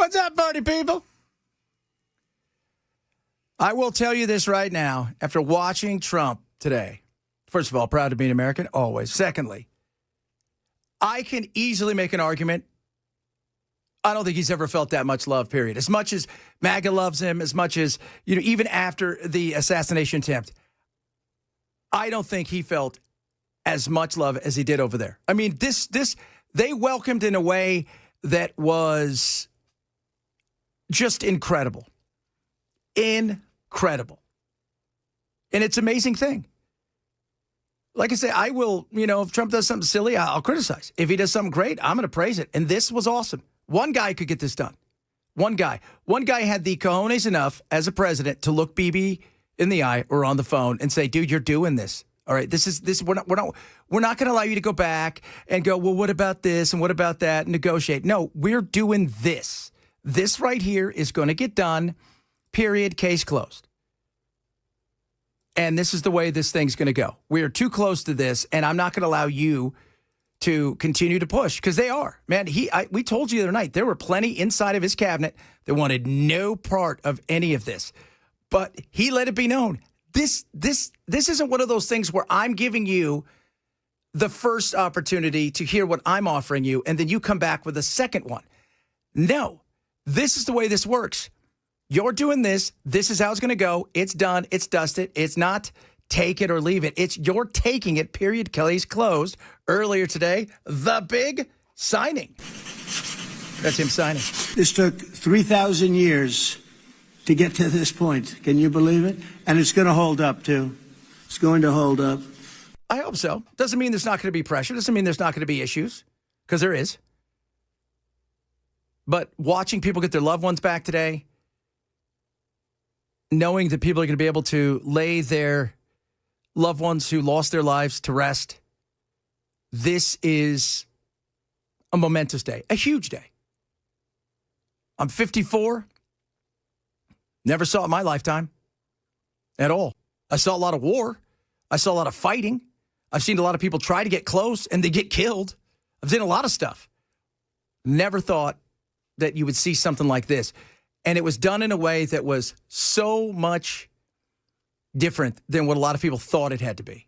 What's up, party people? I will tell you this right now. After watching Trump today, first of all, proud to be an American, always. Secondly, I can easily make an argument. I don't think he's ever felt that much love, period. As much as MAGA loves him, as much as, even after the assassination attempt, I don't think he felt as much love as he did over there. I mean, they welcomed in a way that was just incredible. Incredible. And it's an amazing thing. Like I say, I will, if Trump does something silly, I'll criticize. If he does something great, I'm going to praise it. And this was awesome. One guy could get this done. One guy. One guy had the cojones enough as a president to look Bibi in the eye or on the phone and say, dude, you're doing this. All right, we're not going to allow you to go back and go, well, what about this and what about that and negotiate. No, we're doing this. This right here is going to get done. Period. Case closed. And this is the way this thing's going to go. We are too close to this, and I'm not going to allow you to continue to push, because they are. Man, we told you the other night, there were plenty inside of his cabinet that wanted no part of any of this. But he let it be known. This isn't one of those things where I'm giving you the first opportunity to hear what I'm offering you, and then you come back with a second one. No, this is the way this works. You're doing this. This is how it's going to go. It's done. It's dusted. It's not take it or leave it. It's you're taking it, period. Kelly's closed. Earlier today, the big signing. That's him signing. This took 3,000 years to get to this point. Can you believe it? And it's going to hold up, too. It's going to hold up. I hope so. Doesn't mean there's not going to be pressure. Doesn't mean there's not going to be issues, because there is. But watching people get their loved ones back today, knowing that people are going to be able to lay their loved ones who lost their lives to rest, this is a momentous day, a huge day. I'm 54. Never saw it in my lifetime at all. I saw a lot of war. I saw a lot of fighting. I've seen a lot of people try to get close and they get killed. I've seen a lot of stuff. Never thought that you would see something like this. And it was done in a way that was so much different than what a lot of people thought it had to be.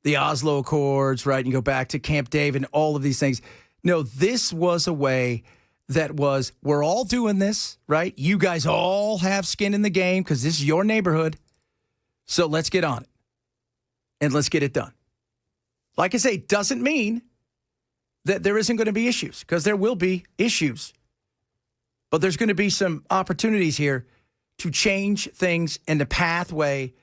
The Oslo Accords, right? You go back to Camp David and all of these things. No, this was a way that was, we're all doing this, right? You guys all have skin in the game because this is your neighborhood. So let's get on it. And let's get it done. Like I say, doesn't mean that there isn't going to be issues, because there will be issues. But there's going to be some opportunities here to change things in a pathway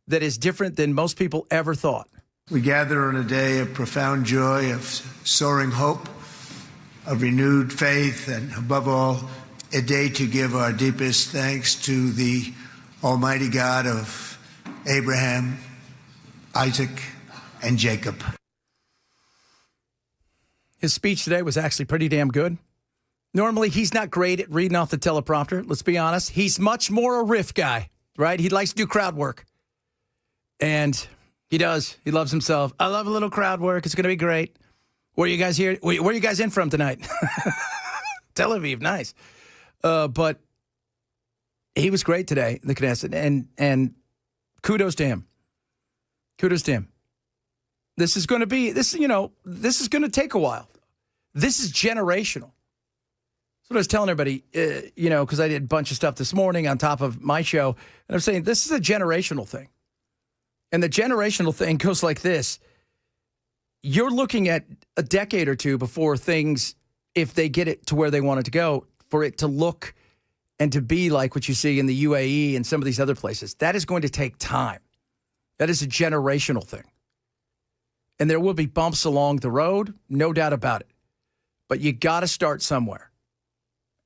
that is different than most people ever thought. We gather on a day of profound joy, of soaring hope, of renewed faith, and above all, a day to give our deepest thanks to the Almighty God of Abraham, Isaac, and Jacob. His speech today was actually pretty damn good. Normally, he's not great at reading off the teleprompter. Let's be honest. He's much more a riff guy, right? He likes to do crowd work. And he does. He loves himself. I love a little crowd work. It's going to be great. Where are you guys here? Where are you guys in from tonight? Tel Aviv. Nice. But he was great today, the Knesset. And kudos to him. Kudos to him. This is going to be, this is going to take a while. This is generational. That's what I was telling everybody, because I did a bunch of stuff this morning on top of my show. And I'm saying this is a generational thing. And the generational thing goes like this. You're looking at a decade or two before things, if they get it to where they want it to go, for it to look and to be like what you see in the UAE and some of these other places. That is going to take time. That is a generational thing. And there will be bumps along the road, no doubt about it. But you got to start somewhere.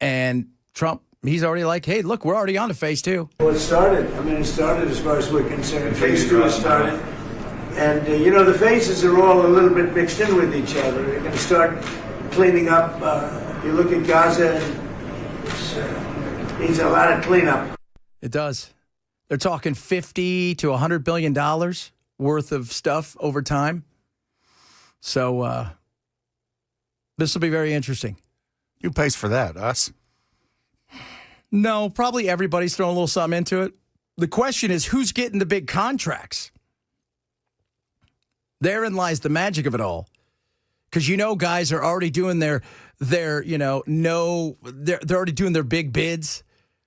And Trump, he's already like, hey, look, we're already on to phase two. Well, it started as far as we're concerned. Phase two has started. And, the phases are all a little bit mixed in with each other. They're going to start cleaning up. You look at Gaza, it needs a lot of cleanup. It does. They're talking $50 to $100 billion worth of stuff over time. So this will be very interesting. Who pays for that? Us? No, probably everybody's throwing a little something into it. The question is, who's getting the big contracts? Therein lies the magic of it all. Because guys are already doing they're already doing their big bids,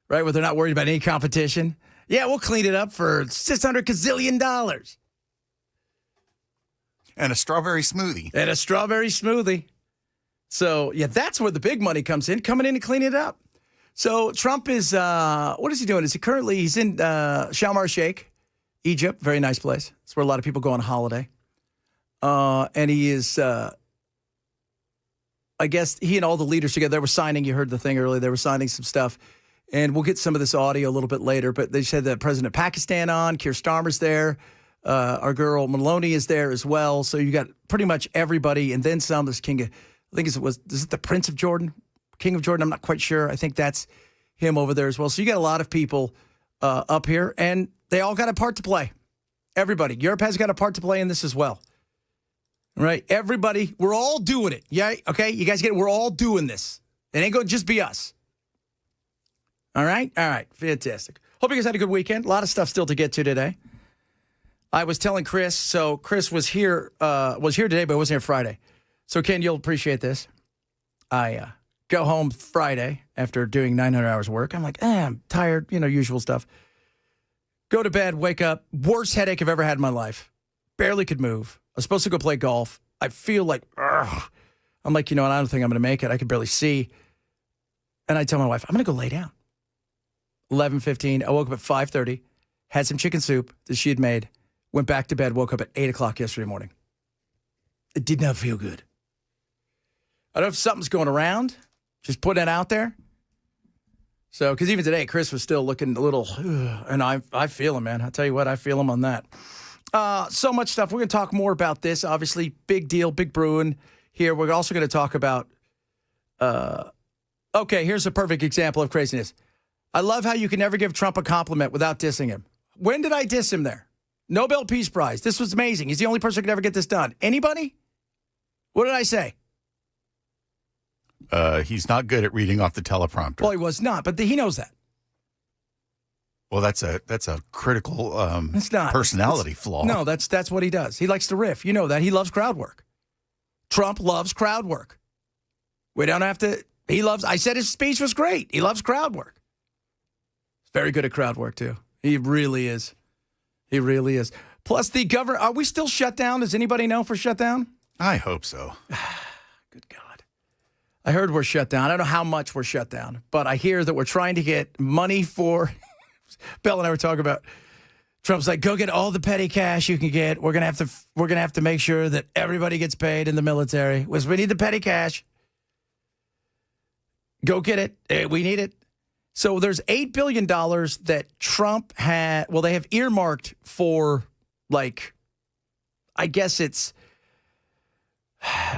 right? Where they're not worried about any competition. Yeah, we'll clean it up for $600 gazillion. And a strawberry smoothie. So, yeah, that's where the big money comes in, coming in and cleaning it up. So Trump is, what is he doing? He's in Sharm el-Sheikh, Egypt, very nice place. It's where a lot of people go on holiday. And he is, I guess he and all the leaders together, they were signing, you heard the thing earlier, they were signing some stuff. And we'll get some of this audio a little bit later, but they said that President of Pakistan on, Keir Starmer's there, our girl Maloney is there as well. So you got pretty much everybody, and then some, this king of, I think is it the Prince of Jordan? King of Jordan, I'm not quite sure. I think that's him over there as well. So you got a lot of people up here, and they all got a part to play. Everybody. Europe has got a part to play in this as well. Right? Everybody, we're all doing it. Yeah? Okay? You guys get it? We're all doing this. It ain't going to just be us. All right? All right. Fantastic. Hope you guys had a good weekend. A lot of stuff still to get to today. I was telling Chris, so Chris was here today, but wasn't here Friday. So, Ken, you'll appreciate this. I go home Friday after doing 900 hours of work. I'm like, I'm tired, usual stuff. Go to bed, wake up. Worst headache I've ever had in my life. Barely could move. I was supposed to go play golf. I feel like, ugh. I'm like, I don't think I'm going to make it. I could barely see. And I tell my wife, I'm going to go lay down. 11:15. I woke up at 5:30, had some chicken soup that she had made, went back to bed, woke up at 8 o'clock yesterday morning. It did not feel good. I don't know if something's going around. Just putting it out there. So, because even today, Chris was still looking a little, and I feel him, man. I tell you what, I feel him on that. So much stuff. We're going to talk more about this. Obviously, big deal, big brewing here. We're also going to talk about, okay, here's a perfect example of craziness. I love how you can never give Trump a compliment without dissing him. When did I diss him there? Nobel Peace Prize. This was amazing. He's the only person who could ever get this done. Anybody? What did I say? He's not good at reading off the teleprompter. Well, he was not, but he knows that. Well, that's a critical it's not. personality flaw. No, that's what he does. He likes to riff. You know that. He loves crowd work. Trump loves crowd work. We don't have to. I said his speech was great. He loves crowd work. He's very good at crowd work, too. He really is. He really is. Plus, the governor, are we still shut down? Does anybody know if we're shut down? I hope so. Good God. I heard we're shut down. I don't know how much we're shut down, but I hear that we're trying to get money for, Bell and I were talking about, Trump's like, go get all the petty cash you can get. We're gonna have to make sure that everybody gets paid in the military. We need the petty cash. Go get it. We need it. So there's $8 billion that Trump had. Well, they have earmarked for, like, I guess it's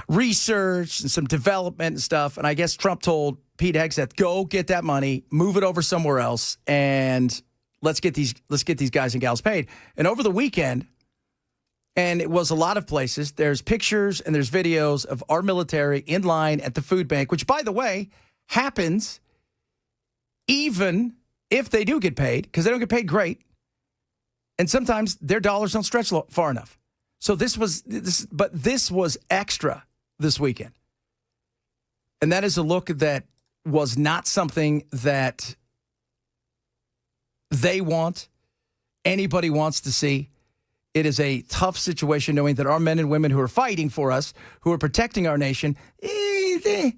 research and some development and stuff. And I guess Trump told Pete Hegseth, go get that money, move it over somewhere else, and let's get these guys and gals paid. And over the weekend, and it was a lot of places, there's pictures and there's videos of our military in line at the food bank, which, by the way, happens even if they do get paid, because they don't get paid great. And sometimes their dollars don't stretch far enough. So this was extra this weekend. And that is a look that was not something that they want, anybody wants to see. It is a tough situation knowing that our men and women who are fighting for us, who are protecting our nation, they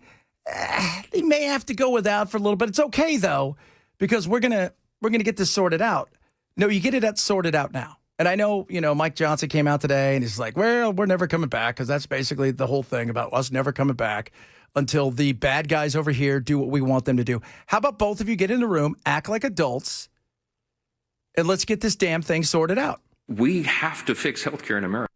may have to go without for a little bit. It's okay, though, because we're gonna get this sorted out. No, you get it sorted out now. And I know, Mike Johnson came out today and he's like, well, we're never coming back, because that's basically the whole thing about us never coming back until the bad guys over here do what we want them to do. How about both of you get in the room, act like adults, and let's get this damn thing sorted out? We have to fix healthcare in America.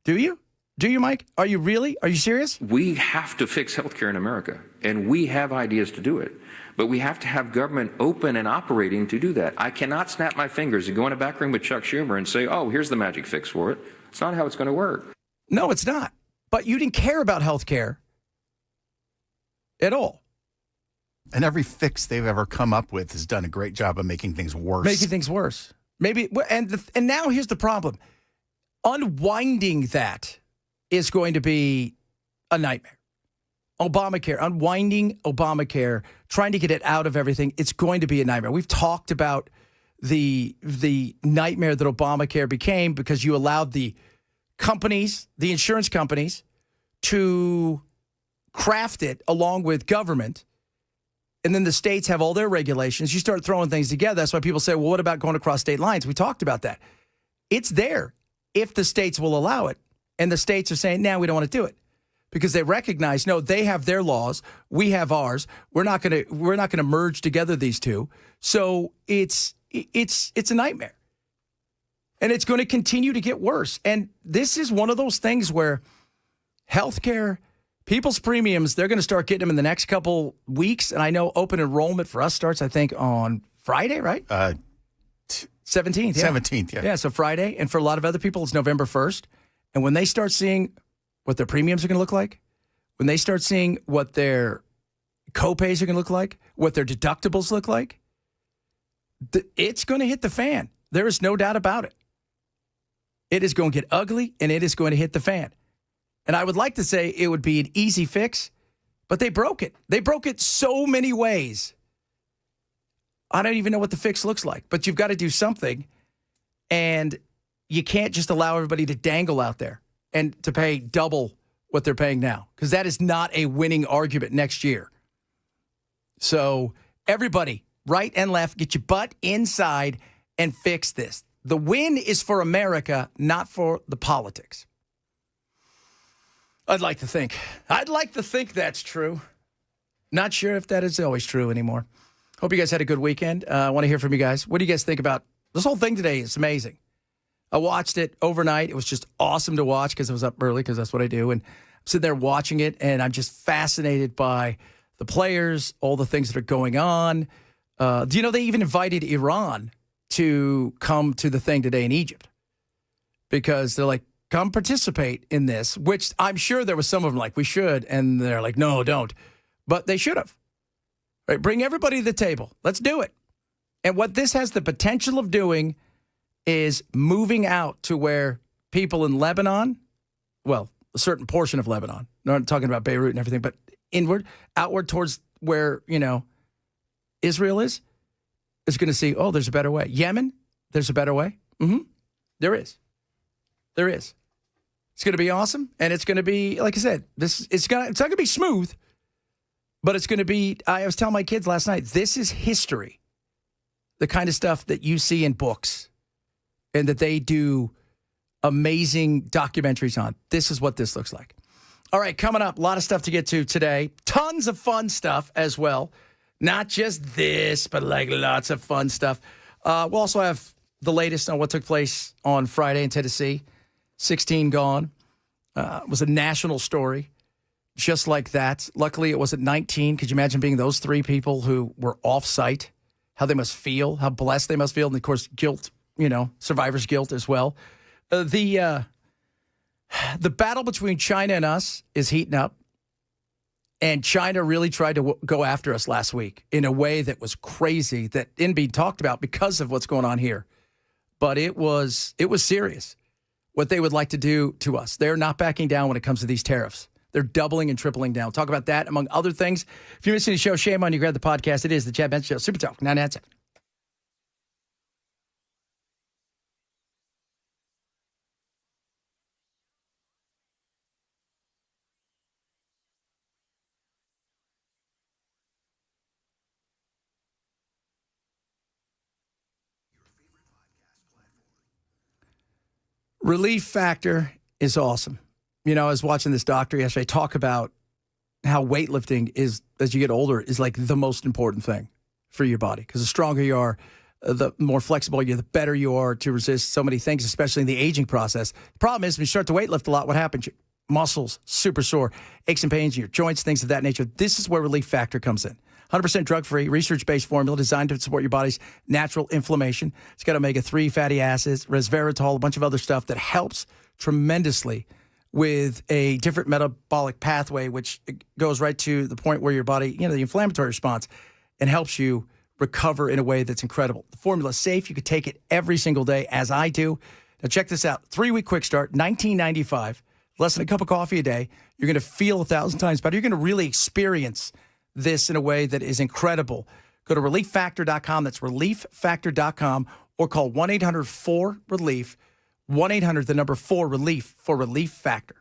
Do you? Do you, Mike? Are you really? Are you serious? We have to fix healthcare in America, and we have ideas to do it. But we have to have government open and operating to do that. I cannot snap my fingers and go in a back room with Chuck Schumer and say, oh, here's the magic fix for it. It's not how it's going to work. No, it's not. But you didn't care about healthcare at all. And every fix they've ever come up with has done a great job of making things worse. Making things worse. Maybe, and now here's the problem. Unwinding that is going to be a nightmare. Obamacare, unwinding Obamacare, trying to get it out of everything, it's going to be a nightmare. We've talked about the nightmare that Obamacare became because you allowed the companies, the insurance companies, to craft it along with government. And then the states have all their regulations. You start throwing things together. That's why people say, well, what about going across state lines? We talked about that. It's there if the states will allow it. And the states are saying, we don't want to do it because they recognize, no, they have their laws. We have ours. We're not going to merge together these two. So it's a nightmare. And it's going to continue to get worse. And this is one of those things where healthcare, people's premiums, they're going to start getting them in the next couple weeks. And I know open enrollment for us starts, I think, on Friday, right? 17th. Yeah. 17th, yeah. Yeah, so Friday. And for a lot of other people, it's November 1st. And when they start seeing what their premiums are going to look like, when they start seeing what their copays are going to look like, what their deductibles look like, it's going to hit the fan. There is no doubt about it. It is going to get ugly, and it is going to hit the fan. And I would like to say it would be an easy fix, but they broke it. They broke it so many ways. I don't even know what the fix looks like, but you've got to do something. And you can't just allow everybody to dangle out there and to pay double what they're paying now, because that is not a winning argument next year. So everybody, right and left, get your butt inside and fix this. The win is for America, not for the politics. I'd like to think that's true. Not sure if that is always true anymore. Hope you guys had a good weekend. I want to hear from you guys. What do you guys think about this whole thing today? It's amazing. I watched it overnight. It was just awesome to watch because I was up early because that's what I do. And I'm sitting there watching it, and I'm just fascinated by the players, all the things that are going on. Do you know they even invited Iran to come to the thing today in Egypt? Because they're like, come participate in this, which I'm sure there was some of them like, we should. And they're like, no, don't. But they should have. Right? Bring everybody to the table. Let's do it. And what this has the potential of doing is moving out to where people in Lebanon, well, a certain portion of Lebanon, not talking about Beirut and everything, but outward towards where, Israel is going to see, oh, there's a better way. Yemen, there's a better way. There is. It's going to be awesome, and it's going to be, like I said, it's not going to be smooth, but it's going to be, I was telling my kids last night, this is history, the kind of stuff that you see in books and that they do amazing documentaries on. This is what this looks like. All right, coming up, a lot of stuff to get to today. Tons of fun stuff as well. Not just this, but like lots of fun stuff. We'll also have the latest on what took place on Friday in Tennessee. 16 gone. It was a national story, just like that. Luckily, it wasn't 19. Could you imagine being those three people who were off-site? How they must feel, how blessed they must feel, and, of course, guilt, survivor's guilt as well. The battle between China and us is heating up, and China really tried to go after us last week in a way that was crazy, that didn't be talked about because of what's going on here. But it was serious. What they would like to do to us. They're not backing down when it comes to these tariffs. They're doubling and tripling down. Talk about that, among other things. If you're missing the show, shame on you. Grab the podcast. It is the Chad Benson Show. Super Talk 997. Relief Factor is awesome. I was watching this doctor yesterday talk about how weightlifting is, as you get older, is like the most important thing for your body. Because the stronger you are, the more flexible you are, the better you are to resist so many things, especially in the aging process. The problem is when you start to weightlift a lot, what happens? Your muscles, super sore, aches and pains in your joints, things of that nature. This is where Relief Factor comes in. 100% drug-free, research-based formula designed to support your body's natural inflammation. It's got omega-3 fatty acids, resveratrol, a bunch of other stuff that helps tremendously with a different metabolic pathway, which goes right to the point where your body, the inflammatory response, and helps you recover in a way that's incredible. The formula is safe. You could take it every single day, as I do. Now, check this out. 3-week quick start, $19.95, less than a cup of coffee a day. You're going to feel 1,000 times better. You're going to really experience this in a way that is incredible. Go to relieffactor.com. That's relieffactor.com, or call 1-800-4RELIEF, 1-800, the number 4RELIEF, for Relief Factor.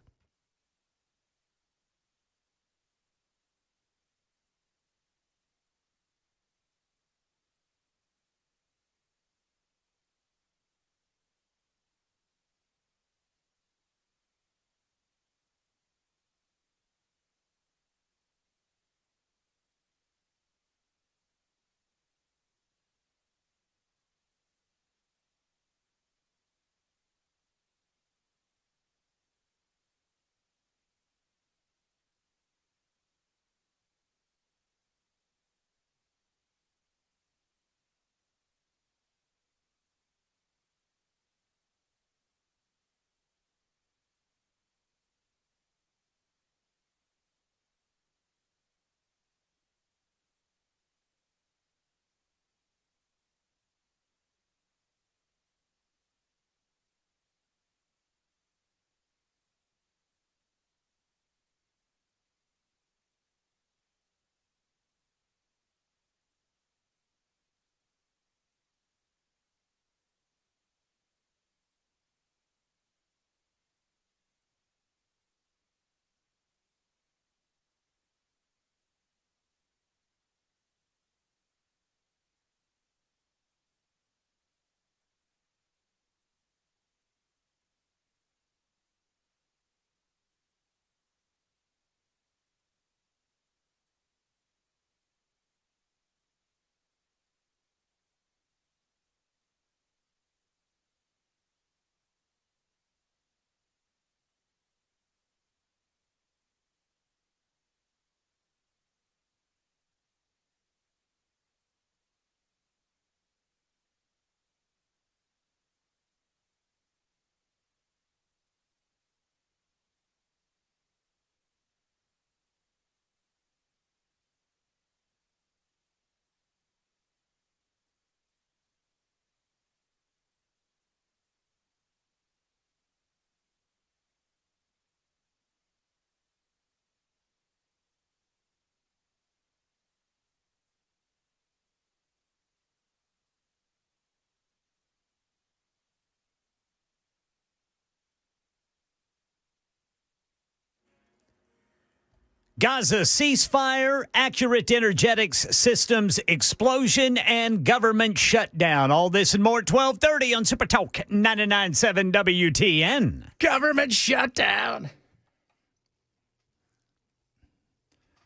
Gaza ceasefire, accurate energetics systems explosion, and government shutdown. All this and more at 12:30 on Super Talk 99.7 WTN. Government shutdown.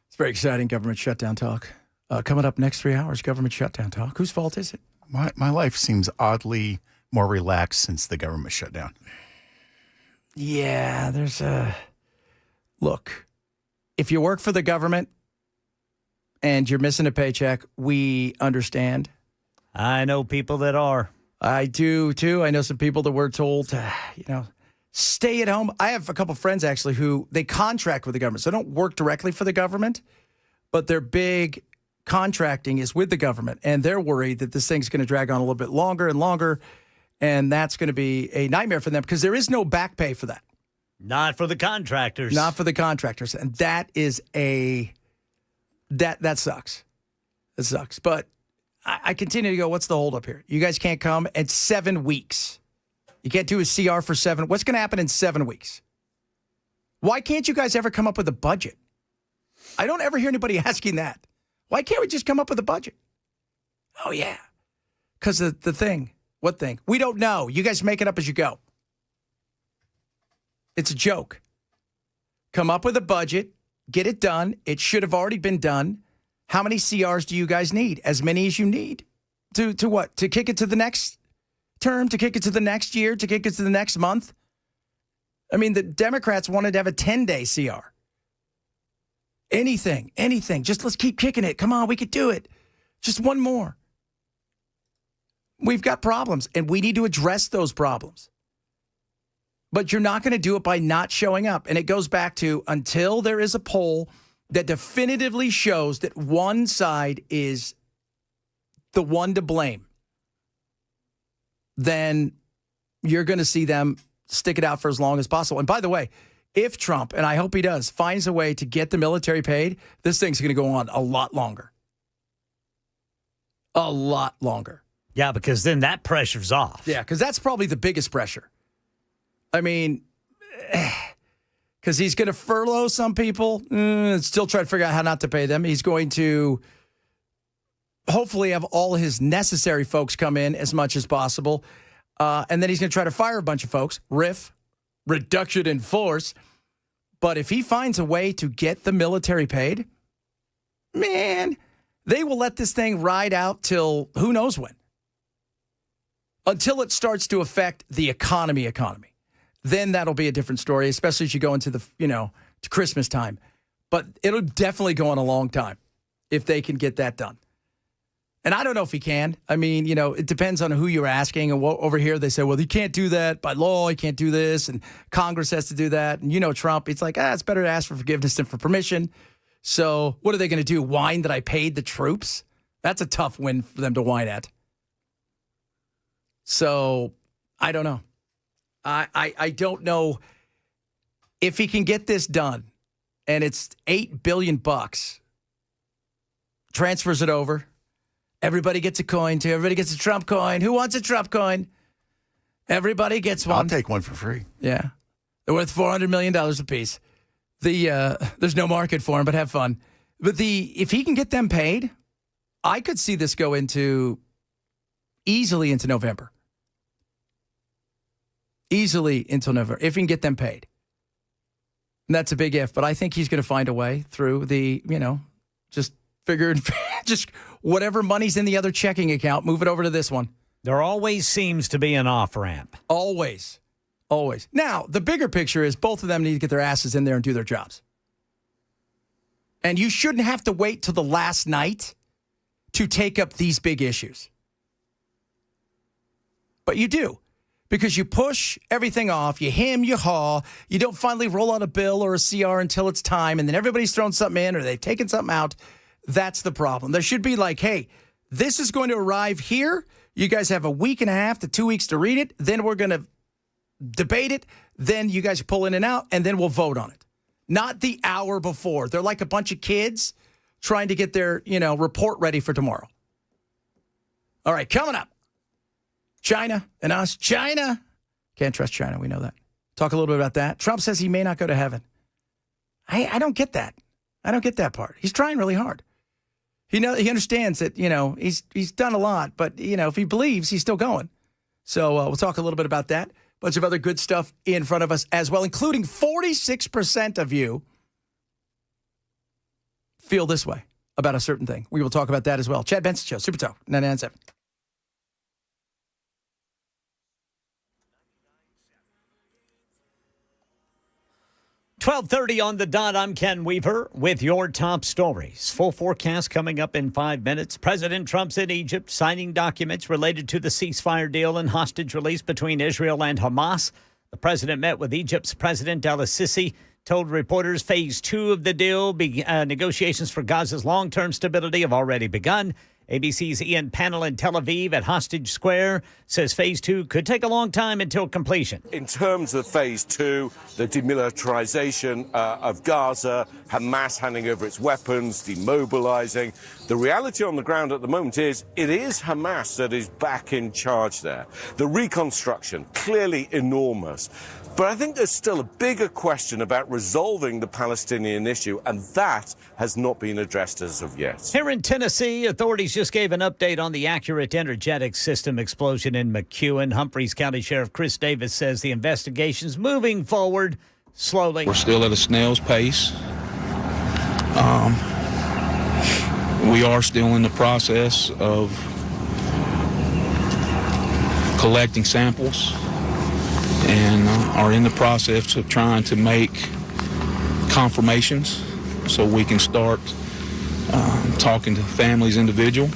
It's very exciting, government shutdown talk. Coming up next 3 hours, government shutdown talk. Whose fault is it? My life seems oddly more relaxed since the government shut down. Yeah, there's a... Look, if you work for the government and you're missing a paycheck, we understand. I know people that are. I do, too. I know some people that were told to, stay at home. I have a couple friends, actually, who they contract with the government. So they don't work directly for the government, but their big contracting is with the government. And they're worried that this thing's going to drag on a little bit longer and longer. And that's going to be a nightmare for them because there is no back pay for that. Not for the contractors. Not for the contractors. And that is that sucks. It sucks. But I continue to go, what's the holdup here? You guys can't come at 7 weeks. You can't do a CR for 7. What's going to happen in 7 weeks? Why can't you guys ever come up with a budget? I don't ever hear anybody asking that. Why can't we just come up with a budget? Oh, yeah. Because of the thing. What thing? We don't know. You guys make it up as you go. It's a joke. Come up with a budget. Get it done. It should have already been done. How many CRs do you guys need? As many as you need. To what? To kick it to the next term? To kick it to the next year? To kick it to the next month? I mean, the Democrats wanted to have a 10-day CR. Anything. Just let's keep kicking it. Come on, we could do it. Just one more. We've got problems, and we need to address those problems. But you're not going to do it by not showing up. And it goes back to until there is a poll that definitively shows that one side is the one to blame, then you're going to see them stick it out for as long as possible. And by the way, if Trump, and I hope he does, finds a way to get the military paid, this thing's going to go on a lot longer. A lot longer. Yeah, because then that pressure's off. Yeah, because that's probably the biggest pressure. I mean, because he's going to furlough some people, still try to figure out how not to pay them. He's going to hopefully have all his necessary folks come in as much as possible. And then he's going to try to fire a bunch of folks. Reduction in force. But if he finds a way to get the military paid, man, they will let this thing ride out till who knows when. Until it starts to affect the economy. Then that'll be a different story, especially as you go into the, to Christmas time. But it'll definitely go on a long time if they can get that done. And I don't know if he can. I mean, it depends on who you're asking. And over here, they say, well, you can't do that by law. You can't do this. And Congress has to do that. And Trump, it's like, it's better to ask for forgiveness than for permission. So what are they going to do? Whine that I paid the troops? That's a tough win for them to whine at. So I don't know. I don't know if he can get this done, and it's $8 billion, transfers it over. Everybody gets a coin, too. Everybody gets a Trump coin. Who wants a Trump coin? Everybody gets one. I'll take one for free. Yeah. They're worth $400 million apiece. There's no market for them, but have fun. But if he can get them paid, I could see this go easily into November. Easily until November, if he can get them paid. And that's a big if, but I think he's going to find a way through just whatever money's in the other checking account, move it over to this one. There always seems to be an off-ramp. Always. Now, the bigger picture is both of them need to get their asses in there and do their jobs. And you shouldn't have to wait till the last night to take up these big issues. But you do. Because you push everything off, you hem, you haw, you don't finally roll out a bill or a CR until it's time, and then everybody's thrown something in or they've taken something out. That's the problem. There should be like, hey, this is going to arrive here. You guys have a week and a half to 2 weeks to read it. Then we're going to debate it. Then you guys pull in and out, and then we'll vote on it. Not the hour before. They're like a bunch of kids trying to get their, report ready for tomorrow. All right, coming up. China and us. China. Can't trust China. We know that. Talk a little bit about that. Trump says he may not go to heaven. I don't get that. I don't get that part. He's trying really hard. He understands that, he's done a lot, but, if he believes, he's still going. So we'll talk a little bit about that. Bunch of other good stuff in front of us as well, including 46% of you feel this way about a certain thing. We will talk about that as well. Chad Benson Show, Super Talk 99.7. 12:30 on the dot. I'm Ken Weaver with your top stories. Full forecast coming up in 5 minutes. President Trump's in Egypt signing documents related to the ceasefire deal and hostage release between Israel and Hamas. The president met with Egypt's President El-Sisi, told reporters phase 2 of the deal, negotiations for Gaza's long-term stability have already begun. ABC's Ian Pannell in Tel Aviv at Hostage Square says phase 2 could take a long time until completion. In terms of phase 2, the demilitarization of Gaza, Hamas handing over its weapons, demobilizing, the reality on the ground at the moment is it is Hamas that is back in charge there. The reconstruction, clearly enormous. But I think there's still a bigger question about resolving the Palestinian issue, and that has not been addressed as of yet. Here in Tennessee, authorities just gave an update on the Accurate Energetics System explosion in McEwen. Humphreys County Sheriff Chris Davis says the investigation's moving forward slowly. We're still at a snail's pace. We are still in the process of collecting samples and are in the process of trying to make confirmations so we can start talking to families individually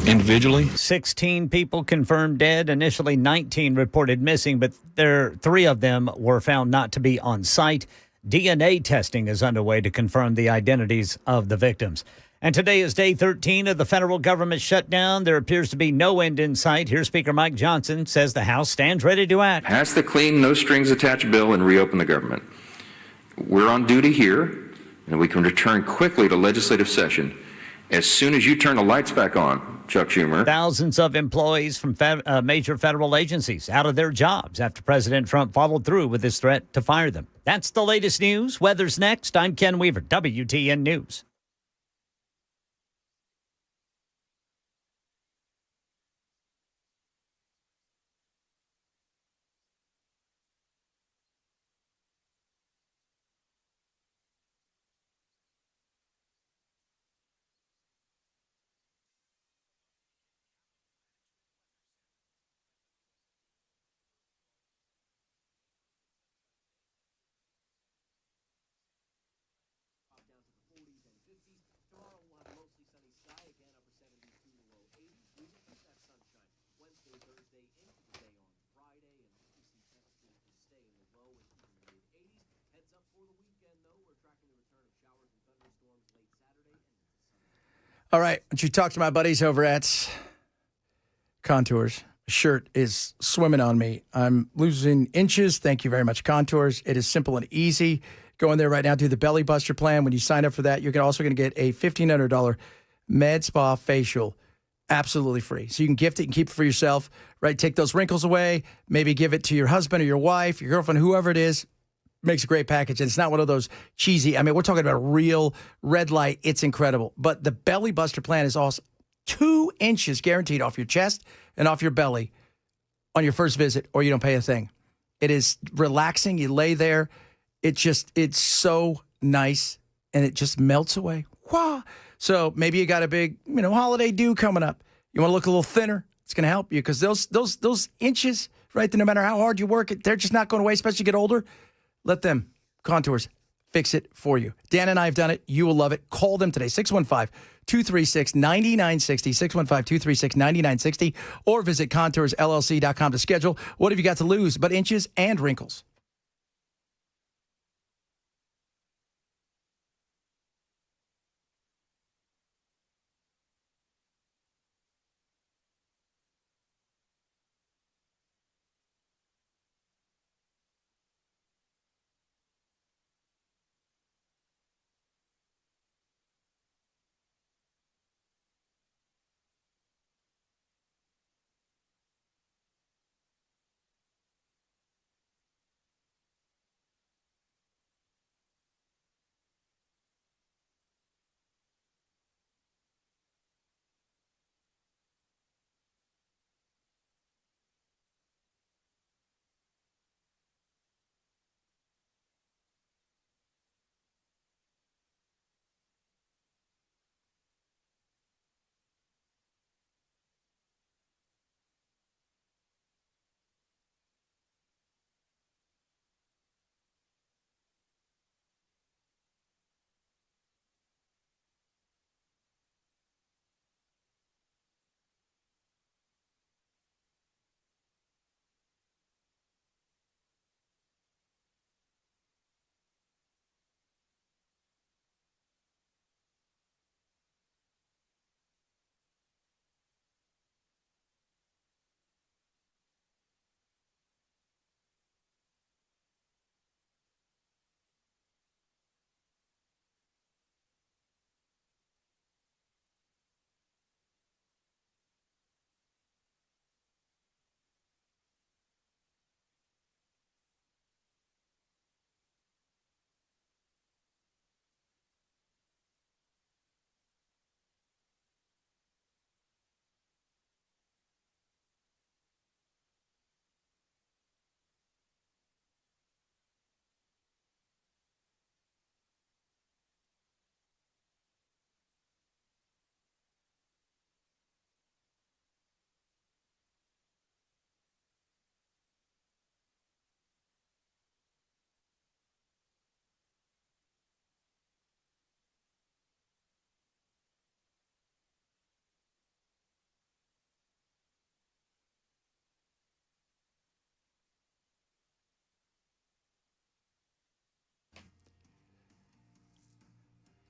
individually. 16 people confirmed dead. Initially, 19 reported missing, but three of them were found not to be on site. DNA testing is underway to confirm the identities of the victims. And today is day 13 of the federal government shutdown. There appears to be no end in sight. Here, Speaker Mike Johnson says the House stands ready to act. Pass the clean, no strings attached bill and reopen the government. We're on duty here, and we can return quickly to legislative session as soon as you turn the lights back on, Chuck Schumer. Thousands of employees from major federal agencies out of their jobs after President Trump followed through with his threat to fire them. That's the latest news. Weather's next. I'm Ken Weaver, WTN News. All right. Why don't you talk to my buddies over at Contours? Shirt is swimming on me. I'm losing inches. Thank you very much, Contours. It is simple and easy. Go in there right now, do the Belly Buster plan. When you sign up for that, you're also going to get a $1,500 Med Spa facial absolutely free. So you can gift it and keep it for yourself, right? Take those wrinkles away. Maybe give it to your husband or your wife, your girlfriend, whoever it is. Makes a great package. And it's not one of those cheesy. I mean, we're talking about real red light. It's incredible. But the Belly Buster plan is awesome. 2 inches guaranteed off your chest and off your belly on your first visit, or you don't pay a thing. It is relaxing. You lay there. It's so nice, and it just melts away. Wow. So maybe you got a big, holiday do coming up. You want to look a little thinner. It's going to help you because those inches, right there, no matter how hard you work it, they're just not going away, especially as you get older. Let them, Contours, fix it for you. Dan and I have done it. You will love it. Call them today, 615-236-9960, 615-236-9960, or visit ContoursLLC.com to schedule. What have you got to lose but inches and wrinkles?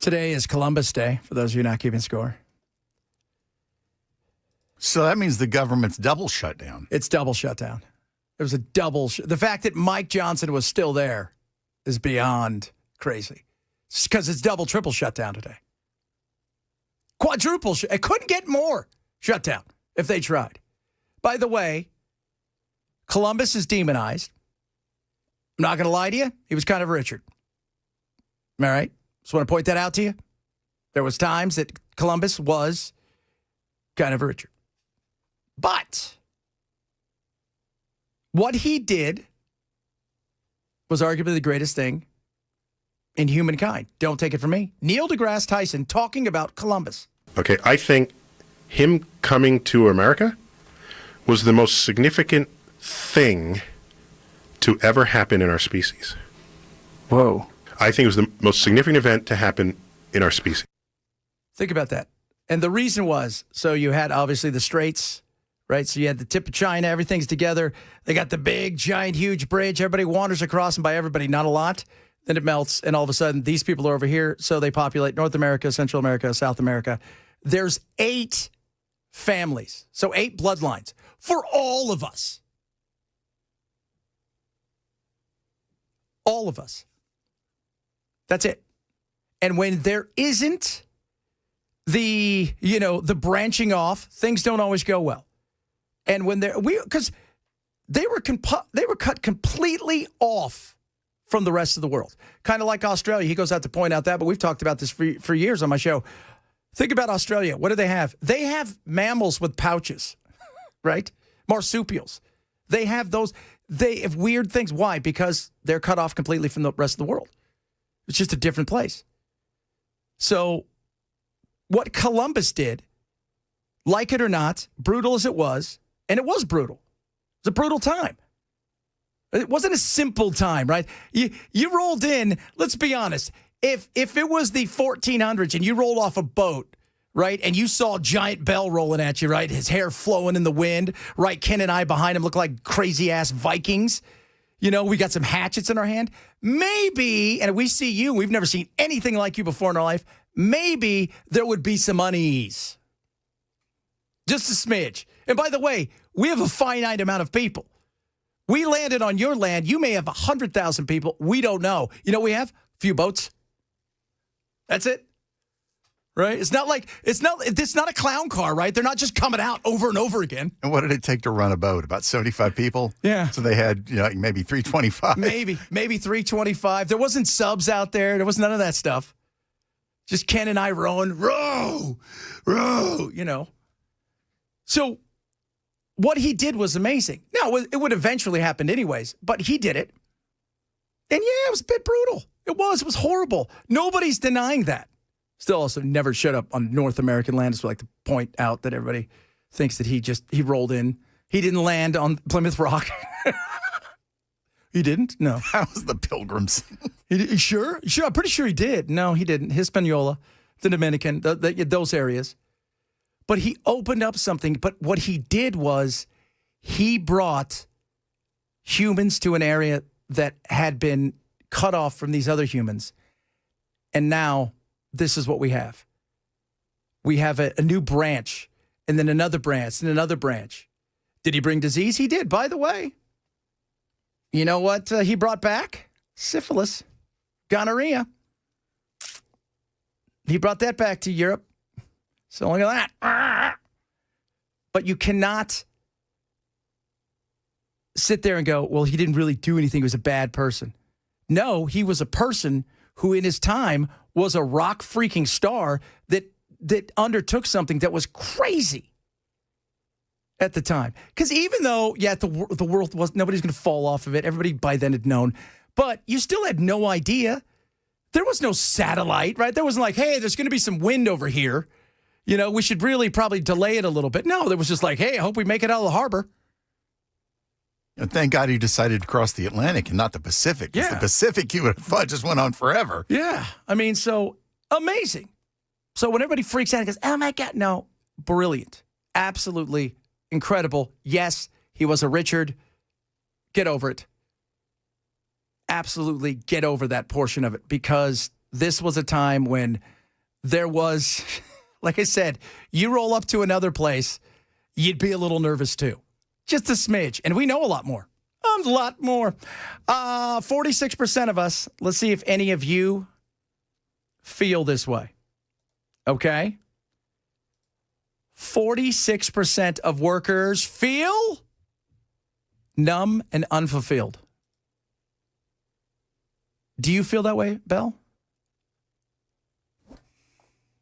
Today is Columbus Day, for those of you not keeping score. So that means the government's double shut down. It's double shutdown. There was a double. The fact that Mike Johnson was still there is beyond crazy. Because it's double, triple shutdown today. Quadruple. It couldn't get more shutdown if they tried. By the way, Columbus is demonized. I'm not going to lie to you. He was kind of Richard. All right? Just want to point that out to you. There was times that Columbus was kind of Richard. But what he did was arguably the greatest thing in humankind. Don't take it from me. Neil deGrasse Tyson talking about Columbus. Okay, I think him coming to America was the most significant thing to ever happen in our species. Whoa. I think it was the most significant event to happen in our species. Think about that. And the reason was, so you had obviously the Straits, right? So you had the tip of China, everything's together. They got the big, giant, huge bridge. Everybody wanders across, and by everybody, not a lot. Then it melts, and all of a sudden, these people are over here, so they populate North America, Central America, South America. There's 8 families, so 8 bloodlines for all of us. All of us. That's it. And when there isn't the branching off, things don't always go well. And when because they were cut completely off from the rest of the world. Kind of like Australia. He goes out to point out that, but we've talked about this for years on my show. Think about Australia. What do they have? They have mammals with pouches, right? Marsupials. They have those. They have weird things. Why? Because they're cut off completely from the rest of the world. It's just a different place. So what Columbus did, like it or not, brutal as it was, and it was brutal. It was a brutal time. It wasn't a simple time, right? You rolled in, let's be honest, if it was the 1400s and you rolled off a boat, right, and you saw Giant Bell rolling at you, right, his hair flowing in the wind, right, Ken and I behind him look like crazy-ass Vikings. You know, we got some hatchets in our hand. Maybe, and we see you, we've never seen anything like you before in our life, maybe there would be some unease. Just a smidge. And by the way, we have a finite amount of people. We landed on your land. You may have 100,000 people. We don't know. You know, we have a few boats. That's it. Right? It's not a clown car, right? They're not just coming out over and over again. And what did it take to run a boat? About 75 people? Yeah. So they had like maybe 325. Maybe 325. There wasn't subs out there. There was none of that stuff. Just Ken and I rowing, row, you know. So what he did was amazing. Now, it would eventually happen anyways, but he did it. And yeah, it was a bit brutal. It was horrible. Nobody's denying that. Still also never showed up on North American land. Just like to point out that everybody thinks that he rolled in. He didn't land on Plymouth Rock. He didn't? No. That was the Pilgrims. He sure? Sure. I'm pretty sure he did. No, he didn't. Hispaniola, the Dominican, those areas. But he opened up something. But what he did was he brought humans to an area that had been cut off from these other humans. And now this is what we have. We have a new branch, and then another branch, and another branch. Did he bring disease? He did, by the way. You know what he brought back? Syphilis, gonorrhea. He brought that back to Europe. So look at that. But you cannot sit there and go, well, he didn't really do anything. He was a bad person. No, he was a person who in his time was a rock freaking star that undertook something that was crazy at the time. Because even though, yeah, the world was, nobody's going to fall off of it. Everybody by then had known. But you still had no idea. There was no satellite, right? There wasn't like, hey, there's going to be some wind over here. You know, we should really probably delay it a little bit. No, there was just like, hey, I hope we make it out of the harbor. And thank God he decided to cross the Atlantic and not the Pacific. Yeah. The Pacific, you would have thought, just went on forever. Yeah. I mean, so amazing. So when everybody freaks out and goes, oh, my God. No, brilliant. Absolutely incredible. Yes, he was a Richard. Get over it. Absolutely get over that portion of it, because this was a time when there was, like I said, you roll up to another place, you'd be a little nervous too. Just a smidge. And we know a lot more. A lot more. 46% of us, let's see if any of you feel this way. Okay? 46% of workers feel numb and unfulfilled. Do you feel that way, Belle?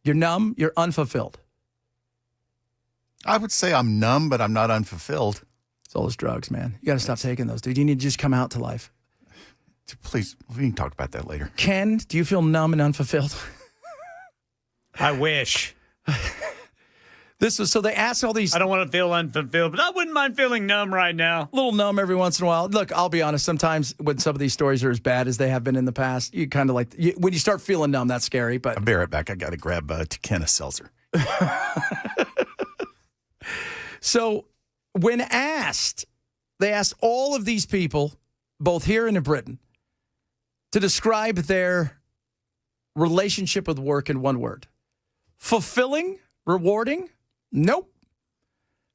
You're numb, you're unfulfilled. I would say I'm numb, but I'm not unfulfilled. It's all those drugs, man. You got to stop taking those, dude. You need to just come out to life. Please, we can talk about that later. Ken, do you feel numb and unfulfilled? I wish. So they asked all these. I don't want to feel unfulfilled, but I wouldn't mind feeling numb right now. A little numb every once in a while. Look, I'll be honest. Sometimes when some of these stories are as bad as they have been in the past, you kind of like, when you start feeling numb, that's scary. But I'll be right back. I got to grab Tekena Seltzer. So when asked, they asked all of these people, both here and in Britain, to describe their relationship with work in one word. Fulfilling, rewarding, nope.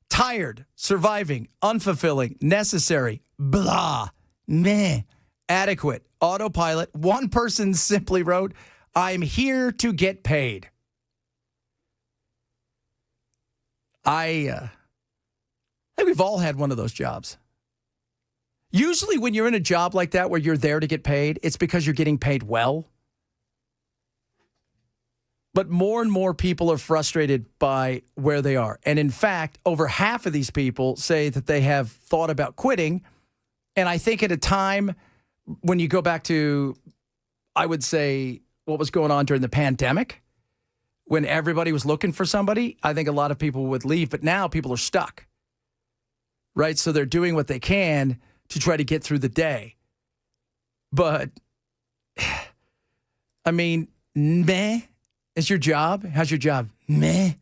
Tired, surviving, unfulfilling, necessary, blah, meh, adequate, autopilot. One person simply wrote, I'm here to get paid. I think we've all had one of those jobs. Usually when you're in a job like that where you're there to get paid, it's because you're getting paid well. But more and more people are frustrated by where they are. And in fact, over half of these people say that they have thought about quitting. And I think at a time when you go back to, I would say, what was going on during the pandemic, when everybody was looking for somebody, I think a lot of people would leave. But now people are stuck, right? So they're doing what they can to try to get through the day. But, I mean, meh. Is your job? How's your job? Meh.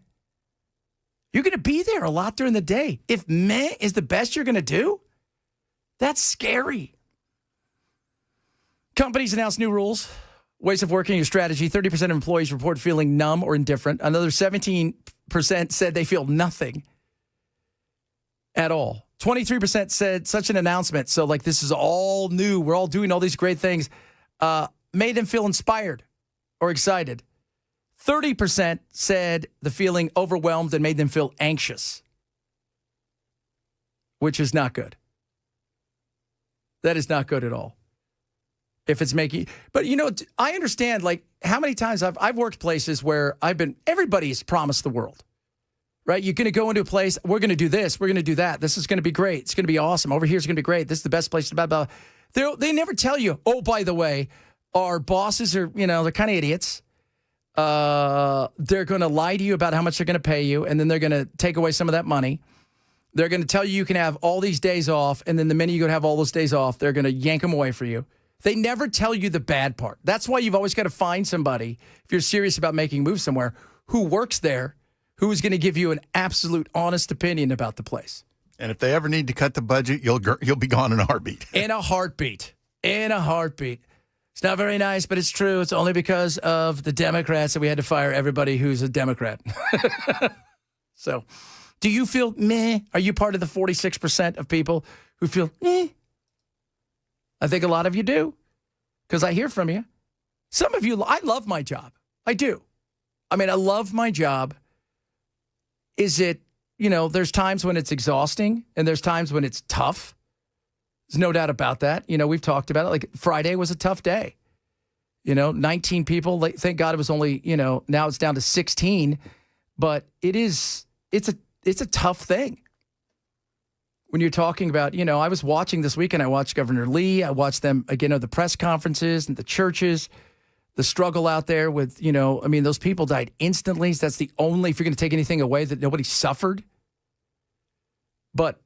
You're going to be there a lot during the day. If meh is the best you're going to do, that's scary. Companies announce new rules, ways of working, your strategy. 30% of employees report feeling numb or indifferent. Another 17% said they feel nothing at all. 23% said such an announcement, so like this is all new, we're all doing all these great things, made them feel inspired or excited. 30% said the feeling overwhelmed and made them feel anxious, which is not good. That is not good at all. If it's making, but you know, I understand like how many times I've worked places where everybody's promised the world, right? You're going to go into a place, we're going to do this, we're going to do that. This is going to be great. It's going to be awesome. Over here is going to be great. This is the best place to blah, blah. They never tell you, oh, by the way, our bosses are, they're kind of idiots. They're going to lie to you about how much they're going to pay you, and then they're going to take away some of that money. They're going to tell you can have all these days off, and then the minute you go to have all those days off, they're going to yank them away for you. They never tell you the bad part. That's why you've always got to find somebody, if you're serious about making a move somewhere, who works there, who is going to give you an absolute honest opinion about the place. And if they ever need to cut the budget, you'll be gone in a heartbeat. In a heartbeat. In a heartbeat. It's not very nice, but it's true. It's only because of the Democrats that we had to fire everybody who's a Democrat. So, do you feel meh? Are you part of the 46% of people who feel meh? I think a lot of you do, because I hear from you. Some of you, I love my job. I do. I mean, I love my job. Is it, there's times when it's exhausting and there's times when it's tough. There's no doubt about that. We've talked about it. Like Friday was a tough day. 19 people. Thank God it was only, now it's down to 16. But it's a tough thing. When you're talking about, I was watching this weekend, I watched Governor Lee. I watched them, again, at the press conferences and the churches, the struggle out there with, those people died instantly. So that's the only, if you're going to take anything away, that nobody suffered. But,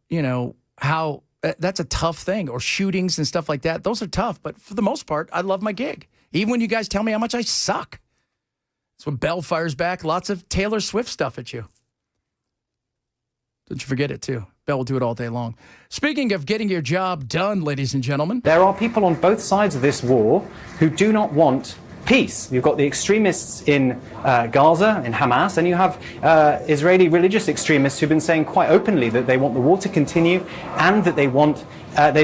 how that's a tough thing, or shootings and stuff like that. Those are tough. But for the most part, I love my gig. Even when you guys tell me how much I suck. That's when Bell fires back lots of Taylor Swift stuff at you. Don't you forget it, too. Bell will do it all day long. Speaking of getting your job done, ladies and gentlemen. There are people on both sides of this war who do not want peace. You've got the extremists in Gaza, in Hamas, and you have Israeli religious extremists who've been saying quite openly that they want the war to continue and that they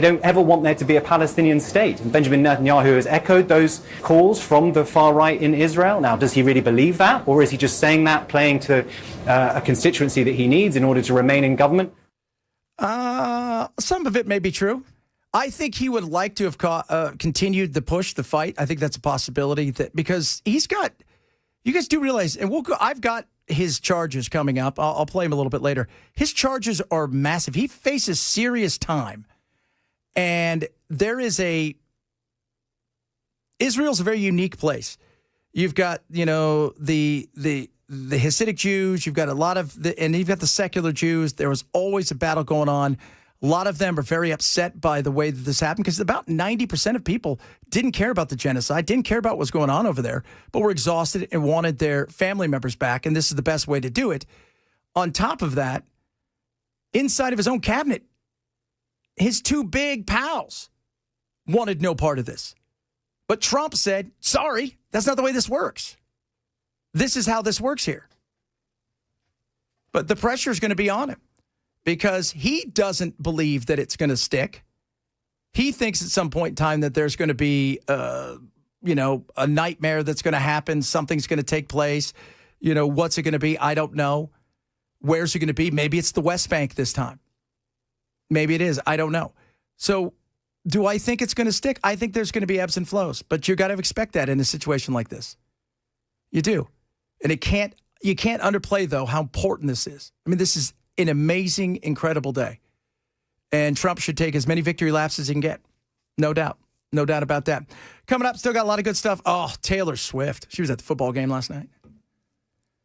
don't ever want there to be a Palestinian state. And Benjamin Netanyahu has echoed those calls from the far right in Israel. Now, does he really believe that, or is he just saying that, playing to a constituency that he needs in order to remain in government? Some of it may be true. I think he would like to have continued the push, the fight. I think that's a possibility because he's got. You guys do realize, and I've got his charges coming up. I'll play him a little bit later. His charges are massive. He faces serious time, and Israel's a very unique place. You've got the Hasidic Jews. You've got a lot of and you've got the secular Jews. There was always a battle going on. A lot of them are very upset by the way that this happened because about 90% of people didn't care about the genocide, didn't care about what was going on over there, but were exhausted and wanted their family members back, and this is the best way to do it. On top of that, inside of his own cabinet, his two big pals wanted no part of this. But Trump said, sorry, that's not the way this works. This is how this works here. But the pressure is going to be on him, because he doesn't believe that it's going to stick. He thinks at some point in time that there's going to be, a nightmare that's going to happen. Something's going to take place. What's it going to be? I don't know. Where's it going to be? Maybe it's the West Bank this time. Maybe it is. I don't know. So do I think it's going to stick? I think there's going to be ebbs and flows, but you got to expect that in a situation like this. You do. And you can't underplay, though, how important this is. I mean, this is an amazing, incredible day. And Trump should take as many victory laps as he can get. No doubt. No doubt about that. Coming up, still got a lot of good stuff. Oh, Taylor Swift. She was at the football game last night.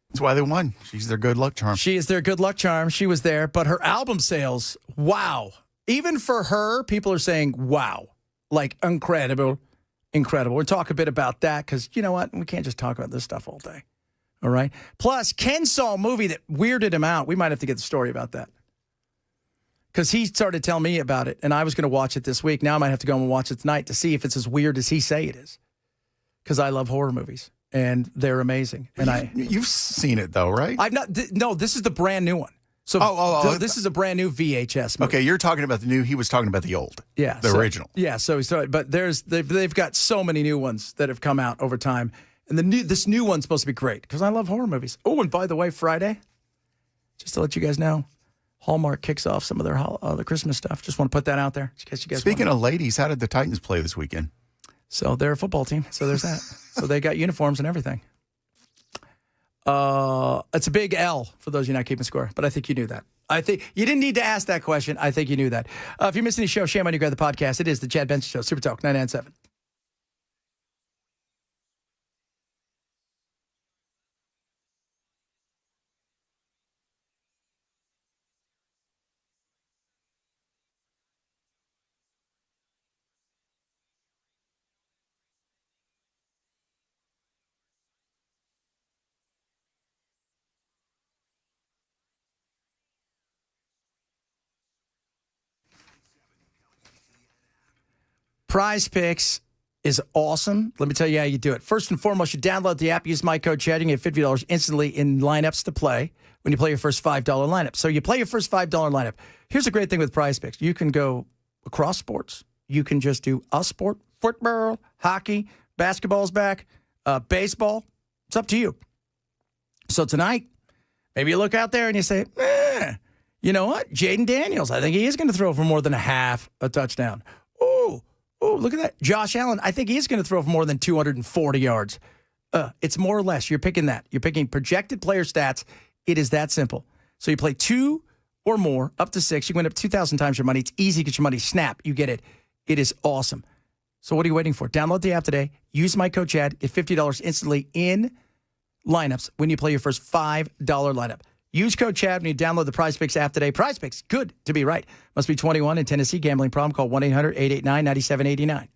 That's why they won. She's their good luck charm. She is their good luck charm. She was there. But her album sales, wow. Even for her, people are saying, wow. Like, incredible. Incredible. We'll talk a bit about that because, you know what? We can't just talk about this stuff all day. All right. Plus, Ken saw a movie that weirded him out. We might have to get the story about that. Because he started telling me about it, and I was going to watch it this week. Now I might have to go and watch it tonight to see if it's as weird as he say it is. Because I love horror movies, and they're amazing. And you've seen it, though, right? I've not. No, this is the brand new one. So this is a brand new VHS movie. Okay, you're talking about the new. He was talking about the old. Yeah. The original. Yeah, but they've got so many new ones that have come out over time. And this new one's supposed to be great because I love horror movies. Oh, and by the way, Friday, just to let you guys know, Hallmark kicks off some of their the Christmas stuff. Just want to put that out there. In case you guys Speaking of ladies, how did the Titans play this weekend? So they're a football team. So there's that. So they got uniforms and everything. It's a big L for those of you not keeping score, but I think you knew that. I think you didn't need to ask that question. I think you knew that. If you missed any show, shame on you. Grab the podcast. It is the Chad Benson Show, Super Talk 997. Prize Picks is awesome. Let me tell you how you do it. First and foremost, you download the app, use my code Chad, and you get $50 instantly in lineups to play when you play your first $5 lineup. So you play your first $5 lineup. Here's a great thing with Prize Picks. You can go across sports. You can just do a sport, football, hockey, basketball's back, baseball. It's up to you. So tonight, maybe you look out there and you say, you know what? Jaden Daniels, I think he is going to throw for more than a touchdown. Oh, look at that. Josh Allen, I think he's going to throw for more than 240 yards. It's more or less. You're picking that. You're picking projected player stats. It is that simple. So you play 2 or more, up to 6. You can win up 2,000 times your money. It's easy. Get your money. Snap. You get it. It is awesome. So what are you waiting for? Download the app today. Use my code Chad. Get $50 instantly in lineups when you play your first $5 lineup. Use code Chad when you download the Prize Picks app today. Prize Picks, good to be right. Must be 21 in Tennessee. Gambling problem. Call 1-800-889-9789.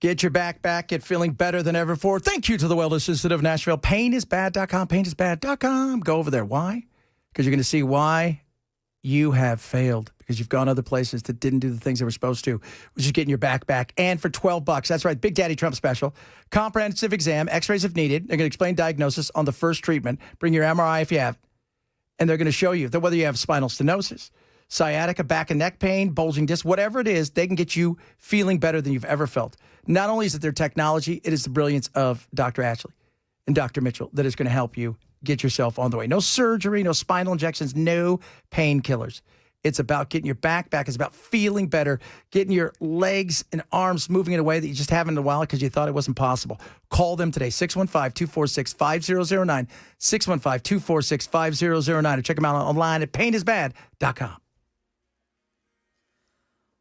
Get your back back. Get feeling better than ever before. Thank you to the Wellness Institute of Nashville. PainIsBad.com. PainIsBad.com. Go over there. Why? Because you're going to see why you have failed. Because you've gone other places that didn't do the things they were supposed to, which is getting your back back. And for $12, that's right, Big Daddy Trump special. Comprehensive exam, x-rays if needed. They're going to explain diagnosis on the first treatment. Bring your MRI if you have. And they're going to show you that whether you have spinal stenosis, sciatica, back and neck pain, bulging disc, whatever it is, they can get you feeling better than you've ever felt. Not only is it their technology, it is the brilliance of Dr. Ashley and Dr. Mitchell that is going to help you get yourself on the way. No surgery, no spinal injections, no painkillers. It's about getting your back back. It's about feeling better, getting your legs and arms moving in a way that you just haven't in a while because you thought it wasn't possible. Call them today, 615-246-5009, 615-246-5009, or check them out online at PainIsBad.com.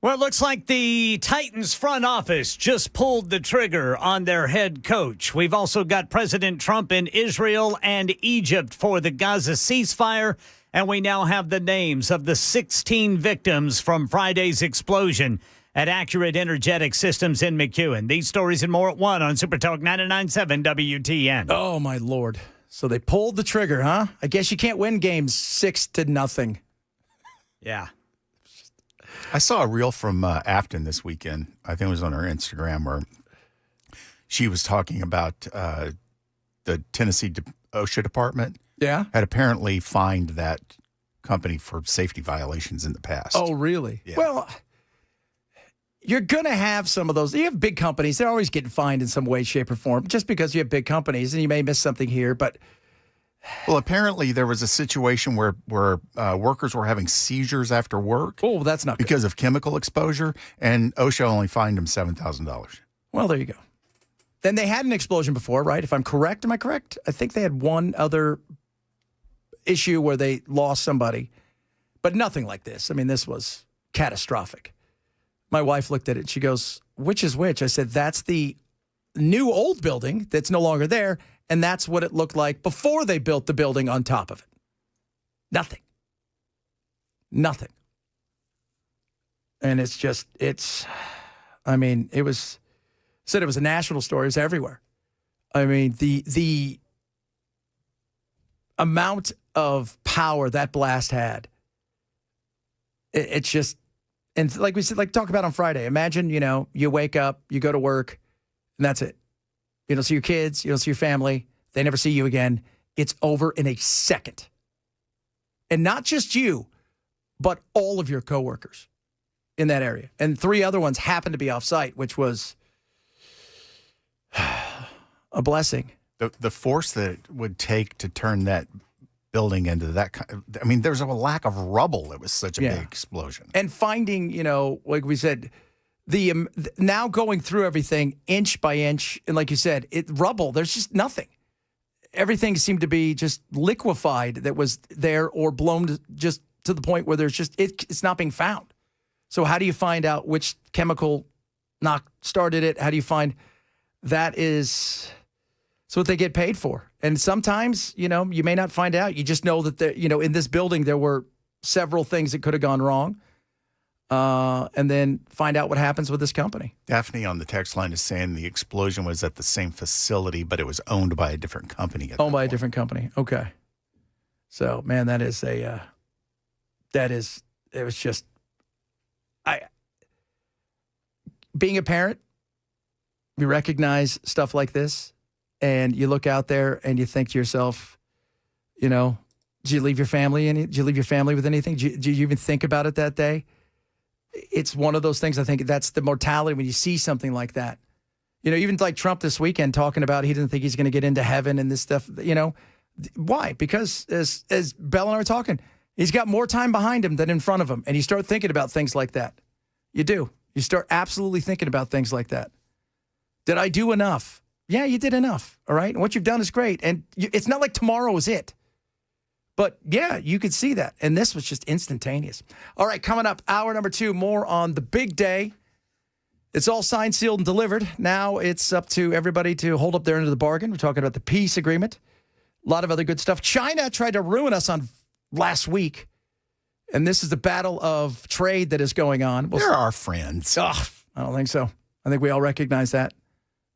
Well, it looks like the Titans front office just pulled the trigger on their head coach. We've also got President Trump in Israel and Egypt for the Gaza ceasefire, and we now have the names of the 16 victims from Friday's explosion at Accurate Energetic Systems in McEwen. These stories and more at 1 on Supertalk 99.7 WTN. Oh, my Lord. So they pulled the trigger, huh? I guess you can't win games 6-0. Yeah. I saw a reel from Afton this weekend. I think it was on her Instagram where she was talking about the Tennessee OSHA department. Yeah. Had apparently fined that company for safety violations in the past. Oh, really? Yeah. Well, you're going to have some of those. You have big companies. They're always getting fined in some way, shape, or form just because you have big companies and you may miss something here. But well, apparently there was a situation where workers were having seizures after work. Oh, that's not because of chemical exposure, and OSHA only fined them $7,000. Well, there you go. Then they had an explosion before, right? If I'm correct, am I correct? I think they had one other issue where they lost somebody, but nothing like this. I mean, this was catastrophic. My wife looked at it. She goes, which is which? I said, that's the new old building that's no longer there, and that's what it looked like before they built the building on top of it. Nothing. And it was said it was a national story. It was everywhere. I mean, the amount of power that blast had, it's just, and like we said, like talk about on Friday, imagine, you wake up, you go to work, and that's it. You don't see your kids, you don't see your family, they never see you again. It's over in a second. And not just you, but all of your coworkers in that area. And 3 other ones happened to be off site, which was a blessing. The force that it would take to turn that building into that, I mean, there's a lack of rubble. It was such a big explosion. And finding, like we said, the now going through everything inch by inch, and like you said, rubble, there's just nothing. Everything seemed to be just liquefied that was there or blown just to the point where there's just, it's not being found. So how do you find out which chemical started it? How do you find that is... It's what they get paid for. And sometimes, you may not find out. You just know that, in this building, there were several things that could have gone wrong. And then find out what happens with this company. Daphne on the text line is saying the explosion was at the same facility, but it was owned by a different company. Owned by a different company. Okay. So, man, it was just, being a parent, we recognize stuff like this. And you look out there and you think to yourself, did you leave your family? Did you leave your family with anything? Did you even think about it that day? It's one of those things. I think that's the mortality when you see something like that. Even like Trump this weekend talking about he didn't think he's going to get into heaven and this stuff. Why? Because as Bell and I were talking, he's got more time behind him than in front of him. And you start thinking about things like that. You do. You start absolutely thinking about things like that. Did I do enough? Yeah, you did enough, all right? And what you've done is great. And it's not like tomorrow is it. But, yeah, you could see that. And this was just instantaneous. All right, coming up, hour number 2, more on the big day. It's all signed, sealed, and delivered. Now it's up to everybody to hold up their end of the bargain. We're talking about the peace agreement. A lot of other good stuff. China tried to ruin us on last week. And this is the battle of trade that is going on. They're our friends. I don't think so. I think we all recognize that.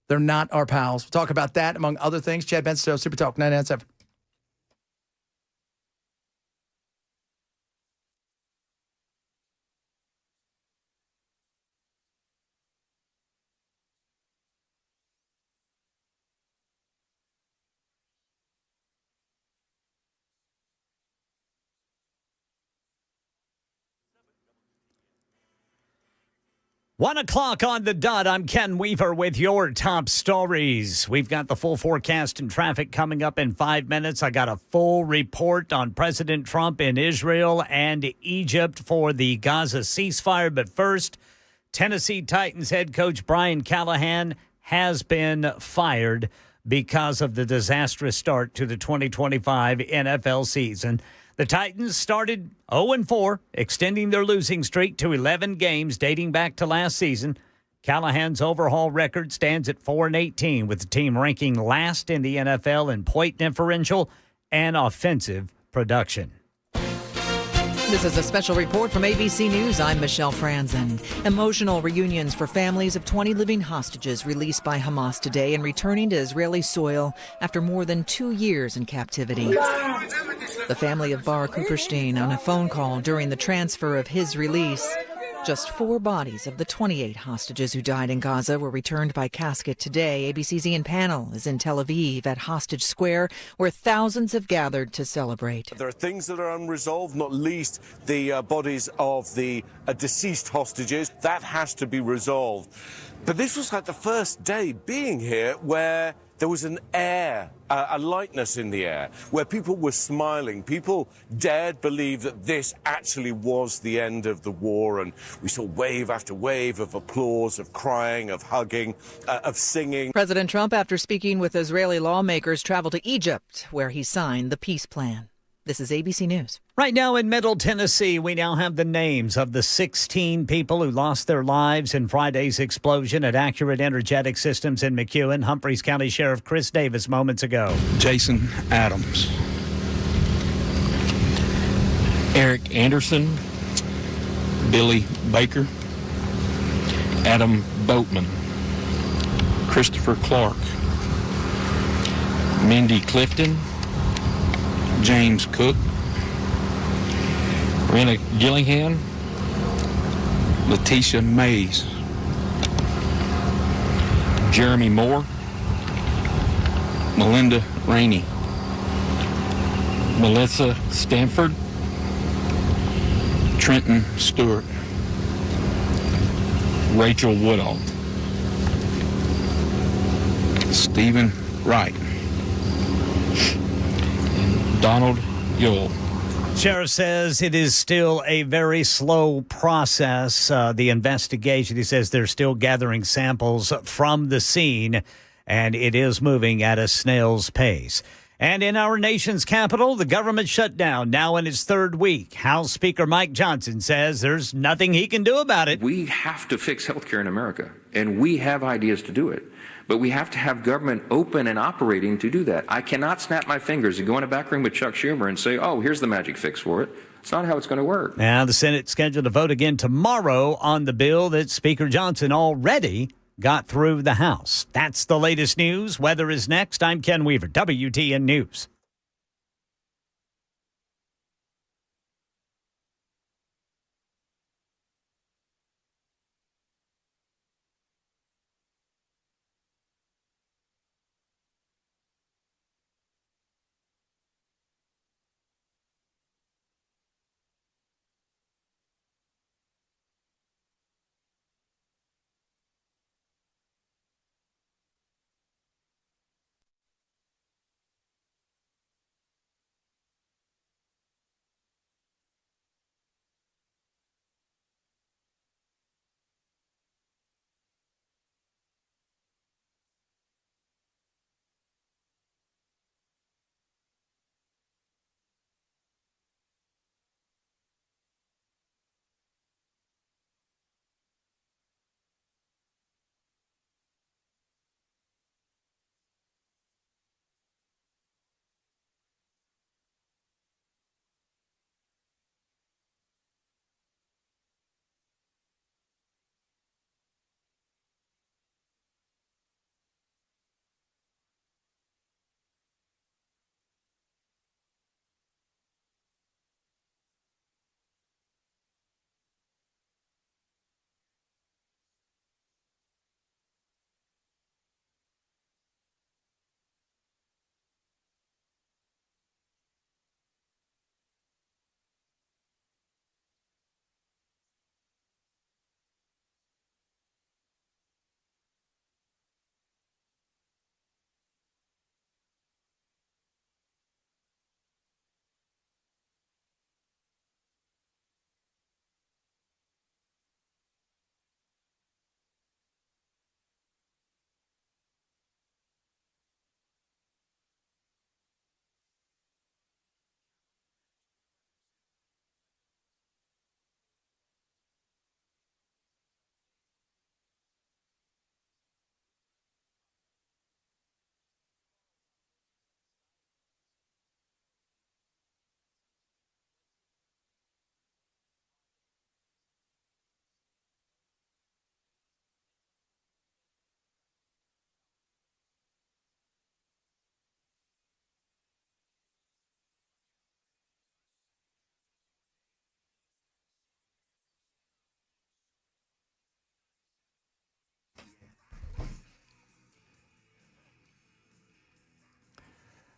They're not our pals. We'll talk about that, among other things. Chad Benstow, Super Talk 997. One o'clock on the dot. I'm Ken Weaver with your top stories. We've got the full forecast and traffic coming up in 5 minutes. I got a full report on President Trump in Israel and Egypt for the Gaza ceasefire. But first, Tennessee Titans head coach Brian Callahan has been fired because of the disastrous start to the 2025 NFL season. The Titans started 0-4, extending their losing streak to 11 games dating back to last season. Callahan's overall record stands at 4-18, with the team ranking last in the NFL in point differential and offensive production. This is a special report from ABC News. I'm Michelle Franzen. Emotional reunions for families of 20 living hostages released by Hamas today and returning to Israeli soil after more than 2 years in captivity. The family of Bar Kuperstein on a phone call during the transfer of his release. Just 4 bodies of the 28 hostages who died in Gaza were returned by casket today. ABC's Ian Pannell is in Tel Aviv at Hostage Square, where thousands have gathered to celebrate. There are things that are unresolved, not least the bodies of the deceased hostages. That has to be resolved. But this was like the first day being here where there was an air, a lightness in the air, where people were smiling. People dared believe that this actually was the end of the war. And we saw wave after wave of applause, of crying, of hugging, of singing. President Trump, after speaking with Israeli lawmakers, traveled to Egypt, where he signed the peace plan. This is ABC News. Right now in Middle Tennessee, we now have the names of the 16 people who lost their lives in Friday's explosion at Accurate Energetic Systems in McEwen. Humphreys County Sheriff Chris Davis moments ago. Jason Adams, Eric Anderson, Billy Baker, Adam Boatman, Christopher Clark, Mindy Clifton, James Cook, Rena Gillingham, Letitia Mays, Jeremy Moore, Melinda Rainey, Melissa Stanford, Trenton Stewart, Rachel Woodall, Stephen Wright, and Donald Yule. Sheriff says it is still a very slow process, the investigation. He says they're still gathering samples from the scene, and it is moving at a snail's pace. And in our nation's capital, the government shutdown now in its 3rd week. House Speaker Mike Johnson says there's nothing he can do about it. We have to fix healthcare in America, and we have ideas to do it. But we have to have government open and operating to do that. I cannot snap my fingers and go in a back room with Chuck Schumer and say, oh, here's the magic fix for it. It's not how it's going to work. Now, the Senate's scheduled to vote again tomorrow on the bill that Speaker Johnson already got through the House. That's the latest news. Weather is next. I'm Ken Weaver, WTN News.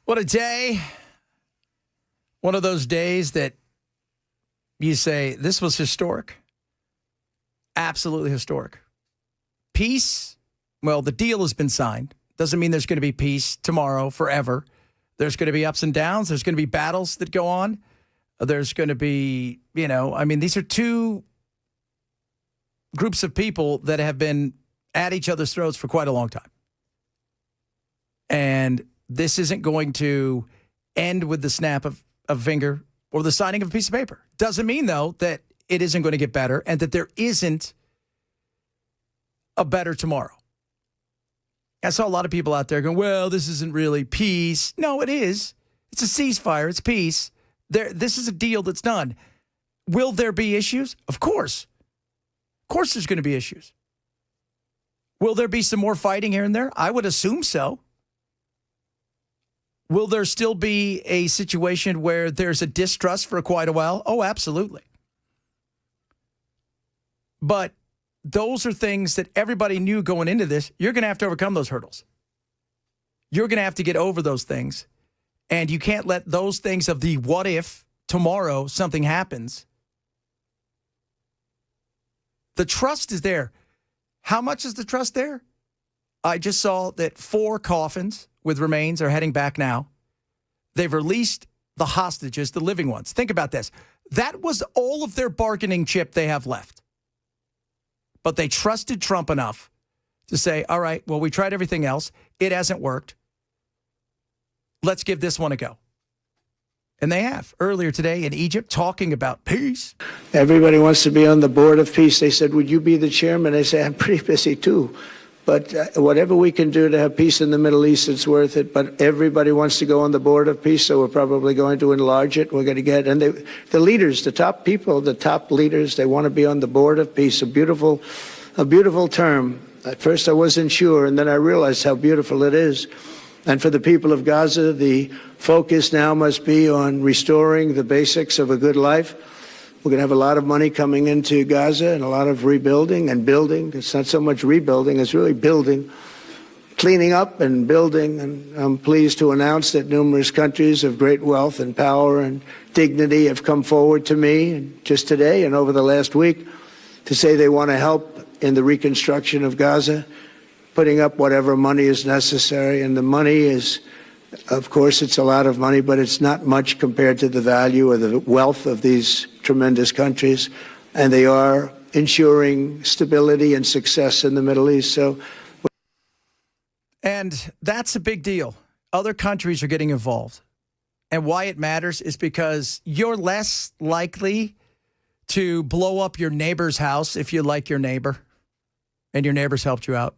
What a day. One of those days that you say, this was historic. Absolutely historic. Peace, well, the deal has been signed. Doesn't mean there's going to be peace tomorrow, forever. There's going to be ups and downs. There's going to be battles that go on. There's going to be, these are two groups of people that have been at each other's throats for quite a long time. And this isn't going to end with the snap of a finger or the signing of a piece of paper. Doesn't mean, though, that it isn't going to get better and that there isn't a better tomorrow. I saw a lot of people out there going, well, this isn't really peace. No, it is. It's a ceasefire. It's peace. This is a deal that's done. Will there be issues? Of course. Of course there's going to be issues. Will there be some more fighting here and there? I would assume so. Will there still be a situation where there's a distrust for quite a while? Oh, absolutely. But those are things that everybody knew going into this. You're going to have to overcome those hurdles. You're going to have to get over those things. And you can't let those things of the what if tomorrow something happens. The trust is there. How much is the trust there? I just saw that 4 coffins with remains are heading back now. They've released the hostages, the living ones. Think about this. That was all of their bargaining chip they have left. But they trusted Trump enough to say, all right, well, we tried everything else. It hasn't worked. Let's give this one a go. And they have. Earlier today in Egypt, talking about peace. Everybody wants to be on the board of peace. They said, would you be the chairman? I say, I'm pretty busy too. But whatever we can do to have peace in the Middle East, it's worth it. But everybody wants to go on the board of peace, so we're probably going to enlarge it. We're going to get, and the leaders, the top people, the top leaders, they want to be on the board of peace. A beautiful term. At first I wasn't sure, and then I realized how beautiful it is. And for the people of Gaza, the focus now must be on restoring the basics of a good life. We're going to have a lot of money coming into Gaza and a lot of rebuilding and building. It's not so much rebuilding, it's really building, cleaning up and building. And I'm pleased to announce that numerous countries of great wealth and power and dignity have come forward to me and just today and over the last week to say they want to help in the reconstruction of Gaza, putting up whatever money is necessary. And the money is, of course, it's a lot of money, but it's not much compared to the value or the wealth of these tremendous countries. And they are ensuring stability and success in the Middle East. And that's a big deal. Other countries are getting involved. And why it matters is because you're less likely to blow up your neighbor's house if you like your neighbor and your neighbor's helped you out.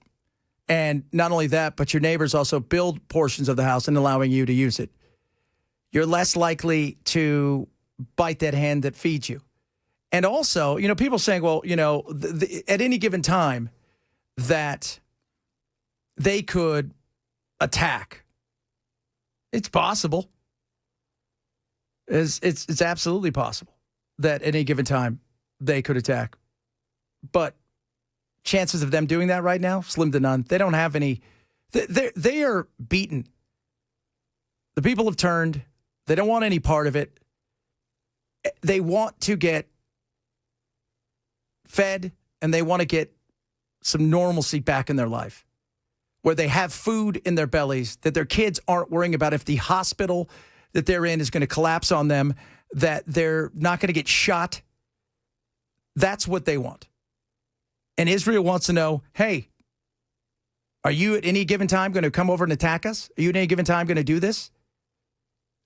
And not only that, but your neighbors also build portions of the house and allowing you to use it. You're less likely to bite that hand that feeds you. And also, people saying, well, at any given time that they could attack. It's possible. It's absolutely possible that at any given time they could attack. But chances of them doing that right now, slim to none. They don't have any. They are beaten. The people have turned. They don't want any part of it. They want to get fed, and they want to get some normalcy back in their life, where they have food in their bellies, that their kids aren't worrying about if the hospital that they're in is going to collapse on them, that they're not going to get shot. That's what they want. And Israel wants to know, hey, are you at any given time going to come over and attack us? Are you at any given time going to do this?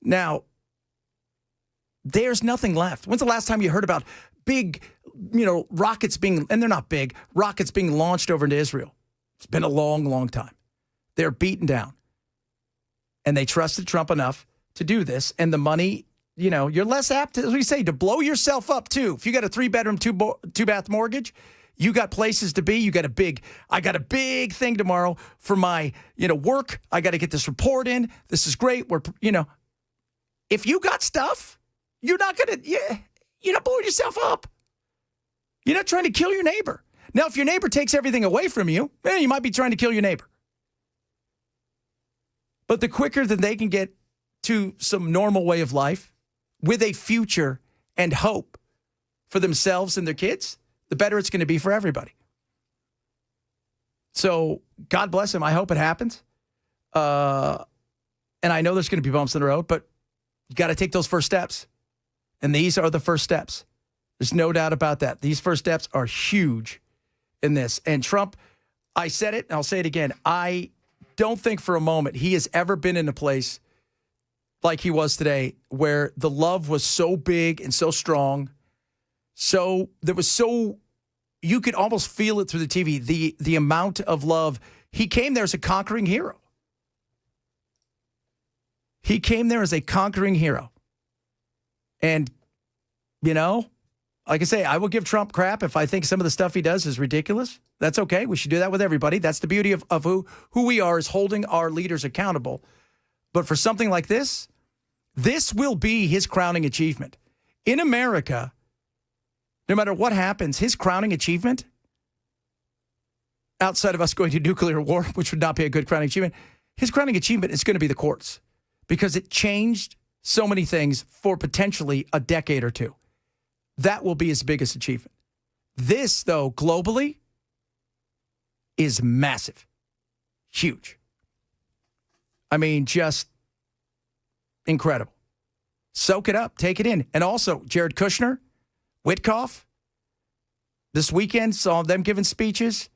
Now, there's nothing left. When's the last time you heard about big, rockets being, and they're not big, rockets being launched over into Israel? It's been a long, long time. They're beaten down. And they trusted Trump enough to do this. And the money, you're less apt, as we say, to blow yourself up, too. If you got a 3-bedroom, 2-bath mortgage, you got places to be. I got a big thing tomorrow for my, work. I got to get this report in. This is great. If you got stuff, you're not blowing yourself up. You're not trying to kill your neighbor. Now, if your neighbor takes everything away from you, you might be trying to kill your neighbor. But the quicker that they can get to some normal way of life with a future and hope for themselves and their kids, the better it's going to be for everybody. So God bless him. I hope it happens. And I know there's going to be bumps in the road, but you got to take those first steps. And these are the first steps. There's no doubt about that. These first steps are huge in this. And Trump, I said it, and I'll say it again. I don't think for a moment he has ever been in a place like he was today where the love was so big and so strong. So there was so, you could almost feel it through the TV, the amount of love. He came there as a conquering hero. He came there as a conquering hero. And, you know, like I say, I will give Trump crap if I think some of the stuff he does is ridiculous. That's okay. We should do that with everybody. That's the beauty of who we are, is holding our leaders accountable. But for something like this will be his crowning achievement. In America, no matter what happens, his crowning achievement, outside of us going to nuclear war, which would not be a good crowning achievement, his crowning achievement is going to be the courts, because it changed so many things for potentially a decade or two. That will be his biggest achievement. This, though, globally, is massive. Huge. I mean, just incredible. Soak it up. Take it in. And also, Jared Kushner, Witkoff, this weekend, saw them giving speeches.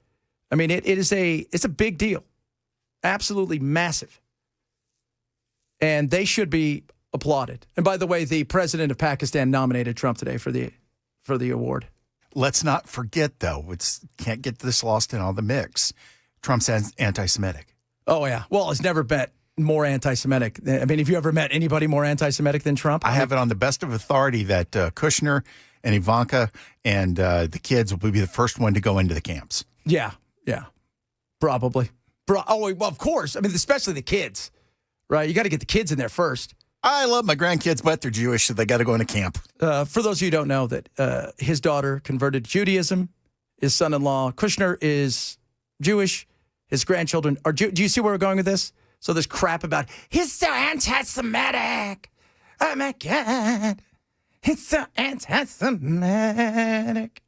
I mean, it's a big deal. Absolutely massive. And they should be applauded. And by the way, the president of Pakistan nominated Trump today for the award. Let's not forget, though, can't get this lost in all the mix. Trump's anti-Semitic. Oh, yeah. Well, it's never been more anti-Semitic. I mean, have you ever met anybody more anti-Semitic than Trump? I have it on the best of authority that Kushner and Ivanka and the kids will be the first one to go into the camps. Yeah. Probably. Oh, well, of course. I mean, especially the kids, right? You got to get the kids in there first. I love my grandkids, but they're Jewish, so they got to go into camp. For those of you who don't know, that his daughter converted to Judaism. His son-in-law, Kushner, is Jewish. His grandchildren are Jewish. Do you see where we're going with this? So there's crap about, he's so anti-Semitic. Oh, my God. He's so anti-Semitic.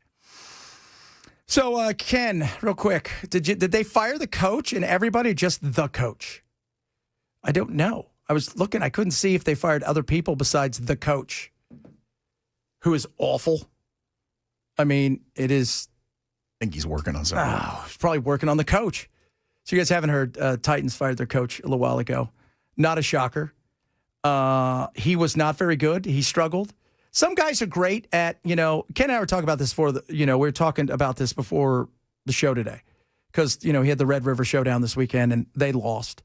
So, Ken, real quick, did they fire the coach and everybody, or just the coach? I don't know. I was looking. I couldn't see if they fired other people besides the coach, who is awful. I mean, it is. I think he's working on something. Oh, he's probably working on the coach. So you guys haven't heard Titans fired their coach a little while ago. Not a shocker. He was not very good. He struggled. Some guys are great at, Ken and I were talking about this we were talking about this before the show today. Because, he had the Red River Showdown this weekend, and they lost.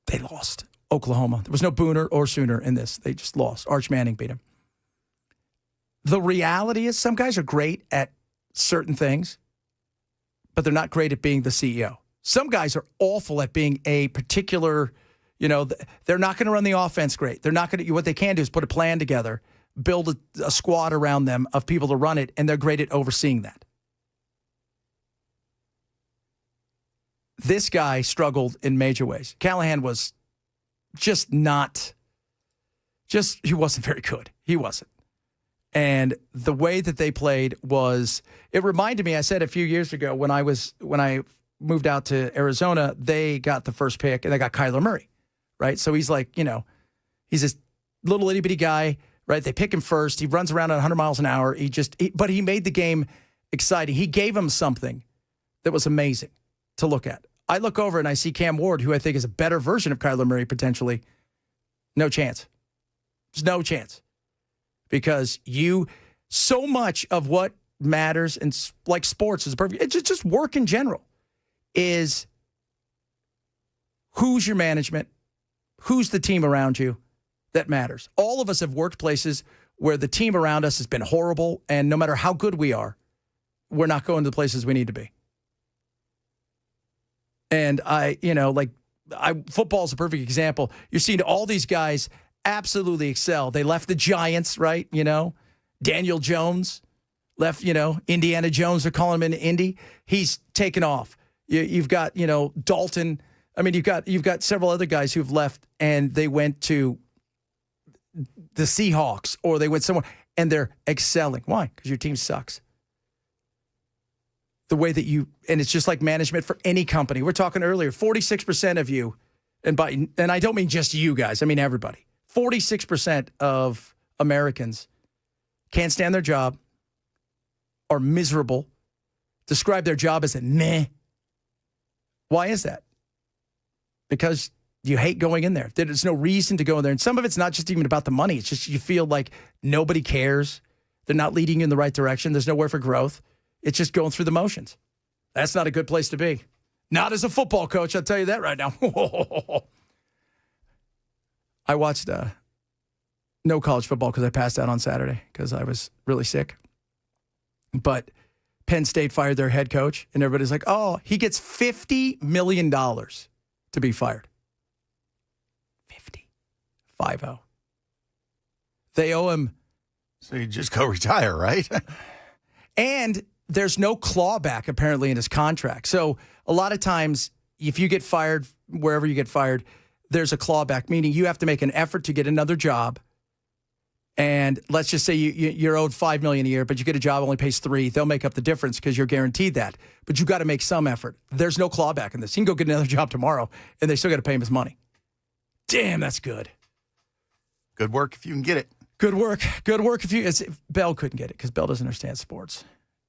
They lost. Oklahoma. There was no Booner or Sooner in this. They just lost. Arch Manning beat him. The reality is some guys are great at certain things, but they're not great at being the CEO. Some guys are awful at being a particular, they're not going to run the offense great. They're not going to, what they can do is put a plan together, build a squad around them of people to run it, and they're great at overseeing that. This guy struggled in major ways. Callahan was he wasn't very good. He wasn't. And the way that they played it reminded me, I said a few years ago when I moved out to Arizona, they got the first pick and they got Kyler Murray, right? So he's like, he's this little itty bitty guy, right? They pick him first. He runs around at 100 miles an hour. But he made the game exciting. He gave him something that was amazing to look at. I look over and I see Cam Ward, who I think is a better version of Kyler Murray potentially. No chance. There's no chance. Because so much of what matters in like sports is perfect. It's just work in general is who's your management, who's the team around you that matters. All of us have worked places where the team around us has been horrible, and no matter how good we are, we're not going to the places we need to be. And football is a perfect example. You're seeing all these guys absolutely excel. They left the Giants, right? Daniel Jones left, Indiana Jones, they're calling him in Indy. He's taken off. You've got, Dalton I mean, you've got several other guys who've left and they went to the Seahawks or they went somewhere and they're excelling. Why? Because your team sucks. The way that and it's just like management for any company. We're talking earlier, 46% of you, and I don't mean just you guys, I mean everybody. 46% of Americans can't stand their job, are miserable, describe their job as a meh. Why is that? Because you hate going in there. There's no reason to go in there. And some of it's not just even about the money. It's just you feel like nobody cares. They're not leading you in the right direction. There's nowhere for growth. It's just going through the motions. That's not a good place to be. Not as a football coach, I'll tell you that right now. I watched no college football because I passed out on Saturday because I was really sick. But Penn State fired their head coach, and everybody's like, oh, he gets $50 million to be fired. 50. They owe him. So you just go retire, right? And there's no clawback, apparently, in his contract. So a lot of times, if you get fired, wherever you get fired, there's a clawback, meaning you have to make an effort to get another job. And let's just say you're owed $5 million a year, but you get a job only pays $3 million. They'll make up the difference because you're guaranteed that. But you got to make some effort. There's no clawback in this. He can go get another job tomorrow, and they still got to pay him his money. Damn, that's good. Good work if you can get it. Good work. Good work if Bell couldn't get it because Bell doesn't understand sports.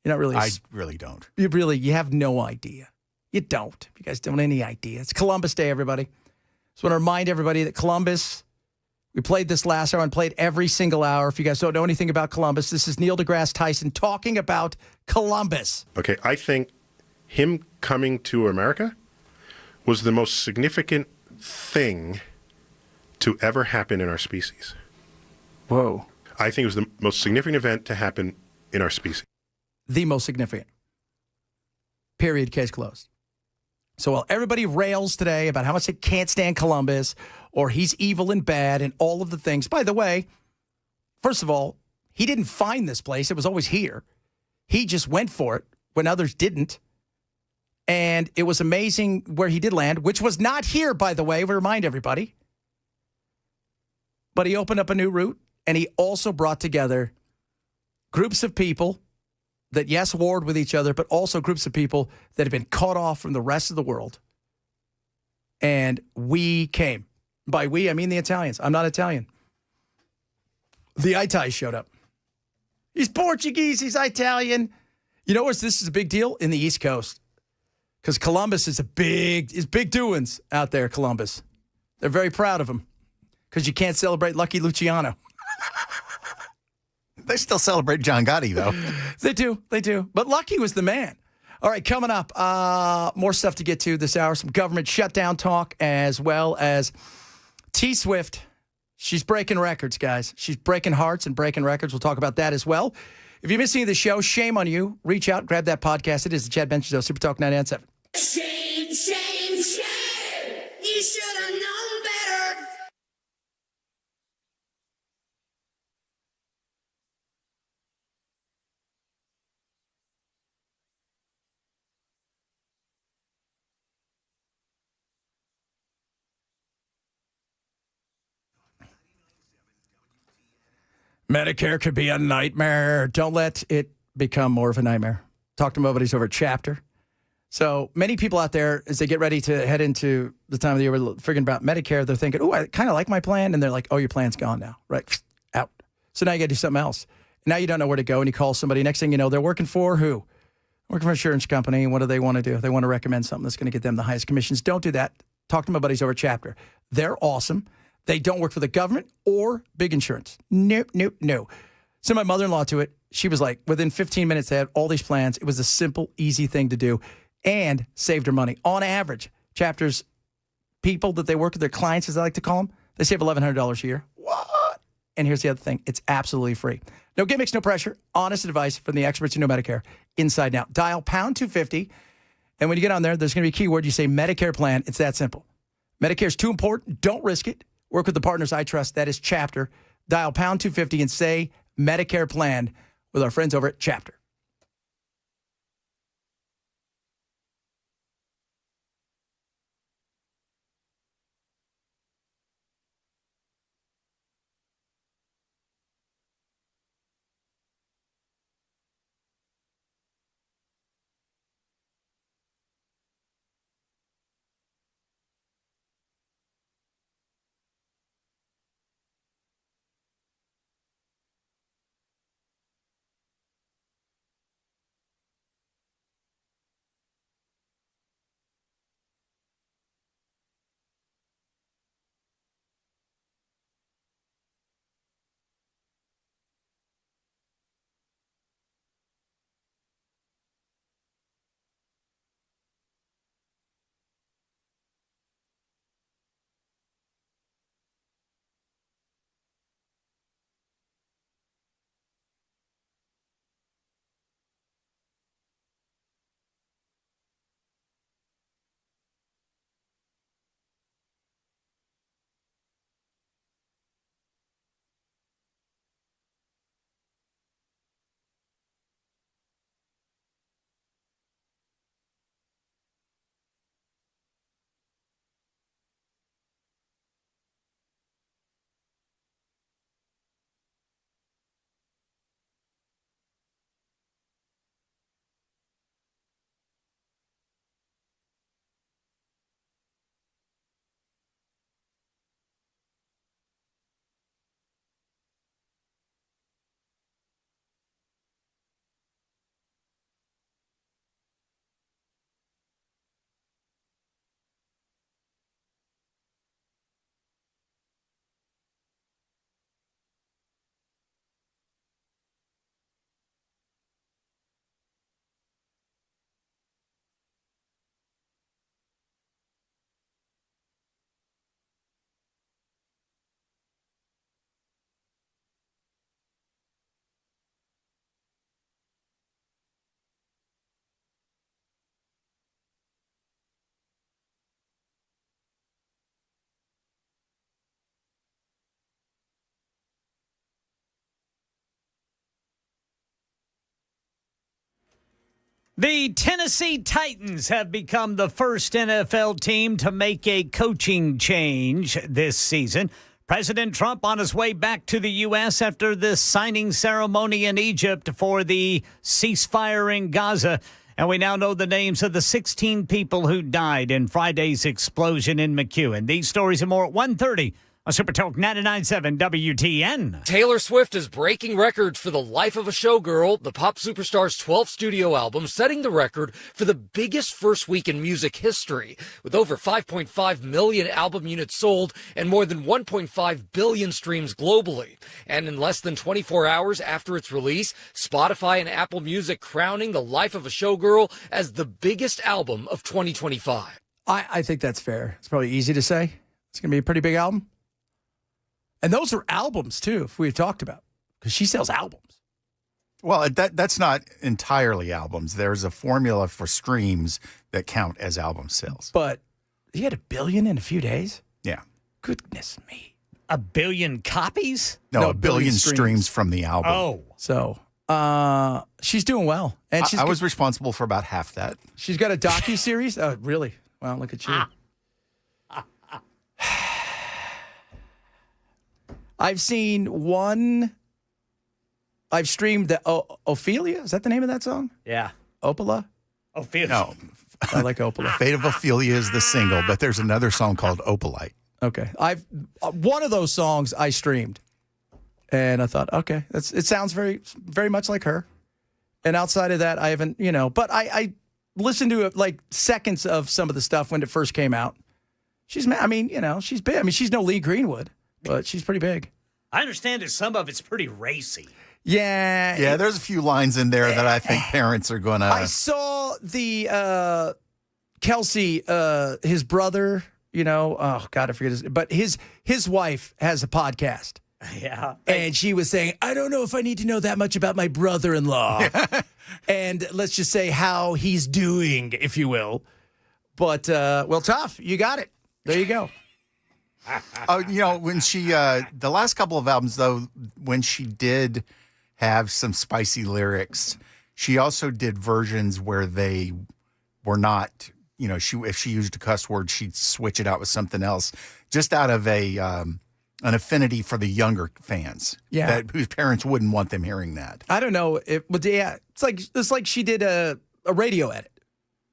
You're not really. I really don't. You have no idea. You don't. You guys don't have any idea. It's Columbus Day, everybody. Just want to remind everybody that Columbus, we played this last hour and played every single hour. If you guys don't know anything about Columbus, this is Neil deGrasse Tyson talking about Columbus. Okay, I think him coming to America was the most significant thing to ever happen in our species. Whoa. I think it was the most significant event to happen in our species. The most significant. Period. Case closed. So while everybody rails today about how much they can't stand Columbus or he's evil and bad and all of the things, by the way, first of all, he didn't find this place. It was always here. He just went for it when others didn't. And it was amazing where he did land, which was not here, by the way. We remind everybody. But he opened up a new route, and he also brought together groups of people that, yes, warred with each other, but also groups of people that have been cut off from the rest of the world. And we came. By we, I mean the Italians. I'm not Italian. The Itais showed up. He's Portuguese. He's Italian. You know what? This is a big deal in the East Coast because Columbus is big doings out there, Columbus. They're very proud of him because you can't celebrate Lucky Luciano. They still celebrate John Gotti, though. They do. But Lucky was the man. All right, coming up, more stuff to get to this hour. Some government shutdown talk as well as T-Swift. She's breaking records, guys. She's breaking hearts and breaking records. We'll talk about that as well. If you're missing the show, shame on you. Reach out, grab that podcast. It is the Chad Bench Show, Super Talk 99.7. Shame, shame, shame. You should have known better. Medicare could be a nightmare. Don't let it become more of a nightmare. Talk to my buddies over at Chapter. So many people out there, as they get ready to head into the time of the year, we're figuring about Medicare, they're thinking, oh, I kind of like my plan. And they're like, oh, your plan's gone now. Right? Out. So now you got to do something else. Now you don't know where to go, and you call somebody. Next thing you know, they're working for who? Working for an insurance company. And what do they want to do? They want to recommend something that's going to get them the highest commissions. Don't do that. Talk to my buddies over at Chapter. They're awesome. They don't work for the government or big insurance. No. Send my mother-in-law to it. She was like, within 15 minutes, they had all these plans. It was a simple, easy thing to do and saved her money. On average, Chapter's people that they work with, their clients, as I like to call them, they save $1,100 a year. What? And here's the other thing. It's absolutely free. No gimmicks, no pressure. Honest advice from the experts who know Medicare inside and out. Dial pound 250. And when you get on there, there's going to be a keyword. You say Medicare plan. It's that simple. Medicare's too important. Don't risk it. Work with the partners I trust. That is Chapter. Dial pound 250 and say Medicare plan with our friends over at Chapter. The Tennessee Titans have become the first NFL team to make a coaching change this season. President Trump on his way back to the U.S. after the signing ceremony in Egypt for the ceasefire in Gaza. And we now know the names of the 16 people who died in Friday's explosion in McEwen. These stories and more at 1:30 on Super Talk 99.7 WTN. Taylor Swift is breaking records for The Life of a Showgirl, the pop superstar's 12th studio album, setting the record for the biggest first week in music history, with over 5.5 million album units sold and more than 1.5 billion streams globally. And in less than 24 hours after its release, Spotify and Apple Music crowning The Life of a Showgirl as the biggest album of 2025. I think that's fair. It's probably easy to say. It's going to be a pretty big album. And those are albums, too, if we've talked about, because she sells albums. Well, that's not entirely albums. There's a formula for streams that count as album sales. But he had 1 billion in a few days? Yeah. Goodness me. 1 billion copies? No, 1 billion streams from the album. Oh. So she's doing well. And I was responsible for about half that. She's got a docuseries? Oh, really? Wow, look at you. I've seen one. I've streamed the Ophelia. Is that the name of that song? Yeah. Opala? Ophelia. No. I like Opala. Fate of Ophelia is the single, but there's another song called Opalite. Okay. I've one of those songs I streamed. And I thought, okay, it sounds very, very much like her. And outside of that, I haven't, but I listened to like seconds of some of the stuff when it first came out. She's big. I mean, she's no Lee Greenwood. But she's pretty big. I understand that some of it's pretty racy. Yeah. Yeah, there's a few lines in there that I think parents are going to. I saw the Kelsey, his brother, oh, God, I forget his name. But his wife has a podcast. Yeah. And she was saying, I don't know if I need to know that much about my brother-in-law. And let's just say how he's doing, if you will. But, well, tough. You got it. There you go. When she, the last couple of albums, though, when she did have some spicy lyrics, she also did versions where they were not, if she used a cuss word, she'd switch it out with something else, just out of an affinity for the younger fans. Yeah. Whose parents wouldn't want them hearing that. I don't know. It's like she did a radio edit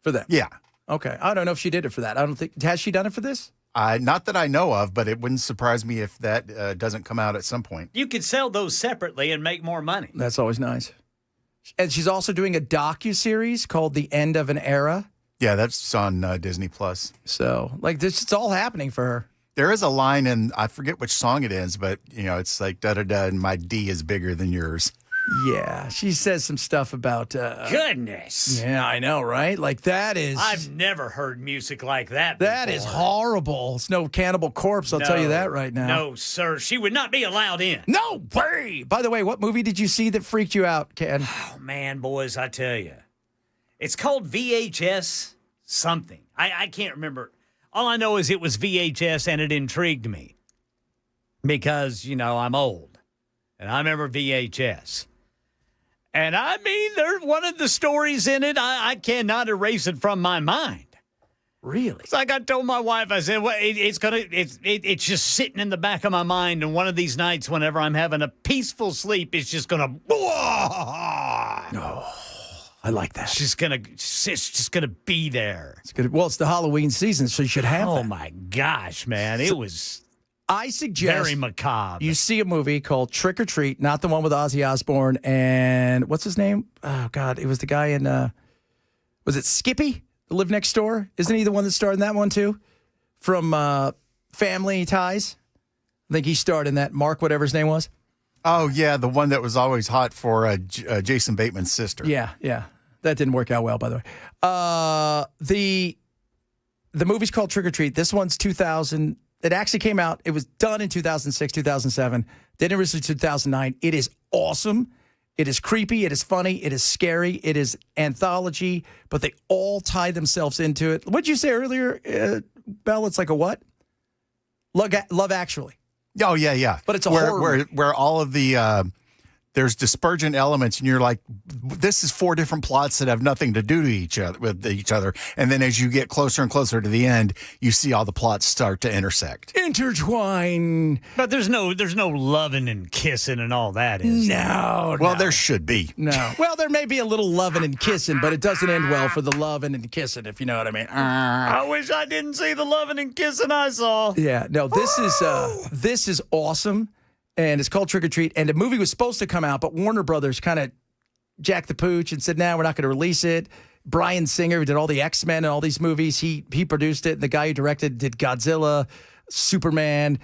for them. Yeah. Okay. I don't know if she did it for that. I don't think, has she done it for this? Not that I know of, but it wouldn't surprise me if that doesn't come out at some point. You could sell those separately and make more money. That's always nice. And she's also doing a docuseries called The End of an Era. Yeah, that's on Disney Plus. So, this, it's all happening for her. There is a line, and I forget which song it is, but, it's like, da-da-da, and my D is bigger than yours. Yeah, she says some stuff about... Goodness. Yeah, I know, right? That is... I've never heard music like that before. That is horrible. It's no Cannibal Corpse, I'll tell you that right now. No, sir. She would not be allowed in. No way! By the way, what movie did you see that freaked you out, Ken? Oh, man, boys, I tell you. It's called VHS something. I can't remember. All I know is it was VHS, and it intrigued me. Because, I'm old. And I remember VHS. And I mean, there's one of the stories in it, I cannot erase it from my mind. Really? It's like I told my wife, I said, well, it's just sitting in the back of my mind. And one of these nights, whenever I'm having a peaceful sleep, it's just going to. Oh, I like that. It's just gonna be there. It's good. Well, it's the Halloween season, so you should have Oh that. my gosh, man. It was I suggest very macabre. you see a movie called Trick or Treat, not the one with Ozzy Osbourne and what's his name? Oh God, it was the guy in was it Skippy? The Live Next Door? Isn't he the one that starred in that one too? From Family Ties? I think he starred in that. Mark, whatever his name was. Oh yeah, the one that was always hot for Jason Bateman's sister. Yeah. That didn't work out well, by the way. The movie's called Trick or Treat. This one's 2000. It actually came out. It was done in 2006, 2007. Didn't release in 2009. It is awesome. It is creepy. It is funny. It is scary. It is anthology, but they all tie themselves into it. What'd you say earlier, Belle? It's like a what? Love Actually. Oh yeah. But it's a horror movie. where all of the there's dispergent elements, and you're like, this is 4 different plots that have nothing to do to each other. And then as you get closer and closer to the end, you see all the plots start to intersect. Intertwine. But there's no loving and kissing and all that. Is there? No. Well, there should be. No. Well, there may be a little loving and kissing, but it doesn't end well for the loving and kissing, if you know what I mean. I wish I didn't see the loving and kissing I saw. Yeah. No, this is awesome. And it's called Trick or Treat. And the movie was supposed to come out, but Warner Brothers kind of jacked the pooch and said, we're not going to release it. Bryan Singer, who did all the X-Men and all these movies, he produced it. The guy who directed did Godzilla, Superman,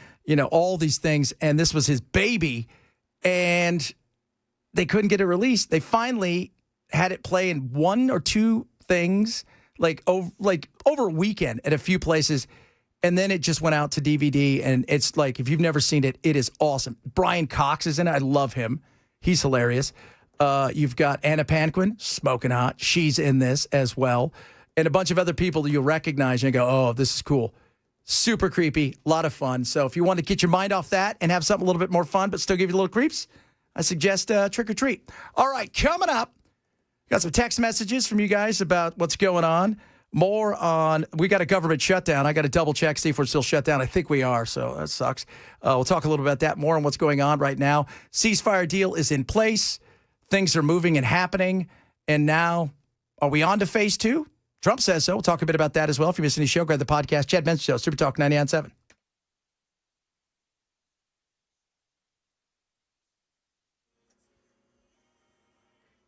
all these things. And this was his baby. And they couldn't get it released. They finally had it play in 1 or 2 things, over a weekend at a few places. And then it just went out to DVD, and it's like, if you've never seen it, it is awesome. Brian Cox is in it. I love him. He's hilarious. You've got Anna Paquin, smoking hot. She's in this as well. And a bunch of other people that you'll recognize and go, oh, this is cool. Super creepy, a lot of fun. So if you want to get your mind off that and have something a little bit more fun but still give you a little creeps, I suggest Trick or Treat. All right, coming up, got some text messages from you guys about what's going on. More on, we got a government shutdown. I got to double check, see if we're still shut down. I think we are, so that sucks. We'll talk a little about that, more on what's going on right now. Ceasefire deal is in place. Things are moving and happening. And now, are we on to phase 2? Trump says so. We'll talk a bit about that as well. If you missed any show, grab the podcast. Chad Benson Show, Super Talk 99.7.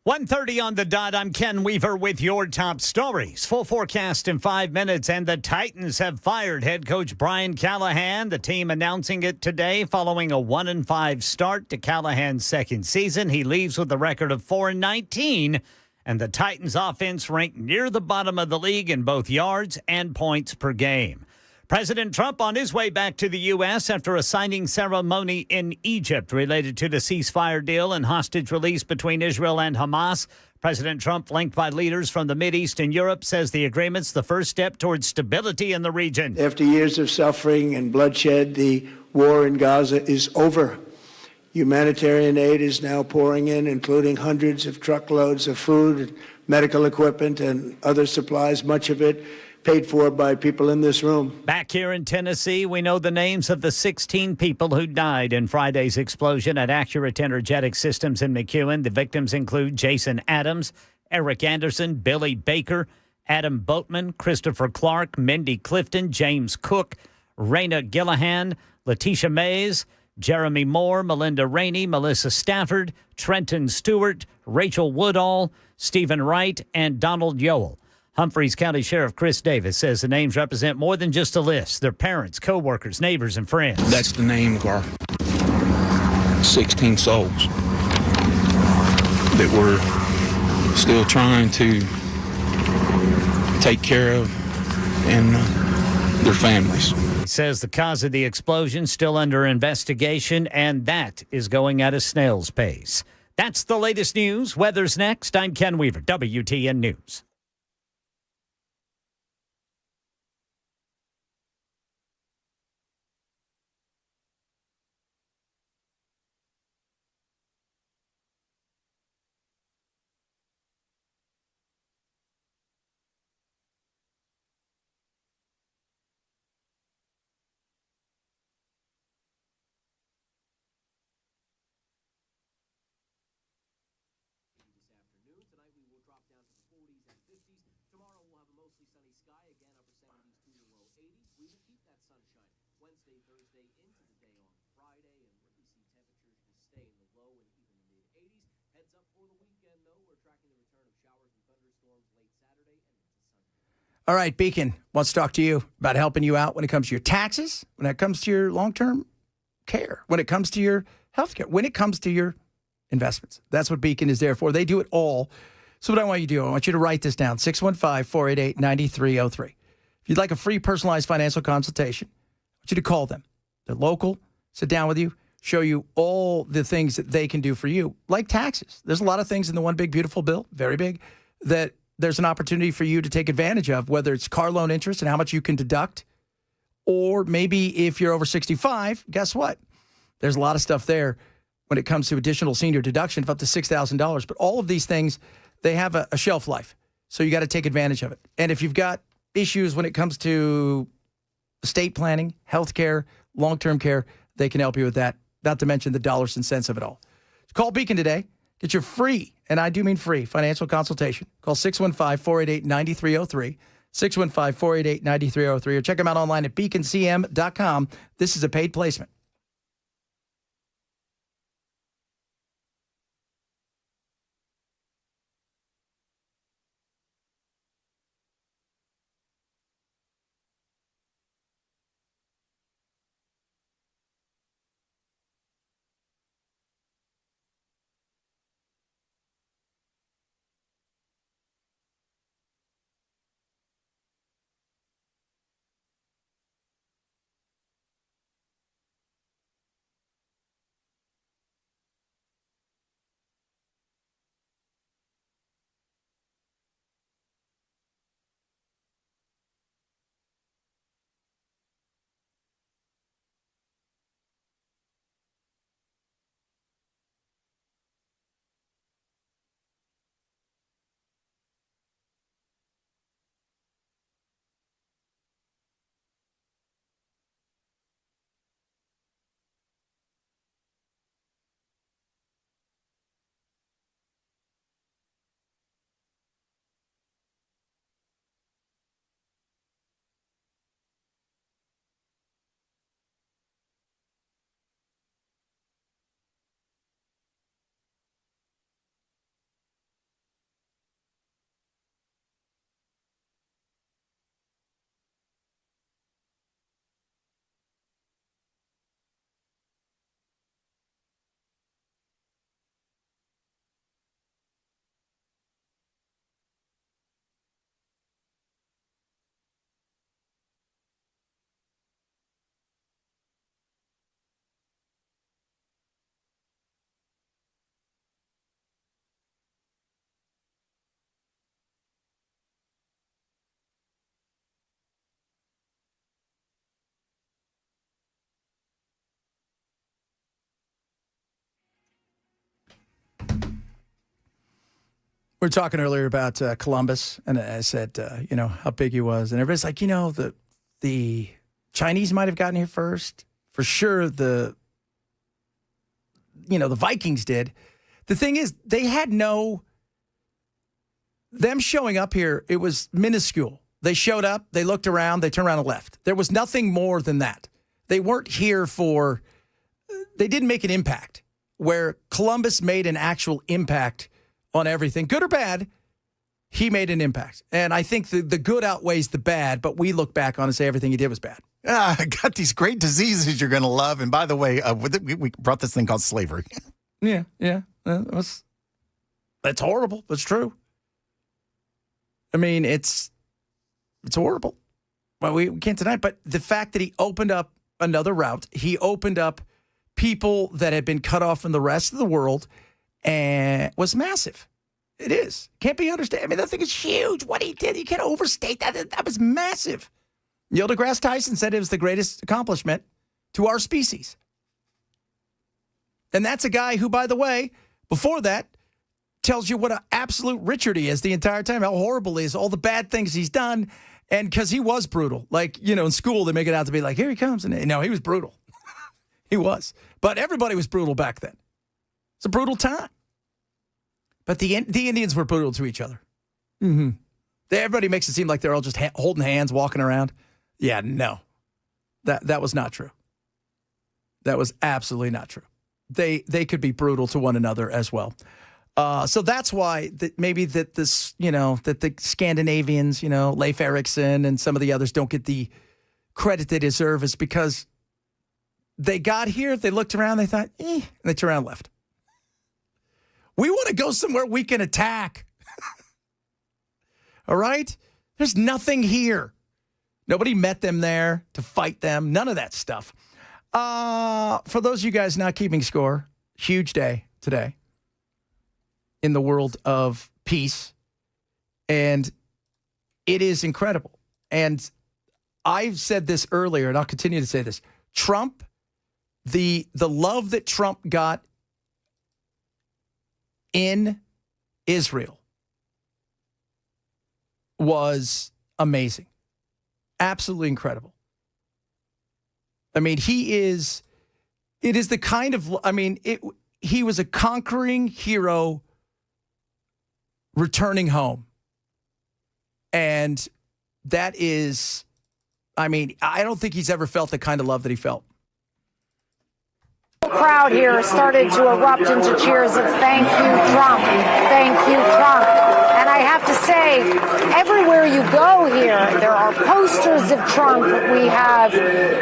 1:30 on the dot. I'm Ken Weaver with your top stories. Full forecast in 5 minutes, and the Titans have fired head coach Brian Callahan. The team announcing it today following a 1-5 start to Callahan's second season. He leaves with a record of 4-19, and the Titans offense ranked near the bottom of the league in both yards and points per game. President Trump on his way back to the U.S. after a signing ceremony in Egypt related to the ceasefire deal and hostage release between Israel and Hamas. President Trump, flanked by leaders from the Mideast and Europe, says the agreement's the first step towards stability in the region. After years of suffering and bloodshed, the war in Gaza is over. Humanitarian aid is now pouring in, including hundreds of truckloads of food, medical equipment, and other supplies, much of it paid for by people in this room. Back here in Tennessee, we know the names of the 16 people who died in Friday's explosion at Accurate Energetic Systems in McEwen. The victims include Jason Adams, Eric Anderson, Billy Baker, Adam Boatman, Christopher Clark, Mindy Clifton, James Cook, Raina Gillihan, Letitia Mays, Jeremy Moore, Melinda Rainey, Melissa Stafford, Trenton Stewart, Rachel Woodall, Stephen Wright, and Donald Yoel. Humphreys County Sheriff Chris Davis says the names represent more than just a list. They're parents, co-workers, neighbors, and friends. That's the name of our 16 souls that we're still trying to take care of and their families. He says the cause of the explosion still under investigation, and that is going at a snail's pace. That's the latest news. Weather's next. I'm Ken Weaver, WTN News. All right, Beacon wants to talk to you about helping you out when it comes to your taxes, when it comes to your long-term care, when it comes to your health care, when it comes to your investments. That's what Beacon is there for. They do it all. So what I want you to do, I want you to write this down, 615-488-9303. If you'd like a free personalized financial consultation, I want you to call them. They're local, sit down with you, show you all the things that they can do for you, like taxes. There's a lot of things in the one big, beautiful bill, very big, that there's an opportunity for you to take advantage of, whether it's car loan interest and how much you can deduct, or maybe if you're over 65, guess what? There's a lot of stuff there when it comes to additional senior deduction of up to $6,000. But all of these things, they have a shelf life. So you got to take advantage of it. And if you've got issues when it comes to estate planning, health care, long-term care, they can help you with that, not to mention the dollars and cents of it all. Call Beacon today. Get your free, and I do mean free, financial consultation. Call 615-488-9303, 615-488-9303, or check them out online at beaconcm.com. This is a paid placement. We were talking earlier about Columbus, and I said, how big he was. And everybody's like, the Chinese might have gotten here first. For sure, the Vikings did. The thing is, they had them showing up here, it was minuscule. They showed up, they looked around, they turned around and left. There was nothing more than that. They weren't here they didn't make an impact, where Columbus made an actual impact on everything, good or bad. He made an impact. And I think the good outweighs the bad, but we look back on and say everything he did was bad. I got these great diseases you're going to love. And by the way, we brought this thing called slavery. Yeah. That's horrible. That's true. I mean, it's horrible. Well, we can't deny it. But the fact that he opened up another route, he opened up people that had been cut off from the rest of the world, and was massive. It is. Can't be understated. I mean, that thing is huge. What he did, you can't overstate that. That was massive. Neil deGrasse Tyson said it was the greatest accomplishment to our species. And that's a guy who, by the way, before that, tells you what an absolute Richard he is the entire time, how horrible he is, all the bad things he's done. And because he was brutal. Like, in school, they make it out to be like, here he comes. And no, he was brutal. He was. But everybody was brutal back then. It's a brutal time. But the Indians were brutal to each other. Mm-hmm. Everybody makes it seem like they're all just holding hands, walking around. Yeah, no. That was not true. That was absolutely not true. They could be brutal to one another as well. So that's why that the Scandinavians, Leif Erikson and some of the others don't get the credit they deserve, is because they got here, they looked around, they thought, and they turned around and left. We want to go somewhere we can attack. All right? There's nothing here. Nobody met them there to fight them. None of that stuff. For those of you guys not keeping score, huge day today in the world of peace. And it is incredible. And I've said this earlier, and I'll continue to say this. Trump, the love that Trump got in Israel was amazing. Absolutely incredible. I mean, it is the kind of, he was a conquering hero returning home. And that is, I don't think he's ever felt the kind of love that he felt. The crowd here started to erupt into cheers of thank you, Trump, thank you, Trump. And I have to say, everywhere you go here, there are posters of Trump. We have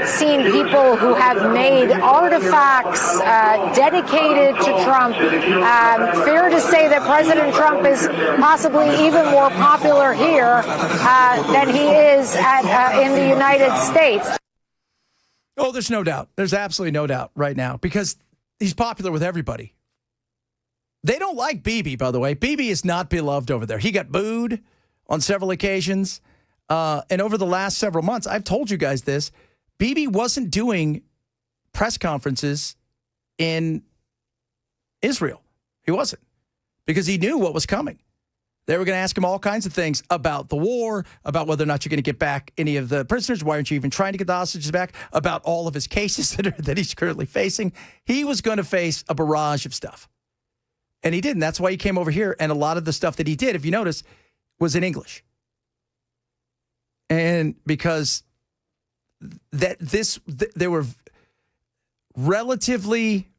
seen people who have made artifacts dedicated to Trump. Fair to say that President Trump is possibly even more popular here than he is in the United States. Oh, there's no doubt. There's absolutely no doubt right now because he's popular with everybody. They don't like Bibi, by the way. Bibi is not beloved over there. He got booed on several occasions. And over the last several months, I've told you guys this, Bibi wasn't doing press conferences in Israel. He wasn't because he knew what was coming. They were going to ask him all kinds of things about the war, about whether or not you're going to get back any of the prisoners. Why aren't you even trying to get the hostages back? About all of his cases that he's currently facing. He was going to face a barrage of stuff. And he didn't. That's why he came over here. And a lot of the stuff that he did, if you notice, was in English. And because there were relatively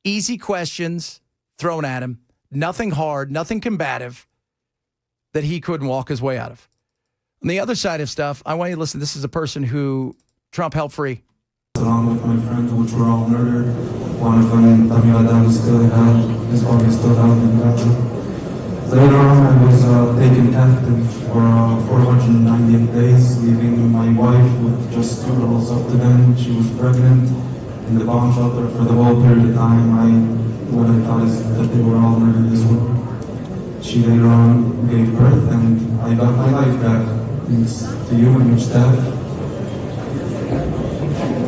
easy questions thrown at him, nothing hard, nothing combative, that he couldn't walk his way out of. On the other side of stuff, I want you to listen. This is a person who Trump helped free. Along with my friends, which were all murdered. One of them, Tamil Adam, is still held. His body is still held in Gaza. Later on, I was taken captive for 498 days, leaving my wife with just 2 girls up to then. She was pregnant in the bomb shelter for the whole period of time. What I thought is that they were all murdered as well. She later on gave birth, and I got my life back, thanks to you and your staff.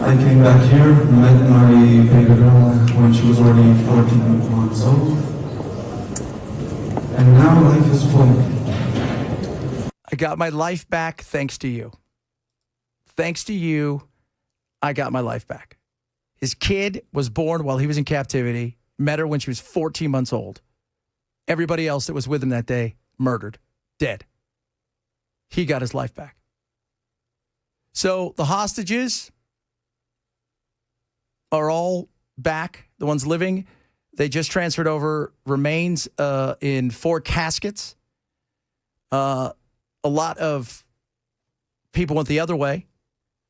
I came back here, met my baby girl when she was already 14 months old, and now life is full. I got my life back thanks to you. Thanks to you, I got my life back. His kid was born while he was in captivity, met her when she was 14 months old. Everybody else that was with him that day, murdered, dead. He got his life back. So the hostages are all back. The ones living, they just transferred over remains in 4 caskets. A lot of people went the other way.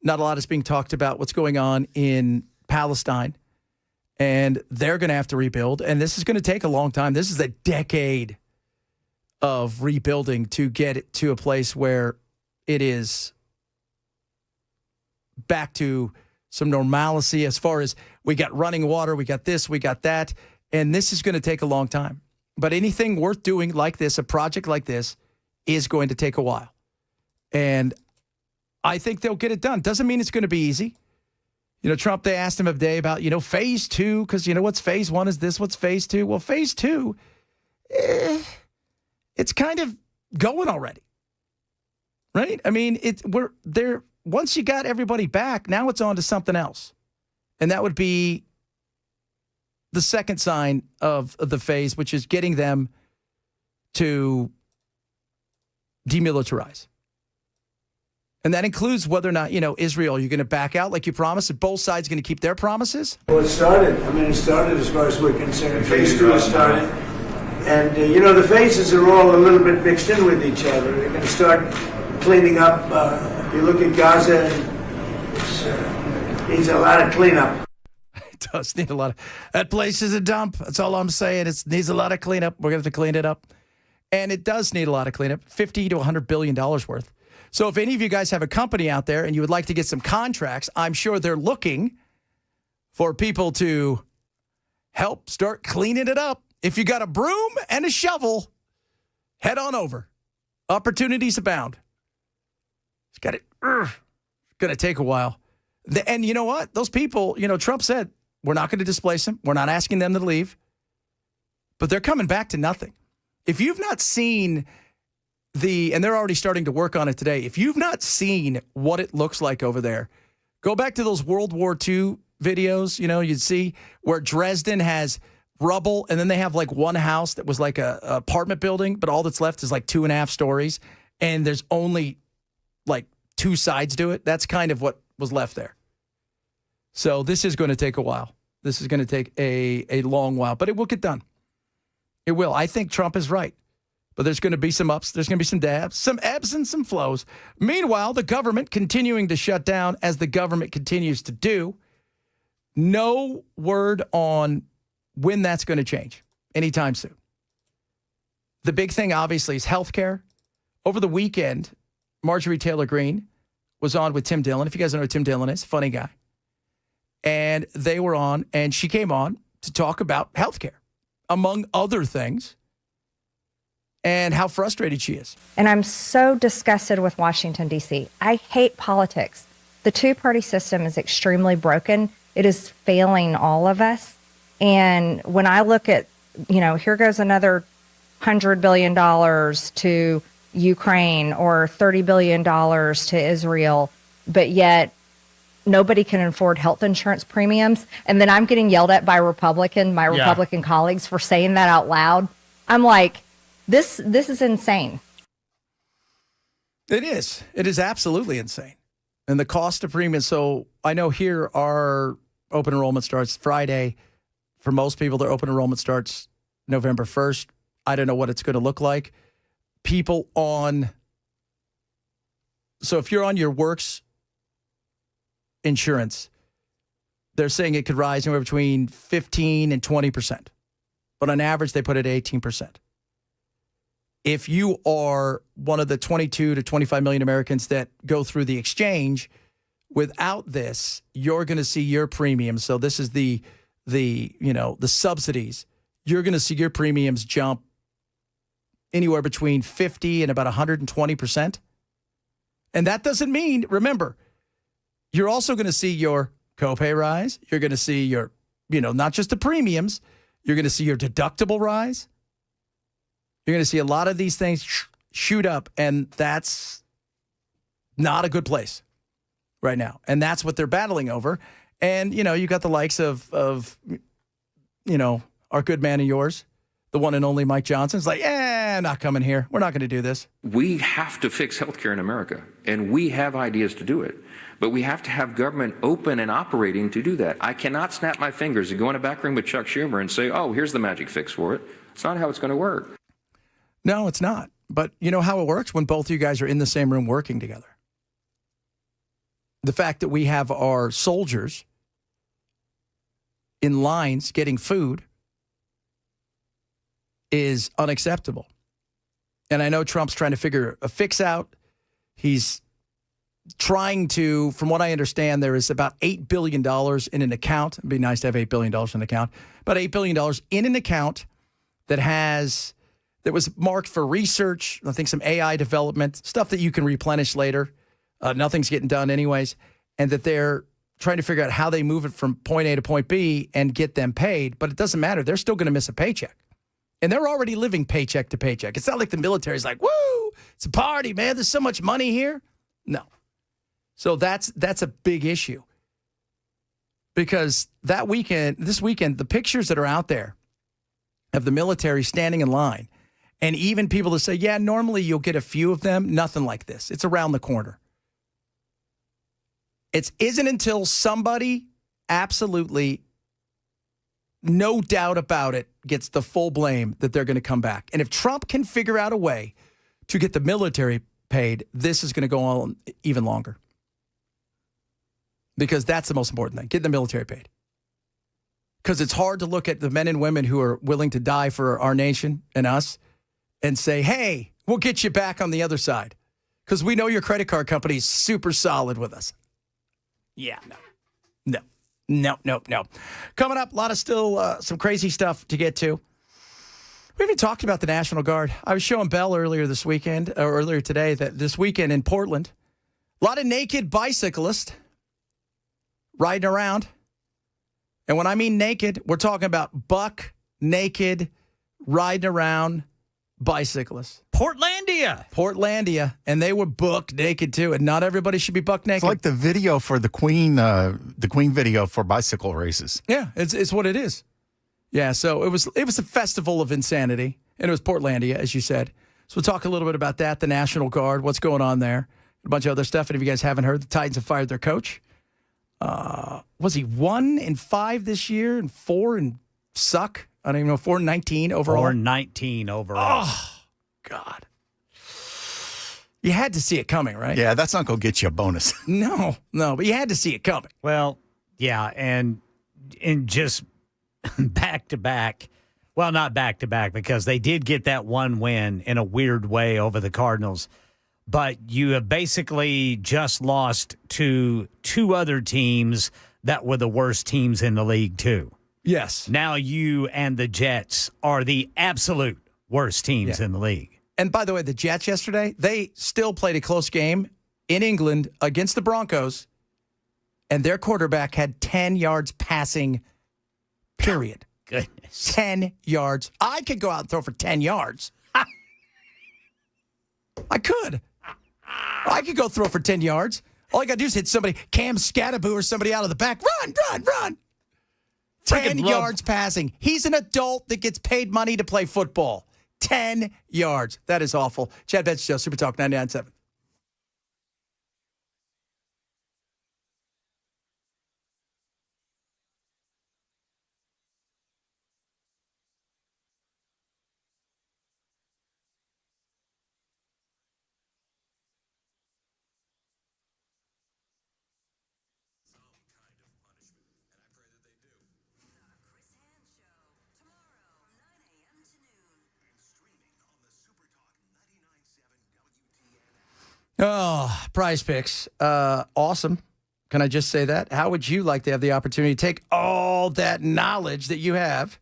Not a lot is being talked about what's going on in Palestine. And they're going to have to rebuild. And this is going to take a long time. This is a decade of rebuilding to get it to a place where it is back to some normalcy as far as we got running water, we got this, we got that. And this is going to take a long time. But anything worth doing like this, a project like this, is going to take a while. And I think they'll get it done. Doesn't mean it's going to be easy. You know, Trump, they asked him a day about, phase 2, because, what's phase 1 is this, what's phase 2? Well, phase 2, it's kind of going already, right? I mean, we're there. Once you got everybody back, now it's on to something else. And that would be the second sign of the phase, which is getting them to demilitarize. And that includes whether or not, Israel, you're going to back out like you promised, and both sides going to keep their promises? Well, it started. It started as far as we're concerned. Phase 2 has started. And, the phases are all a little bit mixed in with each other. They're going to start cleaning up. If you look at Gaza, it needs a lot of cleanup. It does need a lot of... That place is a dump. That's all I'm saying. It needs a lot of cleanup. We're going to have to clean it up. And it does need a lot of cleanup, $50 to $100 billion worth. So if any of you guys have a company out there and you would like to get some contracts, I'm sure they're looking for people to help start cleaning it up. If you got a broom and a shovel, head on over. Opportunities abound. It's got it. It's going to take a while. And you know what? Those people, Trump said, we're not going to displace them. We're not asking them to leave. but they're coming back to nothing. If you've not seen and they're already starting to work on it today. If you've not seen what it looks like over there, go back to those World War II videos. You'd see where Dresden has rubble, and then they have like one house that was like a apartment building, but all that's left is like 2.5 stories, and there's only like 2 sides to it. That's kind of what was left there. So this is going to take a while. This is going to take a long while, but it will get done. It will. I think Trump is right. But there's going to be some ups, there's going to be some dabs, some ebbs and some flows. Meanwhile, the government continuing to shut down as the government continues to do. No word on when that's going to change anytime soon. The big thing, obviously, is healthcare. Over the weekend, Marjorie Taylor Greene was on with Tim Dillon. If you guys don't know who Tim Dillon is, funny guy. And they were on, and she came on to talk about healthcare, among other things, and how frustrated she is. And I'm so disgusted with Washington, D.C. I hate politics. The two-party system is extremely broken. It is failing all of us. And when I look at, here goes another $100 billion to Ukraine or $30 billion to Israel, but yet nobody can afford health insurance premiums. And then I'm getting yelled at by Republican colleagues for saying that out loud. I'm like, This is insane. It is. It is absolutely insane. And the cost of premiums. So I know here our open enrollment starts Friday. For most people, their open enrollment starts November 1st. I don't know what it's going to look like. People so if you're on your works insurance, they're saying it could rise anywhere between 15 and 20%. But on average, they put it at 18%. If you are one of the 22 to 25 million Americans that go through the exchange, without this, you're going to see your premiums. So this is the subsidies. You're going to see your premiums jump anywhere between 50 and about 120%. And that doesn't mean, remember, you're also going to see your copay rise. You're going to see your, not just the premiums. You're going to see your deductible rise. You're going to see a lot of these things shoot up, and that's not a good place right now. And that's what they're battling over. And, you got the likes of our good man of yours, the one and only Mike Johnson's like, not coming here. We're not going to do this. We have to fix healthcare in America, and we have ideas to do it. But we have to have government open and operating to do that. I cannot snap my fingers and go in a back room with Chuck Schumer and say, here's the magic fix for it. It's not how it's going to work. No, it's not. But you know how it works when both of you guys are in the same room working together. The fact that we have our soldiers in lines getting food is unacceptable. And I know Trump's trying to figure a fix out. He's trying to, from what I understand, there is about $8 billion in an account. It'd be nice to have $8 billion in an account. About $8 billion in an account that was marked for research, I think some AI development, stuff that you can replenish later. Nothing's getting done anyways. And that they're trying to figure out how they move it from point A to point B and get them paid. But it doesn't matter. They're still going to miss a paycheck. And they're already living paycheck to paycheck. It's not like the military's like, woo, it's a party, man. There's so much money here. No. So that's a big issue. Because this weekend, the pictures that are out there of the military standing in line, and even people that say, yeah, normally you'll get a few of them, nothing like this. It's around the corner. It isn't until somebody absolutely, no doubt about it, gets the full blame that they're going to come back. And if Trump can figure out a way to get the military paid, this is going to go on even longer. Because that's the most important thing, getting the military paid. Because it's hard to look at the men and women who are willing to die for our nation and us and say, hey, we'll get you back on the other side. Because we know your credit card company is super solid with us. Yeah, no. Coming up, a lot of still some crazy stuff to get to. We haven't talked about the National Guard. I was showing Belle earlier today, that this weekend in Portland, a lot of naked bicyclists riding around. And when I mean naked, we're talking about buck naked riding around bicyclists. Portlandia. And they were buck naked too. And not everybody should be buck naked. It's like the video for the Queen video for bicycle races. Yeah, it's what it is. Yeah, so it was a festival of insanity, and it was Portlandia, as you said. So we'll talk a little bit about that, the National Guard, what's going on there, a bunch of other stuff. And if you guys haven't heard, the Titans have fired their coach. Was he 1-5 this year and 4 and suck? I don't even know, 4-19 overall. 4-19 overall. Oh, God. You had to see it coming, right? Yeah, that's not going to get you a bonus. No, but you had to see it coming. Well, yeah, and just back to back. Well, not back to back because they did get that one win in a weird way over the Cardinals. But you have basically just lost to two other teams that were the worst teams in the league, too. Yes. Now you and the Jets are the absolute worst teams in the league. And by the way, the Jets yesterday, they still played a close game in England against the Broncos, and their quarterback had 10 yards passing, period. Goodness. 10 yards. I could go out and throw for 10 yards. I could. I could go throw for 10 yards. All I got to do is hit somebody, Cam Scattaboo or somebody out of the back. Run. 10 yards passing. He's an adult that gets paid money to play football. 10 yards. That is awful. Chad Bench Show, Super Talk 99.7. Oh, Prize Picks. Awesome. Can I just say that? How would you like to have the opportunity to take all that knowledge that you have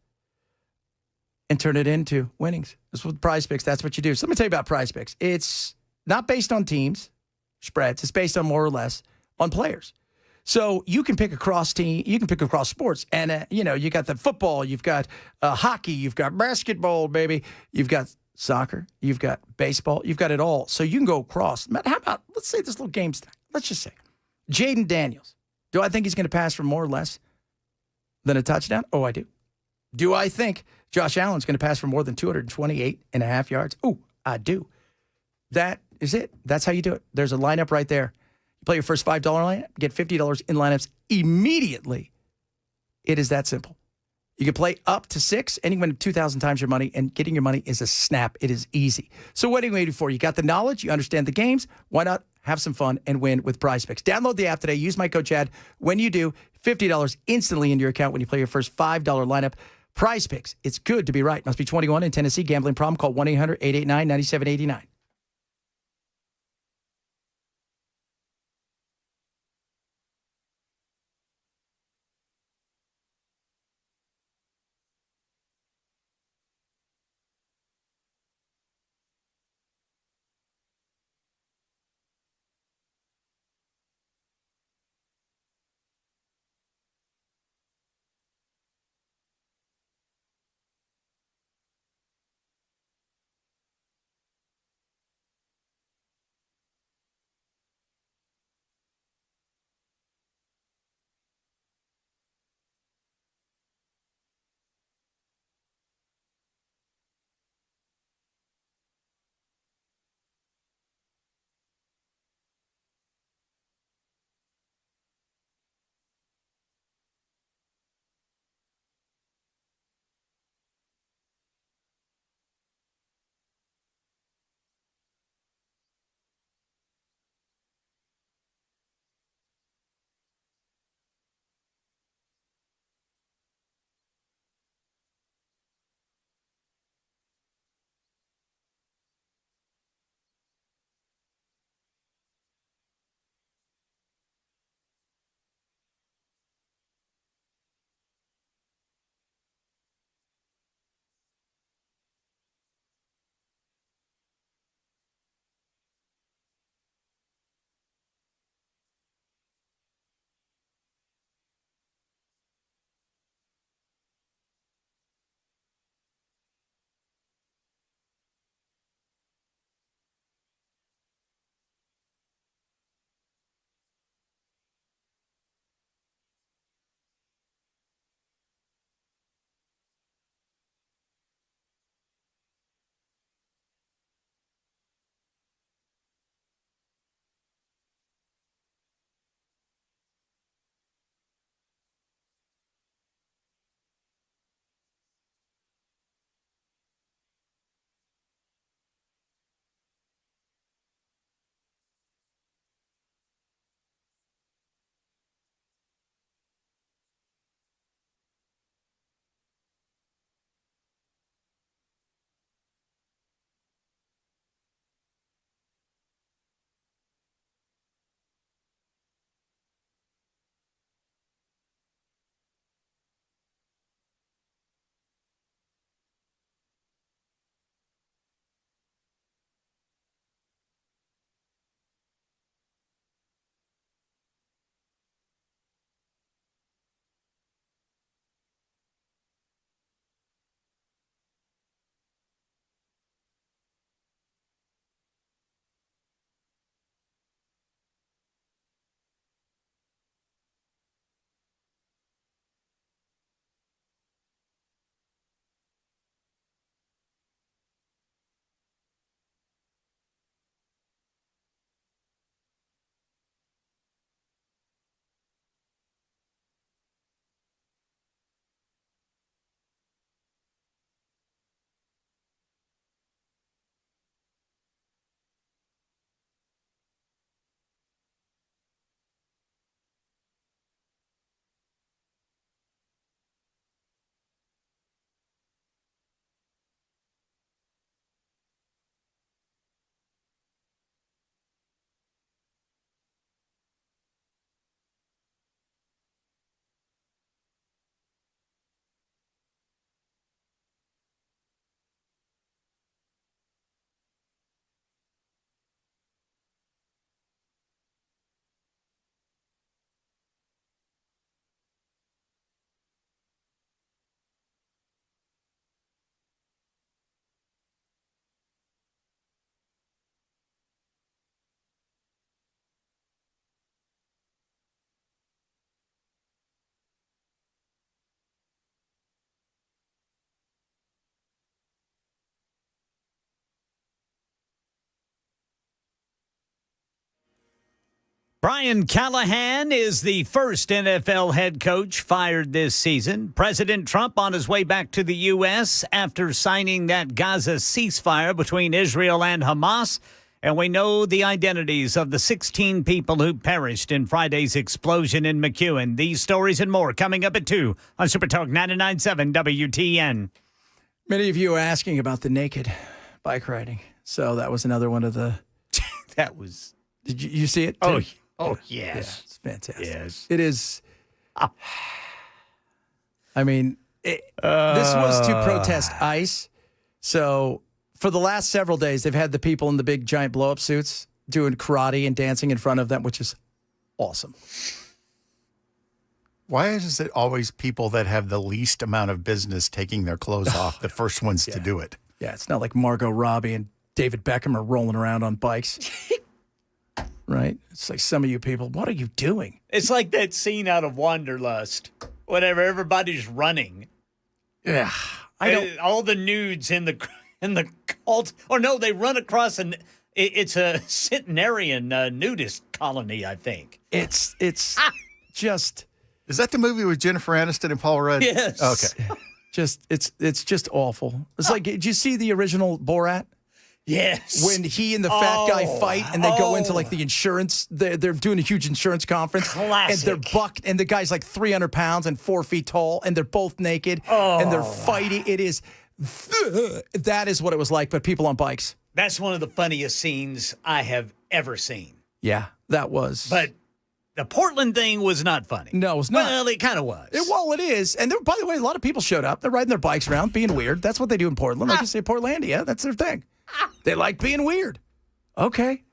and turn it into winnings? That's what Prize Picks, that's what you do. So let me tell you about Prize Picks. It's not based on teams, spreads. It's based on more or less on players. So you can pick across team, you can pick across sports, and you got the football, you've got hockey, you've got basketball, baby, you've got soccer, you've got baseball, you've got it all. So you can go across. How about, let's say this little game, let's just say, Jaden Daniels. Do I think he's going to pass for more or less than a touchdown? Oh, I do. Do I think Josh Allen's going to pass for more than 228.5 yards? Oh, I do. That is it. That's how you do it. There's a lineup right there. You play your first $5 lineup, get $50 in lineups immediately. It is that simple. You can play up to 6, and you win 2,000 times your money, and getting your money is a snap. It is easy. So what are you waiting for? You got the knowledge. You understand the games. Why not have some fun and win with Prize Picks? Download the app today. Use my code Chad. When you do, $50 instantly into your account when you play your first $5 lineup. Prize Picks. It's good to be right. Must be 21 in Tennessee. Gambling problem. Call 1-800-889-9789. Brian Callahan is the first NFL head coach fired this season. President Trump on his way back to the U.S. after signing that Gaza ceasefire between Israel and Hamas. And we know the identities of the 16 people who perished in Friday's explosion in McEwen. These stories and more coming up at 2 on Super Talk 99.7 WTN. Many of you are asking about the naked bike riding. So that was another one of the... That was... Did you see it, too? Oh, yes. Yeah, it's fantastic. Yes. It is. I mean, this was to protest ICE. So for the last several days, they've had the people in the big giant blow-up suits doing karate and dancing in front of them, which is awesome. Why is it always people that have the least amount of business taking their clothes off the first ones to do it? Yeah, it's not like Margot Robbie and David Beckham are rolling around on bikes. Right? It's like some of you people, what are you doing? It's like that scene out of Wanderlust, whenever everybody's running. Yeah. All the nudes in the cult, or no, they run across it's a centenarian nudist colony, I think. It's just... Is that the movie with Jennifer Aniston and Paul Rudd? Yes. Okay. It's just awful. It's like, did you see the original Borat? Yes. When he and the fat guy fight and they go into like the insurance, they're doing a huge insurance conference. Classic. And they're bucked, and the guy's like 300 pounds and 4 feet tall, and they're both naked, and they're fighting. It is, that is what it was like, but people on bikes. That's one of the funniest scenes I have ever seen. Yeah, that was. But the Portland thing was not funny. No, it was not. Well, it kind of was. It is. And there, by the way, a lot of people showed up. They're riding their bikes around, being weird. That's what they do in Portland. Like you say, Portlandia. That's their thing. They like being weird. Okay.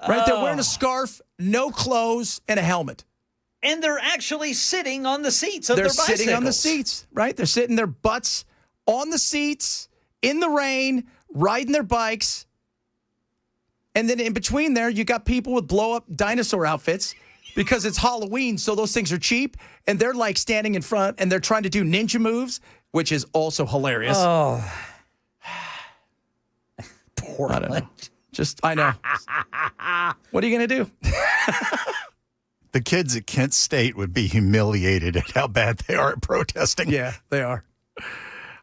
Right? They're wearing a scarf, no clothes, and a helmet. And they're actually sitting on the seats of their bicycles. They're sitting on the seats, right? They're sitting their butts on the seats, in the rain, riding their bikes. And then in between there, you got people with blow-up dinosaur outfits because it's Halloween, so those things are cheap. And they're like standing in front, and they're trying to do ninja moves, which is also hilarious. Oh. I don't know. I know. What are you going to do? The kids at Kent State would be humiliated at how bad they are at protesting. Yeah, they are.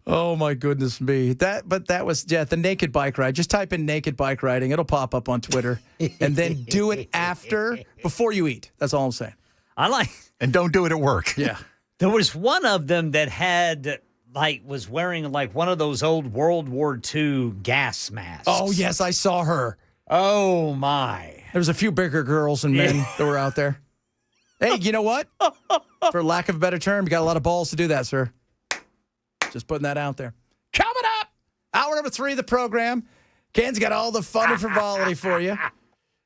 Oh, my goodness me. But that was, the naked bike ride. Just type in naked bike riding. It'll pop up on Twitter. And then do it before you eat. That's all I'm saying. And don't do it at work. Yeah. There was one of them that was wearing one of those old World War II gas masks. Oh, yes, I saw her. Oh, my. There was a few bigger girls and men that were out there. Hey, you know what? For lack of a better term, you got a lot of balls to do that, sir. Just putting that out there. Coming up, hour number 3 of the program. Ken's got all the fun and frivolity for you,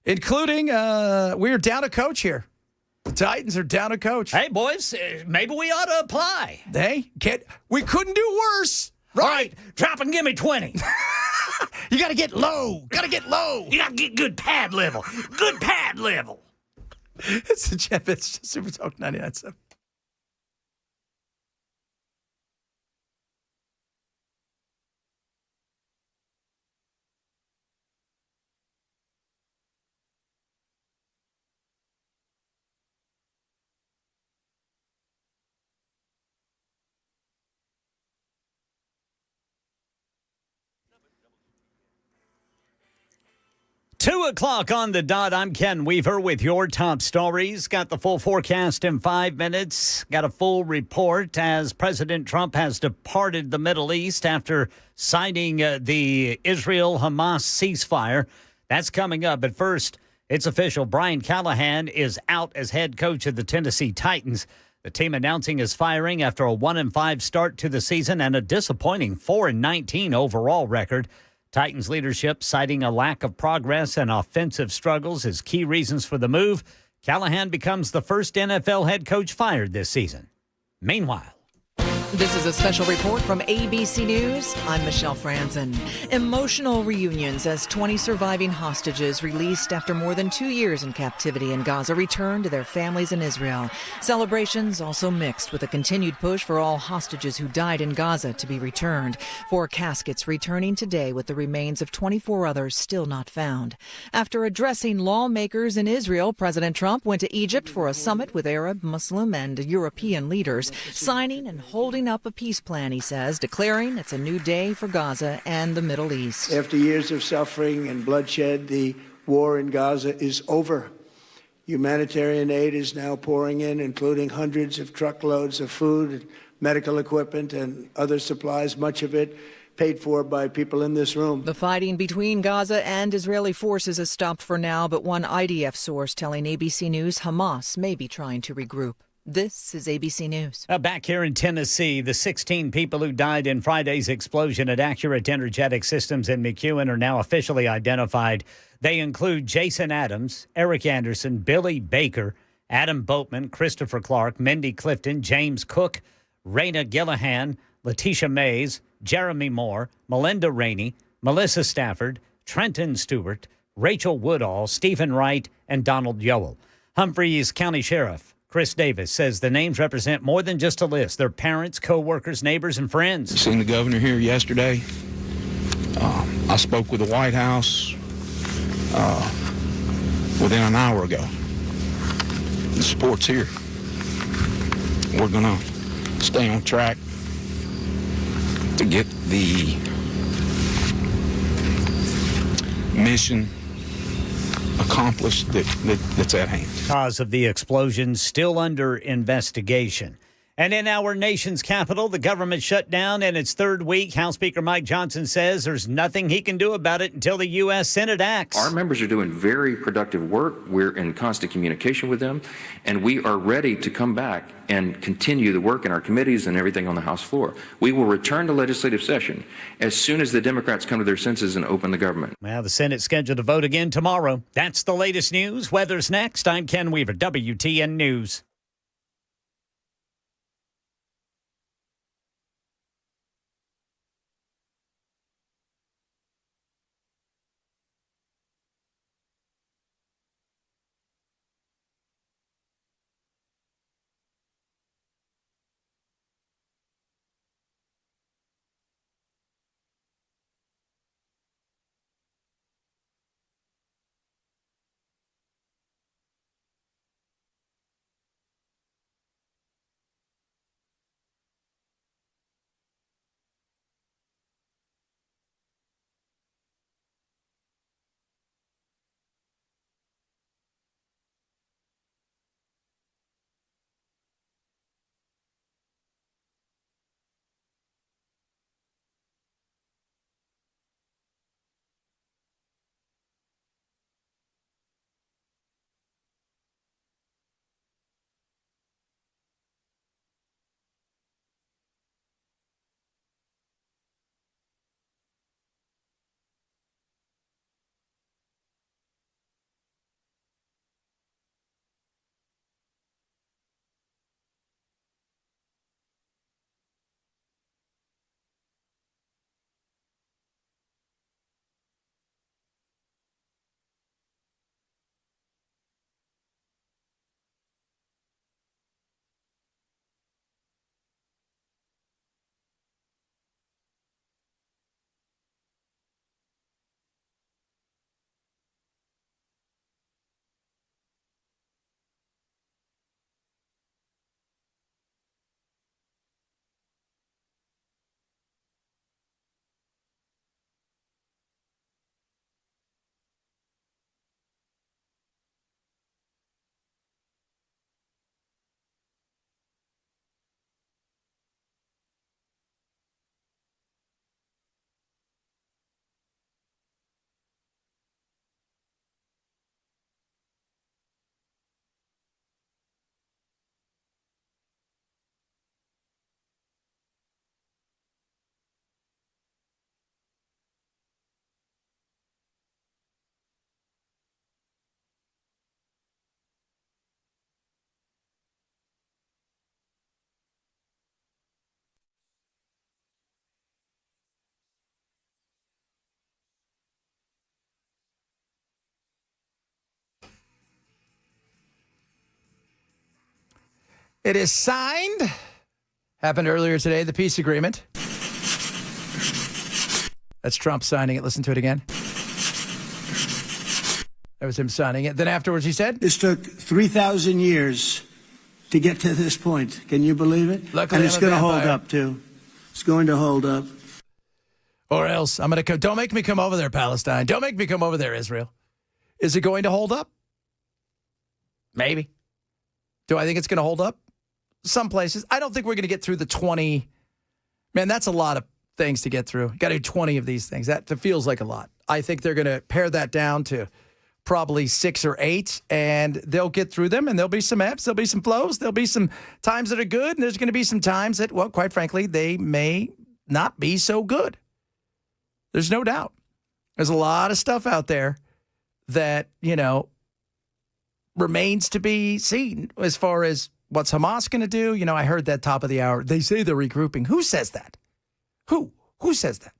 including we're down a coach here. The Titans are down a coach. Hey, boys, maybe we ought to apply. Hey, we couldn't do worse. Right. All right, drop and give me 20. You got to get low. You got to get good pad level. Good pad level. It's the Jeff. It's Super Talk 99.7. Two o'clock on the dot. I'm Ken Weaver with your top stories. Got the full forecast in 5 minutes. Got a full report as President Trump has departed the Middle East after signing the Israel-Hamas ceasefire. That's coming up. But first, it's official. Brian Callahan is out as head coach of the Tennessee Titans. The team announcing his firing after a 1-5 start to the season and a disappointing 4-19 overall record. Titans leadership citing a lack of progress and offensive struggles as key reasons for the move. Callahan becomes the first NFL head coach fired this season. Meanwhile, This is a special report from ABC News. I'm Michelle Franzen. Emotional reunions as 20 surviving hostages released after more than 2 years in captivity in Gaza return to their families in Israel. Celebrations also mixed with a continued push for all hostages who died in Gaza to be returned. 4 caskets returning today with the remains of 24 others still not found. After addressing lawmakers in Israel, President Trump went to Egypt for a summit with Arab, Muslim, and European leaders, signing and holding up a peace plan, he says, declaring it's a new day for Gaza and the Middle East. After years of suffering and bloodshed, the war in Gaza is over. Humanitarian aid is now pouring in, including hundreds of truckloads of food, medical equipment, and other supplies, much of it paid for by people in this room. The fighting between Gaza and Israeli forces has stopped for now, but one IDF source telling ABC News Hamas may be trying to regroup. This is ABC News. Back here in Tennessee, the 16 people who died in Friday's explosion at Accurate Energetic Systems in McEwen are now officially identified. They include Jason Adams, Eric Anderson, Billy Baker, Adam Boatman, Christopher Clark, Mindy Clifton, James Cook, Raina Gillihan, Letitia Mays, Jeremy Moore, Melinda Rainey, Melissa Stafford, Trenton Stewart, Rachel Woodall, Stephen Wright, and Donald Yowell. Humphreys County Sheriff Chris Davis says the names represent more than just a list. They're parents, co-workers, neighbors, and friends. Seen the governor here yesterday. I spoke with the White House within an hour ago. The support's here. We're going to stay on track to get the mission accomplished that's at hand. Cause of the explosion still under investigation. And in our nation's capital, the government shut down in its third week. House Speaker Mike Johnson says there's nothing he can do about it until the U.S. Senate acts. Our members are doing very productive work. We're in constant communication with them, and we are ready to come back and continue the work in our committees and everything on the House floor. We will return to legislative session as soon as the Democrats come to their senses and open the government. Well, the Senate's scheduled to vote again tomorrow. That's the latest news. Weather's next. I'm Ken Weaver, WTN News. It is signed. Happened earlier today, the peace agreement. That's Trump signing it. Listen to it again. That was him signing it. Then afterwards he said, This took 3,000 years to get to this point. Can you believe it? Luckily, and it's I'm a going to hold vampire. up, too. It's going to hold up. or else I'm going to come. Don't make me come over there, Palestine. Don't make me come over there, Israel. Is it going to hold up? Maybe. Do I think it's going to hold up? Some places. I don't think we're going to get through the 20. Man, that's a lot of things to get through. You got to do 20 of these things. That feels like a lot. I think they're going to pare that down to probably 6 or 8, and they'll get through them, and there'll be some ebbs, there'll be some flows, there'll be some times that are good, and there's going to be some times that, well, quite frankly, they may not be so good. There's no doubt. There's a lot of stuff out there that, remains to be seen as far as what's Hamas going to do. I heard that top of the hour. They say they're regrouping. Who says that? Who says that?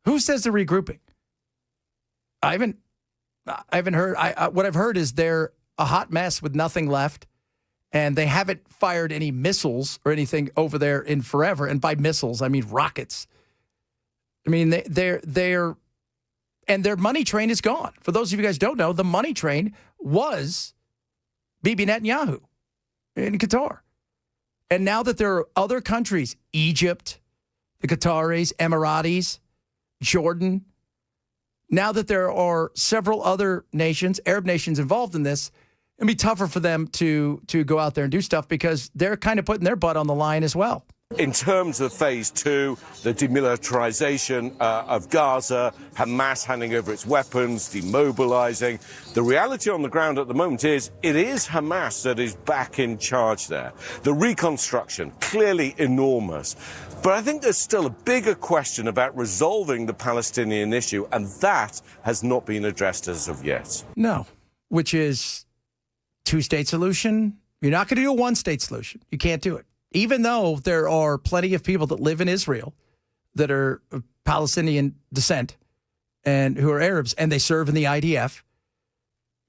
Who says they're regrouping? I haven't heard. What I've heard is they're a hot mess with nothing left, and they haven't fired any missiles or anything over there in forever. And by missiles, I mean rockets. I mean they're and their money train is gone. For those of you guys who don't know, the money train was Bibi Netanyahu in Qatar. And now that there are other countries, Egypt, the Qataris, Emiratis, Jordan, now that there are several other nations, Arab nations involved in this, it'll be tougher for them to go out there and do stuff because they're kind of putting their butt on the line as well. In terms of phase 2, the demilitarization of Gaza, Hamas handing over its weapons, demobilizing, the reality on the ground at the moment is it is Hamas that is back in charge there. The reconstruction, clearly enormous. But I think there's still a bigger question about resolving the Palestinian issue, and that has not been addressed as of yet. No, which is two-state solution. You're not going to do a one-state solution. You can't do it. Even though there are plenty of people that live in Israel that are of Palestinian descent and who are Arabs, and they serve in the IDF,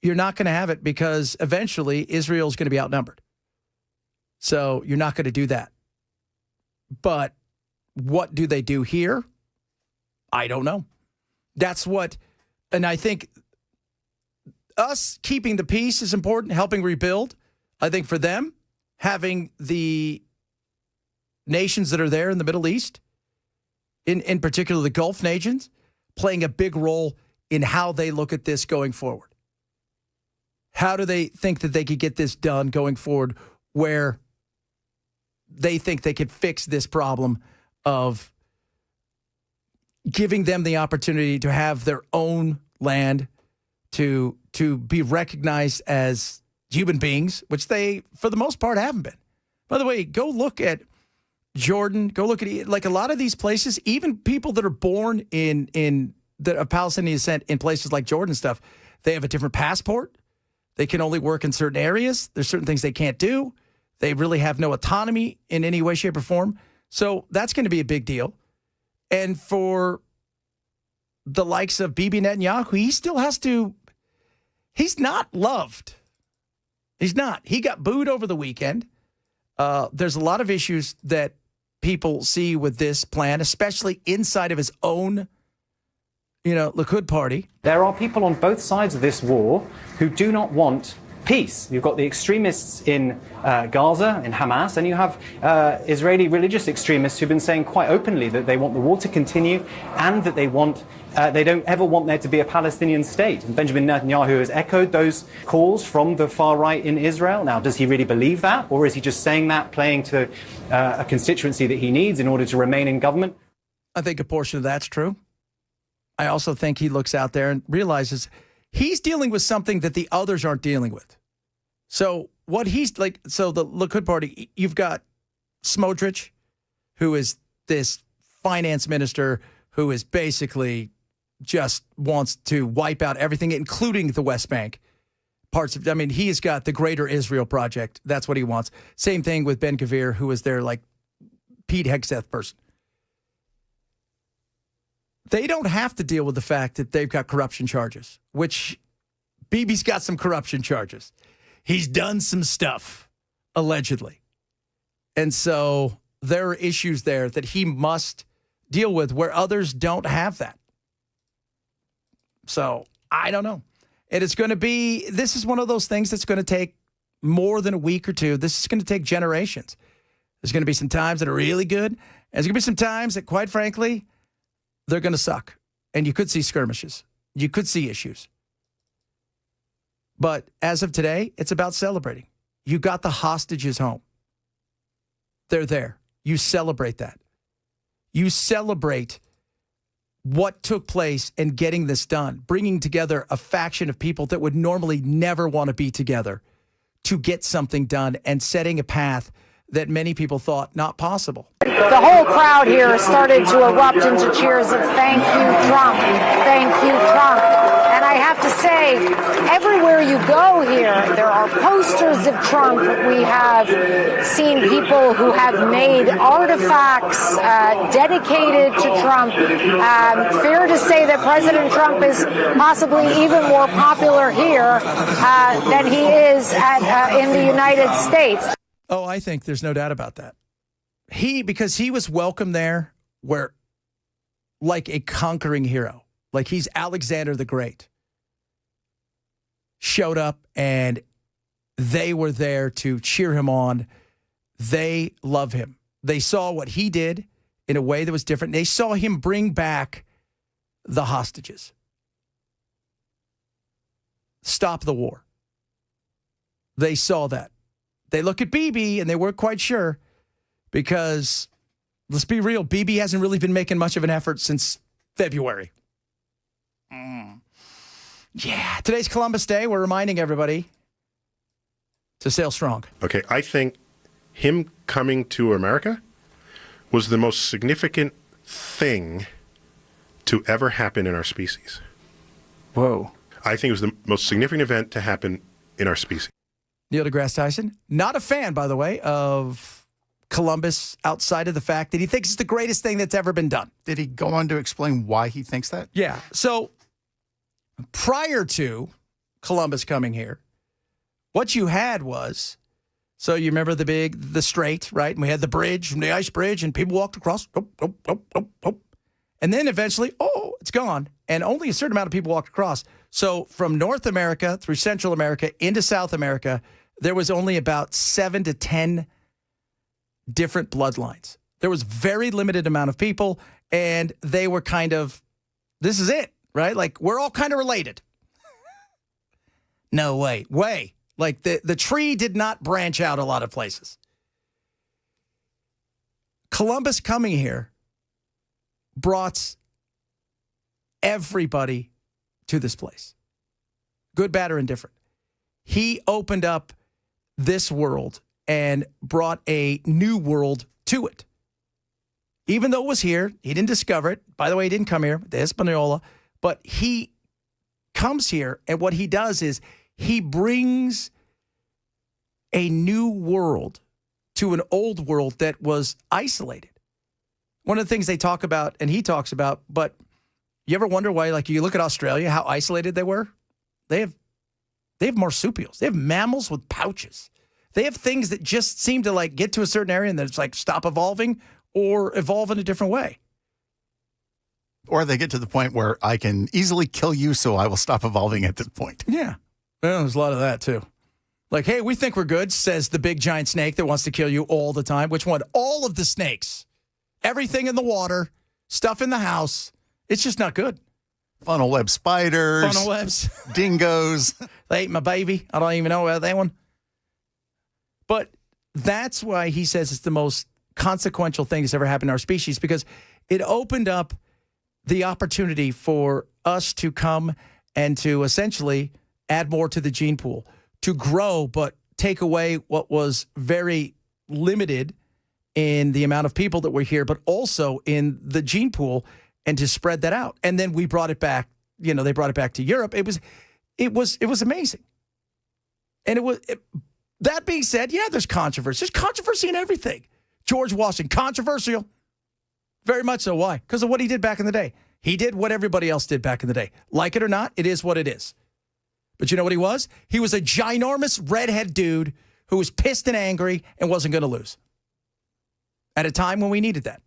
you're not going to have it because eventually Israel is going to be outnumbered. So you're not going to do that. But what do they do here? I don't know. That's what, and I think us keeping the peace is important, helping rebuild. I think for them, having the nations that are there in the Middle East, in particular the Gulf nations, playing a big role in how they look at this going forward. How do they think that they could get this done going forward where they think they could fix this problem of giving them the opportunity to have their own land, to be recognized as human beings, which they, for the most part, haven't been. By the way, go look at Jordan. Go look at, like, a lot of these places, even people that are born in of Palestinian descent in places like Jordan and stuff, they have a different passport. They can only work in certain areas. There's certain things they can't do. They really have no autonomy in any way, shape, or form. So that's going to be a big deal. And for the likes of Bibi Netanyahu, he still has to, he's not loved. He's not. He got booed over the weekend. There's a lot of issues that people see with this plan, especially inside of his own, Likud party. There are people on both sides of this war who do not want peace. You've got the extremists in Gaza, in Hamas, and you have Israeli religious extremists who've been saying quite openly that they want the war to continue and that they don't ever want there to be a Palestinian state. And Benjamin Netanyahu has echoed those calls from the far right in Israel. Now, does he really believe that, or is he just saying that, playing to a constituency that he needs in order to remain in government? I think a portion of that's true. I also think he looks out there and realizes he's dealing with something that the others aren't dealing with. So what he's like, so the Likud party, you've got Smotrich, who is this finance minister who is basically just wants to wipe out everything, including the West Bank. He's got the Greater Israel Project. That's what he wants. Same thing with Ben Gvir, who is their Pete Hegseth person. They don't have to deal with the fact that they've got corruption charges, which Bibi's got some corruption charges. He's done some stuff, allegedly. And so there are issues there that he must deal with where others don't have that. So I don't know. And it's going to be, this is one of those things that's going to take more than a week or two. This is going to take generations. There's going to be some times that are really good. And there's going to be some times that, quite frankly, they're going to suck. And you could see skirmishes. You could see issues. But as of today, it's about celebrating. You got the hostages home. They're there. You celebrate that. You celebrate what took place in getting this done, bringing together a faction of people that would normally never want to be together to get something done and setting a path that many people thought not possible. The whole crowd here started to erupt into cheers of thank you, Trump, thank you, Trump. And I have to say, everywhere you go here, there are posters of Trump. We have seen people who have made artifacts dedicated to Trump. Fair to say that President Trump is possibly even more popular here than he is in the United States. Oh, I think there's no doubt about that. Because he was welcome there where, like a conquering hero, like he's Alexander the Great, showed up and they were there to cheer him on. They love him. They saw what he did in a way that was different. They saw him bring back the hostages. Stop the war. They saw that. They look at Bibi and they weren't quite sure because, let's be real, Bibi hasn't really been making much of an effort since February. Yeah. Today's Columbus Day. We're reminding everybody to sail strong. Okay, I think him coming to America was the most significant thing to ever happen in our species. Whoa. I think it was the most significant event to happen in our species. Neil deGrasse Tyson, not a fan, by the way, of Columbus outside of the fact that he thinks it's the greatest thing that's ever been done. Did he go on to explain why he thinks that? Yeah. So prior to Columbus coming here, what you had was, so you remember the strait, right? And we had the bridge, the ice bridge, and people walked across. And then eventually, it's gone. And only a certain amount of people walked across. So from North America through Central America into South America, there was only about 7 to 10 different bloodlines. There was very limited amount of people, and they were kind of, this is it, right? Like, we're all kind of related. No way. Like, the tree did not branch out a lot of places. Columbus coming here brought everybody to this place, good, bad, or indifferent. He opened up this world and brought a new world to it. Even though it was here, he didn't discover it. By the way, he didn't come here, the Hispaniola, but he comes here, and what he does is he brings a new world to an old world that was isolated. One of the things they talk about, and he talks about, but you ever wonder why, like, you look at Australia, how isolated they were? They have marsupials. They have mammals with pouches. They have things that just seem to, like, get to a certain area and then it's like stop evolving or evolve in a different way. Or they get to the point where I can easily kill you, so I will stop evolving at this point. Yeah. Well, there's a lot of that, too. Like, hey, we think we're good, says the big giant snake that wants to kill you all the time. Which one? All of the snakes. Everything in the water, stuff in the house. It's just not good. Funnel web spiders. Funnel webs. Dingoes. They ate my baby. I don't even know about that one. But that's why he says it's the most consequential thing that's ever happened in our species, because it opened up the opportunity for us to come and to essentially add more to the gene pool, to grow, but take away what was very limited in the amount of people that were here, but also in the gene pool, and to spread that out. And then we brought it back, they brought it back to Europe. It was amazing. And that being said, yeah, there's controversy. There's controversy in everything. George Washington, controversial. Very much so. Why? Because of what he did back in the day. He did what everybody else did back in the day. Like it or not, it is what it is. But you know what he was? He was a ginormous redhead dude who was pissed and angry and wasn't going to lose. At a time when we needed that.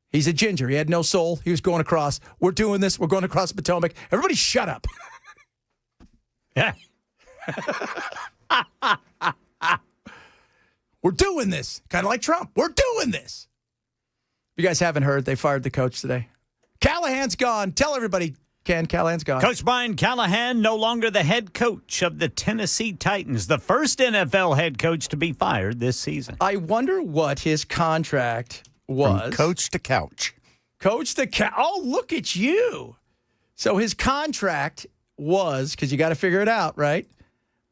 He's a ginger. He had no soul. He was going across. We're doing this. We're going across the Potomac. Everybody shut up. Yeah. We're doing this. Kind of like Trump. We're doing this. If you guys haven't heard, they fired the coach today. Callahan's gone. Tell everybody, Ken, Callahan's gone. Coach Brian Callahan, no longer the head coach of the Tennessee Titans, the first NFL head coach to be fired this season. I wonder what his contract was. From coach to couch. Coach to couch. Oh, look at you. So his contract was, because you got to figure it out, right?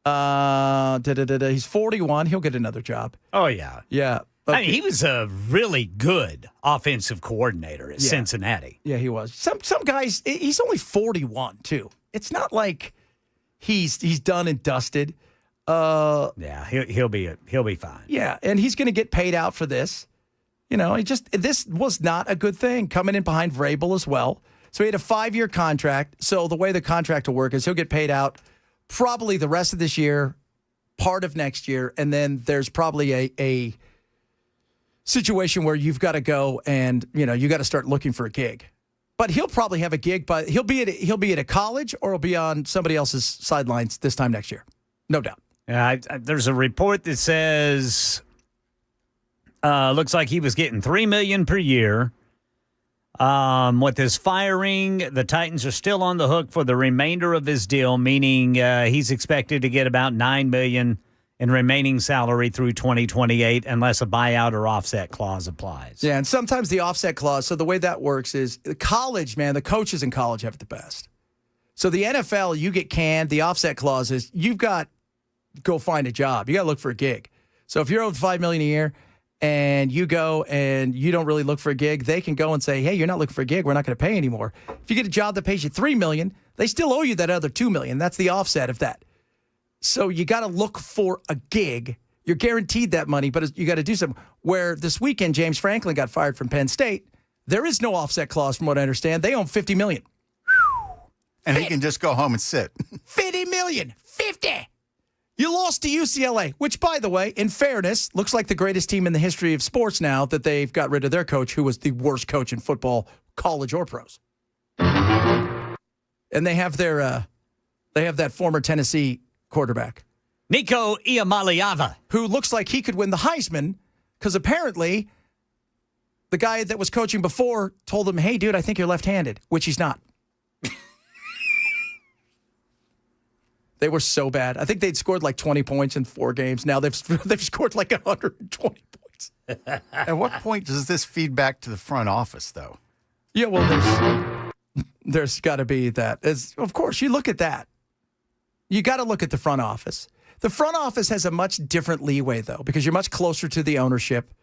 He's 41. He'll get another job. Oh, yeah. Yeah. I mean, he was a really good offensive coordinator at Cincinnati. Yeah, he was. Some guys, he's only 41, too. It's not like he's done and dusted. Yeah, he'll be fine. Yeah, and he's going to get paid out for this. You know, this was not a good thing coming in behind Vrabel as well. So he had a 5-year contract. So the way the contract will work is he'll get paid out probably the rest of this year, part of next year, and then there's probably a situation where you've got to go and, you know, you got to start looking for a gig. But he'll probably have a gig, but he'll be at a college or he'll be on somebody else's sidelines this time next year. No doubt. There's a report that says looks like he was getting $3 million per year. With his firing, the Titans are still on the hook for the remainder of his deal, meaning he's expected to get about $9 million in remaining salary through 2028 unless a buyout or offset clause applies. Yeah, and sometimes the offset clause, so the way that works is college, man, the coaches in college have it the best. So the NFL, you get canned. The offset clause is you've got to go find a job. You got to look for a gig. So if you're owed $5 million a year and you go and you don't really look for a gig, they can go and say, hey, you're not looking for a gig. We're not going to pay anymore. If you get a job that pays you $3 million, they still owe you that other $2 million. That's the offset of that. So you got to look for a gig. You're guaranteed that money, but you got to do something. Where this weekend, James Franklin got fired from Penn State. There is no offset clause from what I understand. They own $50 million. And he can just go home and sit. $50 million. 50. You lost to UCLA, which, by the way, in fairness, looks like the greatest team in the history of sports now that they've got rid of their coach, who was the worst coach in football, college or pros. And they have that former Tennessee quarterback, Nico Iamaleava, who looks like he could win the Heisman because apparently the guy that was coaching before told him, hey, dude, I think you're left-handed, which he's not. They were so bad. I think they'd scored like 20 points in 4 games. Now they've scored like 120 points. At what point does this feed back to the front office, though? Yeah, well, there's got to be that. Of course, you look at that. You got to look at the front office. The front office has a much different leeway, though, because you're much closer to the ownership.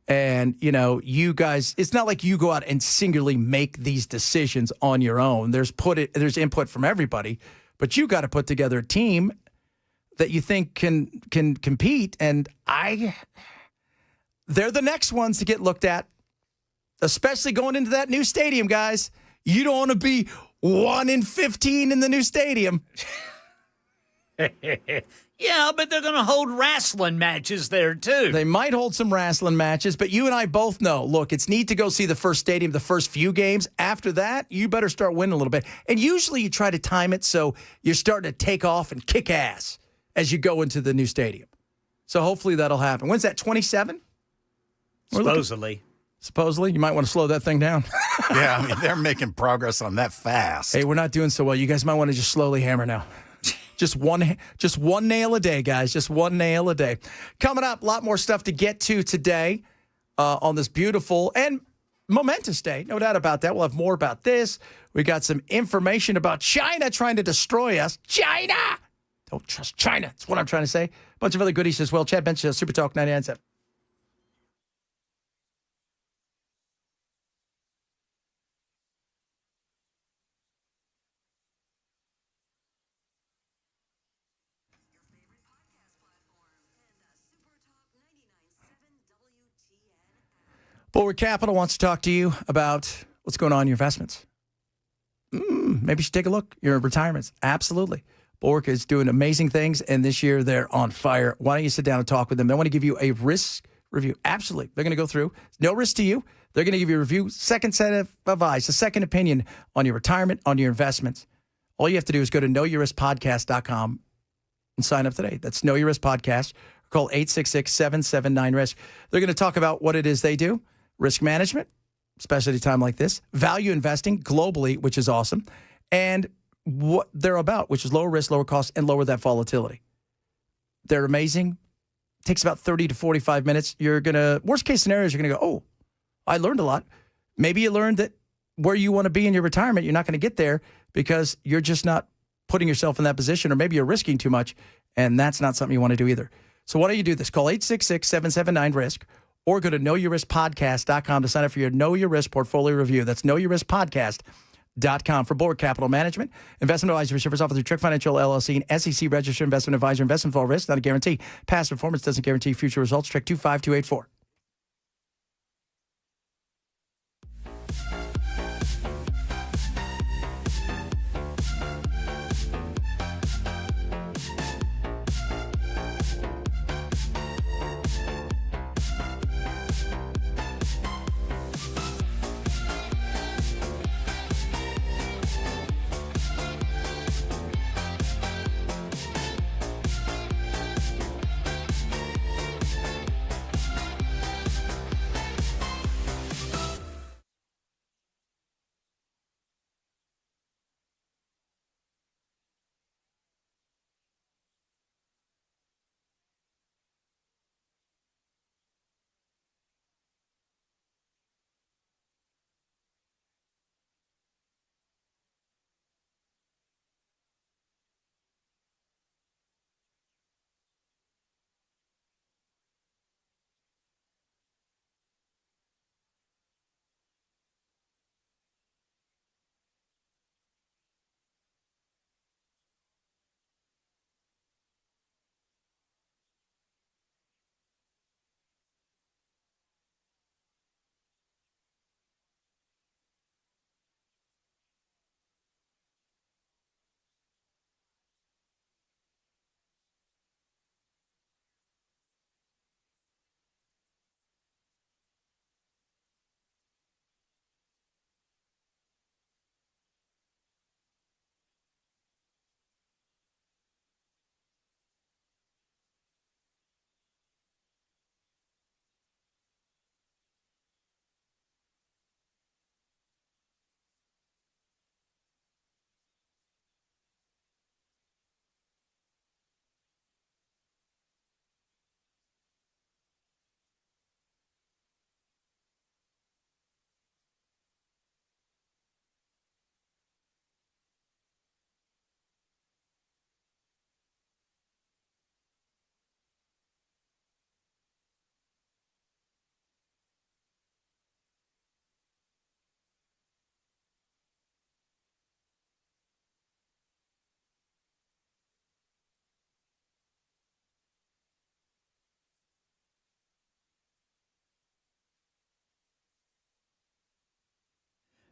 And, you know, you guys, it's not like you go out and singularly make these decisions on your own. There's input from everybody. But you got to put together a team that you think can compete. And they're the next ones to get looked at, especially going into that new stadium, guys. You don't want to be 1-15 in the new stadium. Yeah, but they're going to hold wrestling matches there, too. They might hold some wrestling matches, but you and I both know, look, it's neat to go see the first stadium, the first few games. After that, you better start winning a little bit. And usually you try to time it so you're starting to take off and kick ass as you go into the new stadium. So hopefully that'll happen. When's that, 27? Supposedly. You might want to slow that thing down. Yeah, I mean, they're making progress on that fast. Hey, we're not doing so well. You guys might want to just slowly hammer now. Just one nail a day, guys. Just one nail a day. Coming up, a lot more stuff to get to today on this beautiful and momentous day. No doubt about that. We'll have more about this. We got some information about China trying to destroy us. China! Don't trust China. That's what I'm trying to say. A bunch of other goodies as well. Chad Bench, Super Talk 99.7. Bulwark Capital wants to talk to you about what's going on in your investments. maybe you should take a look. Your retirements. Absolutely. Bork is doing amazing things, and this year they're on fire. Why don't you sit down and talk with them? They want to give you a risk review. Absolutely. They're going to go through. No risk to you. They're going to give you a review, second set of advice, a second opinion on your retirement, on your investments. All you have to do is go to knowyourriskpodcast.com and sign up today. That's Know Your Risk Podcast. Call 866-779-RISK. They're going to talk about what it is they do, risk management, especially at a time like this, value investing globally, which is awesome, and what they're about, which is lower risk, lower cost, and lower that volatility. They're amazing. Takes about 30 to 45 minutes. You're going to, worst case scenarios, you're going to go, oh, I learned a lot. Maybe you learned that where you want to be in your retirement, you're not going to get there because you're just not putting yourself in that position, or maybe you're risking too much, and that's not something you want to do either. So why don't you do this? Call 866-779-RISK or go to knowyourriskpodcast.com to sign up for your Know Your Risk portfolio review. That's knowyourriskpodcast.com. For Borg Capital Management, investment advisory service offered through Trick Financial LLC, an SEC registered investment advisor. Investment for all risk, not a guarantee. Past performance doesn't guarantee future results. Trick 25284.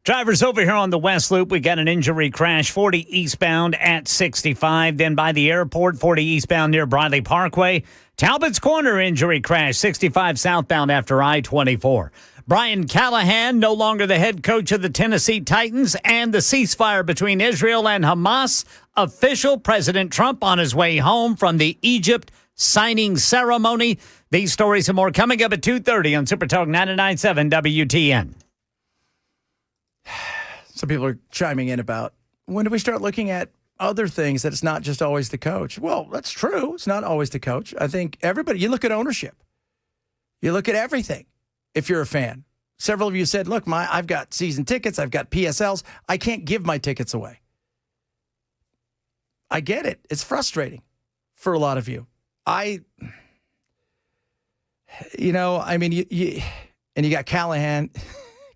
Drivers over here on the West Loop, we got an injury crash, 40 eastbound at 65. Then by the airport, 40 eastbound near Briley Parkway. Talbot's Corner injury crash, 65 southbound after I-24. Brian Callahan, no longer the head coach of the Tennessee Titans, and the ceasefire between Israel and Hamas. Official, President Trump on his way home from the Egypt signing ceremony. These stories and more coming up at 2:30 on Super Talk 99.7 WTN. Some people are chiming in about, when do we start looking at other things that it's not just always the coach? Well, that's true. It's not always the coach. I think everybody, you look at ownership. You look at everything if you're a fan. Several of you said, look, I've got season tickets. I've got PSLs. I can't give my tickets away. I get it. It's frustrating for a lot of you. You got Callahan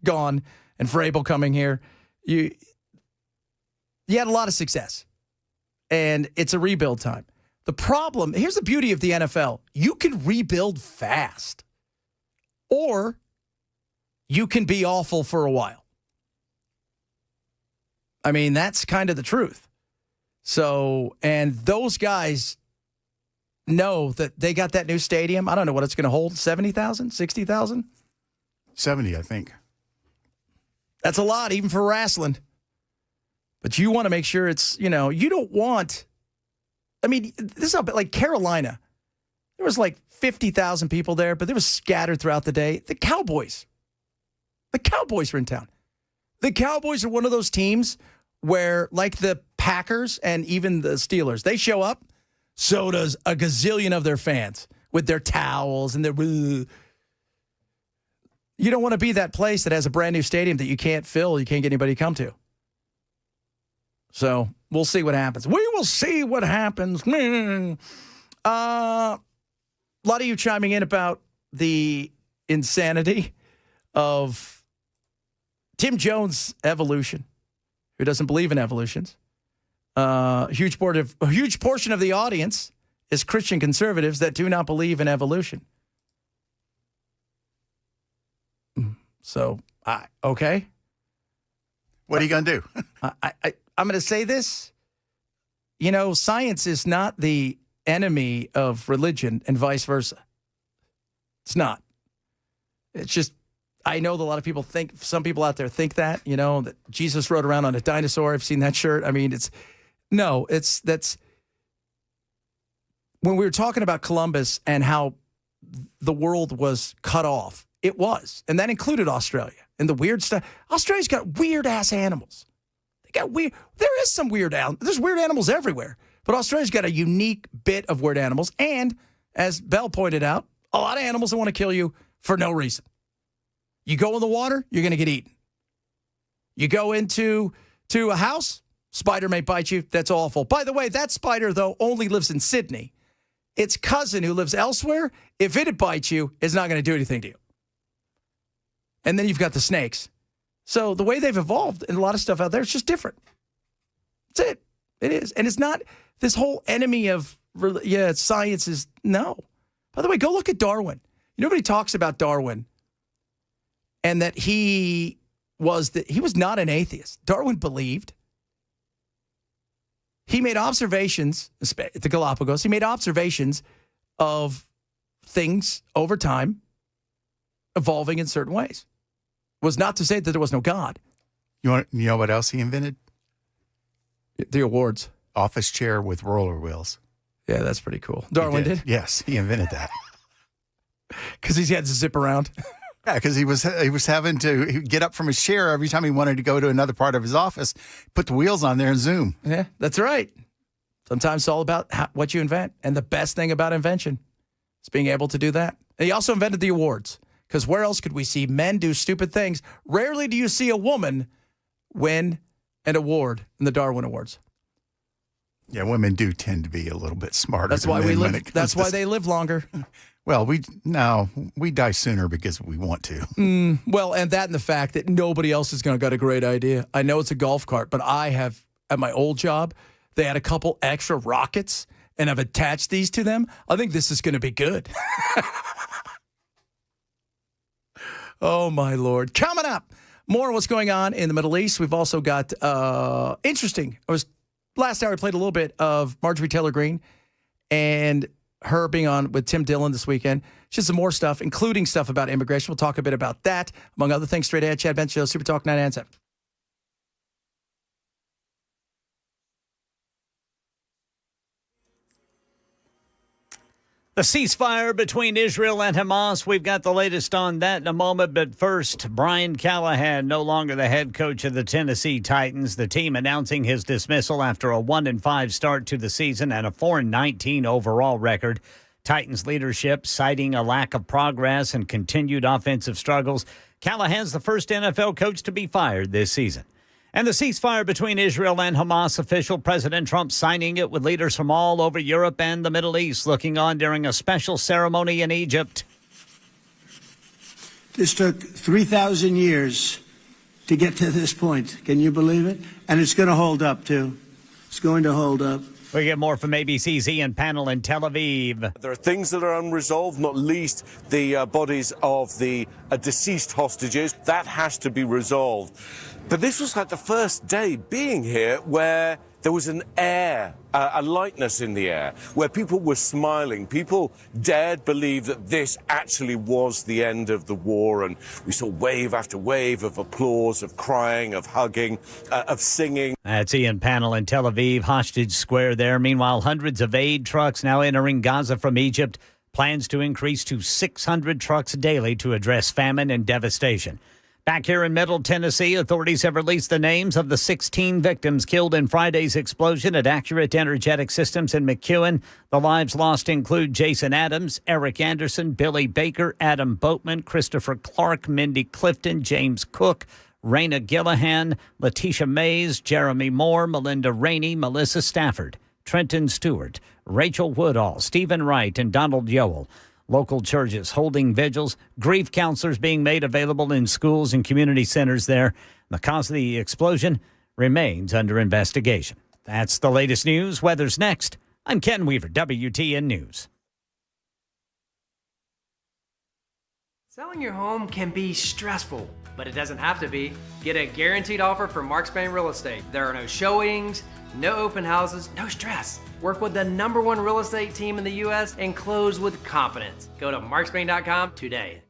gone and Vrabel coming here. You had a lot of success, and it's a rebuild time. The problem, here's the beauty of the NFL. You can rebuild fast, or you can be awful for a while. I mean, that's kind of the truth. So, and those guys know that they got that new stadium. I don't know what it's going to hold, 70,000, 60,000? 70, I think. That's a lot, even for wrestling. But you want to make sure it's, you don't want, I mean, this is like Carolina. There was like 50,000 people there, but they were scattered throughout the day. The Cowboys were in town. The Cowboys are one of those teams where, like the Packers and even the Steelers, they show up, so does a gazillion of their fans with their towels and their... You don't want to be that place that has a brand new stadium that you can't fill, you can't get anybody to come to. So we'll see what happens. We will see what happens. A lot of you chiming in about the insanity of Tim Jones' evolution, who doesn't believe in evolutions. A huge portion of the audience is Christian conservatives that do not believe in evolution. So, okay. What are you going to do? I'm going to say this. Science is not the enemy of religion and vice versa. It's not. It's just, I know that a lot of people think, some people out there think that, that Jesus rode around on a dinosaur. I've seen that shirt. I mean, that's when we were talking about Columbus and how the world was cut off. It was. And that included Australia and the weird stuff. Australia's got weird ass animals. There is some weird animals. There's weird animals everywhere. But Australia's got a unique bit of weird animals. And as Bell pointed out, a lot of animals that want to kill you for no reason. You go in the water, you're going to get eaten. You go into a house, spider may bite you. That's awful. By the way, that spider, though, only lives in Sydney. Its cousin who lives elsewhere, if it bites you, is not going to do anything to you. And then you've got the snakes. So the way they've evolved and a lot of stuff out there, it's just different. That's it. It is. And it's not this whole enemy of, science is, no. By the way, go look at Darwin. Nobody talks about Darwin and that he was not an atheist. Darwin believed. He made observations at the Galapagos. He made observations of things over time evolving in certain ways. Was not to say that there was no God. You know what else he invented? The awards. Office chair with roller wheels. Yeah, that's pretty cool. Darwin did? Yes, he invented that. Because he had to zip around. Yeah, because he was having to get up from his chair every time he wanted to go to another part of his office, put the wheels on there and zoom. Yeah, that's right. Sometimes it's all about what you invent. And the best thing about invention is being able to do that. And he also invented the awards. Because where else could we see men do stupid things? Rarely do you see a woman win an award in the Darwin Awards. Yeah, women do tend to be a little bit smarter. That's why we live. That's why they live longer. Well, we die sooner because we want to. Well, and that and the fact that nobody else is going to got a great idea. I know it's a golf cart, but I have at my old job, they had a couple extra rockets, and I've attached these to them. I think this is going to be good. Oh, my Lord. Coming up, more of what's going on in the Middle East. We've also got interesting. Last hour, we played a little bit of Marjorie Taylor Greene and her being on with Tim Dillon this weekend. Just some more stuff, including stuff about immigration. We'll talk a bit about that, among other things. Straight ahead, Chad Bench Show, Super Talk 997. The ceasefire between Israel and Hamas. We've got the latest on that in a moment. But first, Brian Callahan, no longer the head coach of the Tennessee Titans. The team announcing his dismissal after a 1-5 start to the season and a 4-19 overall record. Titans leadership citing a lack of progress and continued offensive struggles. Callahan's the first NFL coach to be fired this season. And the ceasefire between Israel and Hamas official, President Trump signing it with leaders from all over Europe and the Middle East looking on during a special ceremony in Egypt. This took 3,000 years to get to this point. Can you believe it? And it's going to hold up, too. It's going to hold up. We get more from ABC's Ian Panel in Tel Aviv. There are things that are unresolved, not least the bodies of the deceased hostages. That has to be resolved. But this was like the first day being here where there was an air, a lightness in the air, where people were smiling. People dared believe that this actually was the end of the war. And we saw wave after wave of applause, of crying, of hugging, of singing. That's Ian Panel in Tel Aviv, Hostage Square there. Meanwhile, hundreds of aid trucks now entering Gaza from Egypt. Plans to increase to 600 trucks daily to address famine and devastation. Back here in Middle Tennessee, authorities have released the names of the 16 victims killed in Friday's explosion at Accurate Energetic Systems in McEwen. The lives lost include Jason Adams, Eric Anderson, Billy Baker, Adam Boatman, Christopher Clark, Mindy Clifton, James Cook, Raina Gillihan, Letitia Mays, Jeremy Moore, Melinda Rainey, Melissa Stafford, Trenton Stewart, Rachel Woodall, Stephen Wright, and Donald Yoel. Local churches holding vigils, grief counselors being made available in schools and community centers there. The cause of the explosion remains under investigation. That's the latest news. Weather's next. I'm Ken Weaver, WTN News. Selling your home can be stressful, but it doesn't have to be. Get a guaranteed offer from Mark Spain Real Estate. There are no showings, no open houses, no stress. Work with the #1 real estate team in the U.S. and close with confidence. Go to markspain.com today.